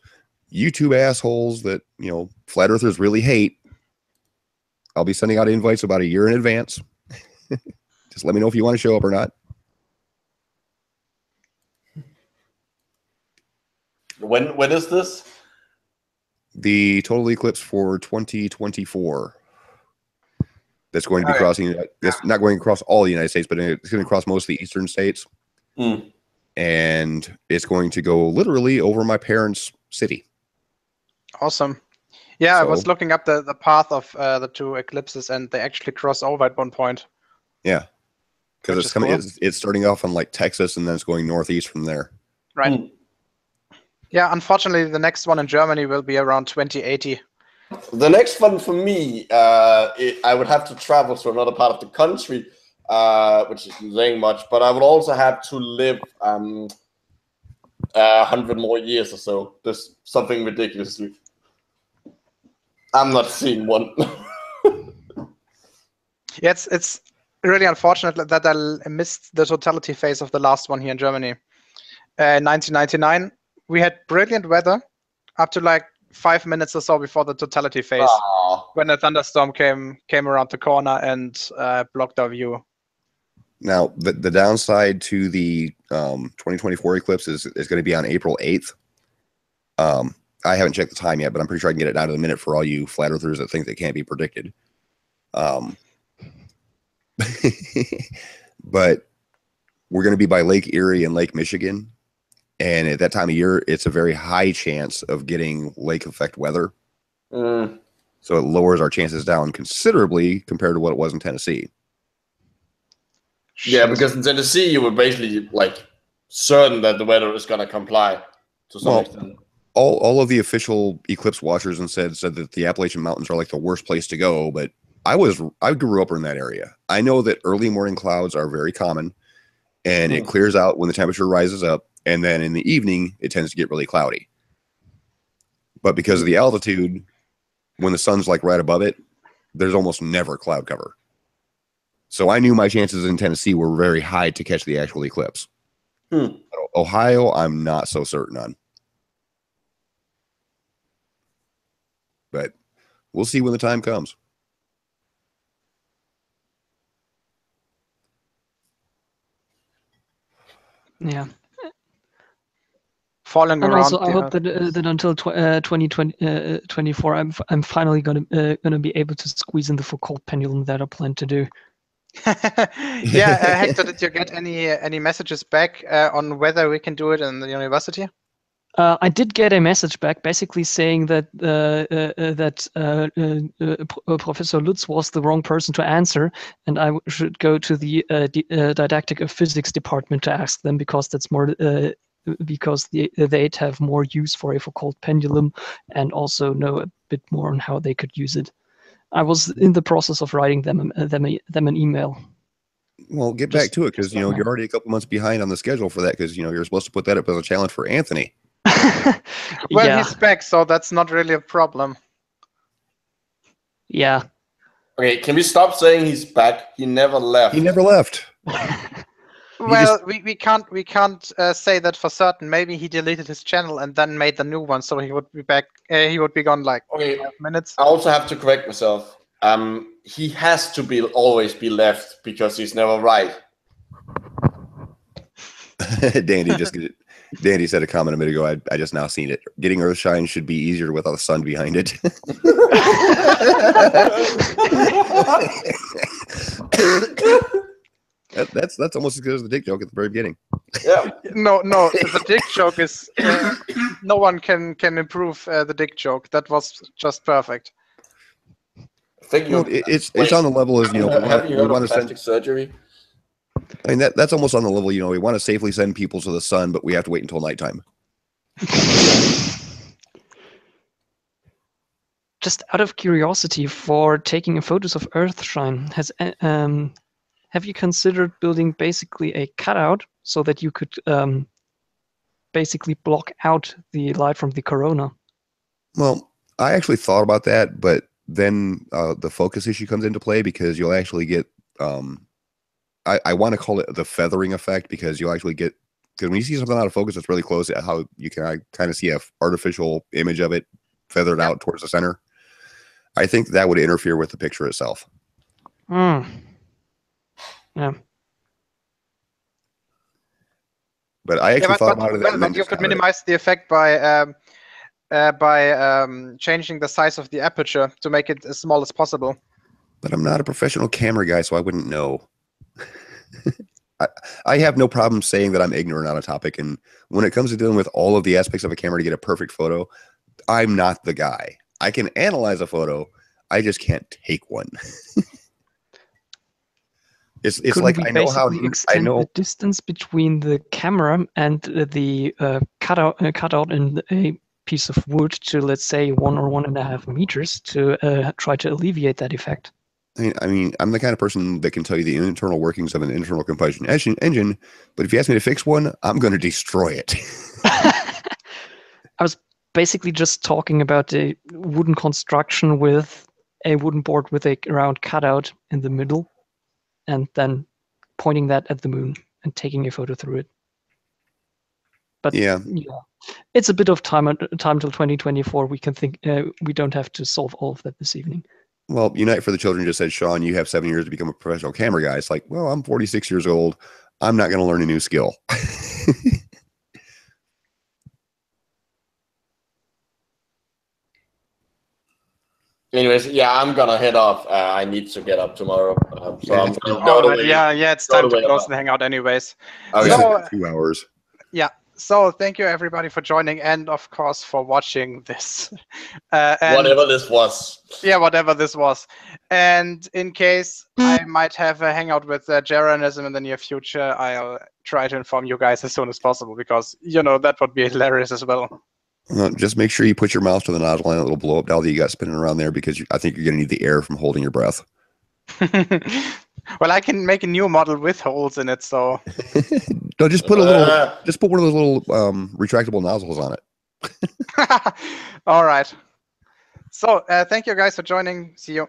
S3: YouTube assholes that, you know, flat earthers really hate, I'll be sending out invites about a year in advance. Just let me know if you want to show up or not.
S2: When is this?
S3: The total eclipse for 2024. That's going to be crossing. It's not going across all the United States, but it's going to cross most of the eastern states.
S2: Mm.
S3: And it's going to go literally over my parents' city.
S1: Awesome. Yeah, I
S3: So-
S1: was looking up the path of the two eclipses, and they actually cross over at one point.
S3: Yeah, because
S1: Which
S3: it's
S1: is
S3: coming.
S1: cool.
S3: It's starting off on like Texas, and then it's going northeast from there.
S1: Right. Yeah, unfortunately, the next one in Germany will be around 2080.
S2: The next one for me, I would have to travel to another part of the country, which isn't saying much, but I would also have to live 100 more years or so. There's something ridiculous. I'm not seeing one.
S1: Yeah, it's really unfortunate that I missed the totality phase of the last one here in Germany. 1999, we had brilliant weather up to like 5 minutes or so before the totality phase, when a thunderstorm came around the corner and blocked our view.
S3: Now, the downside to the 2024 eclipse is going to be on April 8th. I haven't checked the time yet, but I'm pretty sure I can get it down to the minute for all you flat earthers that think they can't be predicted. But we're going to be by Lake Erie and Lake Michigan. And at that time of year, it's a very high chance of getting lake effect weather. So it lowers our chances down considerably compared to what it was in Tennessee.
S2: Yeah, because in Tennessee, you were basically like certain that the weather is going to comply to some extent.
S3: All of the official eclipse watchers and said that the Appalachian Mountains are like the worst place to go, but I grew up in that area. I know that early morning clouds are very common, and it clears out when the temperature rises up, and then in the evening it tends to get really cloudy. But because of the altitude, when the sun's like right above it, there's almost never cloud cover. So I knew my chances in Tennessee were very high to catch the actual eclipse. Ohio, I'm not so certain on. But we'll see when the time comes.
S10: Yeah.
S1: Falling
S10: And
S1: around.
S10: also, I hope that that until 2024, I'm finally gonna be able to squeeze in the Foucault pendulum that I plan to do.
S1: Yeah, Hector, did you get any messages back on whether we can do it in the university?
S10: I did get a message back, basically saying that Professor Lutz was the wrong person to answer, and I should go to the didactic of physics department to ask them, because that's more because they'd have more use for a Foucault pendulum and also know a bit more on how they could use it. I was in the process of writing them an email.
S3: Well, get back to it, because you're already a couple months behind on the schedule for that, because you're supposed to put that up as a challenge for Anthony.
S1: Well,
S10: Yeah.
S1: he's back, so that's not really a problem.
S10: Yeah.
S2: Okay, can we stop saying he's back? He never left.
S3: He never left.
S1: Well, we can't say that for certain. Maybe he deleted his channel and then made the new one, so he would be back. He would be gone like 5 minutes.
S2: I also have to correct myself. He has to always be left because he's never right.
S3: Dandy said a comment a minute ago. I just now seen it. Getting Earthshine should be easier without the sun behind it. That's almost as good as the dick joke at the very beginning.
S2: Yeah.
S1: No, the dick joke is no one can improve the dick joke. That was just perfect.
S3: Well, it's on the level as
S2: Have you heard
S3: we want
S2: of
S3: to
S2: plastic surgery?
S3: I mean that's almost on the level. We want to safely send people to the sun, but we have to wait until nighttime.
S10: Just out of curiosity, for taking photos of Earthshine, have you considered building basically a cutout so that you could basically block out the light from the corona?
S3: Well, I actually thought about that, but then the focus issue comes into play, because you'll actually get I want to call it the feathering effect, because you'll actually get, because when you see something out of focus, it's really close at how you can kind of see a artificial image of it feathered out towards the center. I think that would interfere with the picture itself.
S10: Yeah.
S3: But I actually thought about it.
S1: But you could minimize the effect by changing the size of the aperture to make it as small as possible.
S3: But I'm not a professional camera guy, so I wouldn't know. I have no problem saying that I'm ignorant on a topic, and when it comes to dealing with all of the aspects of a camera to get a perfect photo, I'm not the guy. I can analyze a photo. I just can't take one. It's like
S10: we
S3: I know how
S10: basically extend the distance between the camera and the cutout in a piece of wood to, let's say, 1 or 1.5 meters to try to alleviate that effect.
S3: I mean, I'm the kind of person that can tell you the internal workings of an internal combustion engine, but if you ask me to fix one, I'm going to destroy it.
S10: I was basically just talking about a wooden construction with a wooden board with a round cutout in the middle, and then pointing that at the moon and taking a photo through it. But yeah, it's a bit of time till 2024. We can think we don't have to solve all of that this evening.
S3: Well, Unite for the Children just said, Sean, you have 7 years to become a professional camera guy. It's like, well, I'm 46 years old. I'm not going to learn a new skill.
S2: Anyways, yeah, I'm gonna head off. I need to get up tomorrow, so I'm gonna go
S1: right, yeah, it's time to close the hangout, anyways.
S3: Oh,
S1: so,
S3: yeah, 2 hours.
S1: Yeah. So thank you everybody for joining, and of course for watching this. And
S2: whatever this was.
S1: Yeah, whatever this was. And in case I might have a hangout with Jeranism in the near future, I'll try to inform you guys as soon as possible, because that would be hilarious as well.
S3: Just make sure you put your mouth to the nozzle and a little blow up doll that you got spinning around there, because I think you're going to need the air from holding your breath.
S1: Well, I can make a new model with holes in it, so.
S3: No, just put a little. Just put one of those little retractable nozzles on it.
S1: All right. So thank you guys for joining. See you.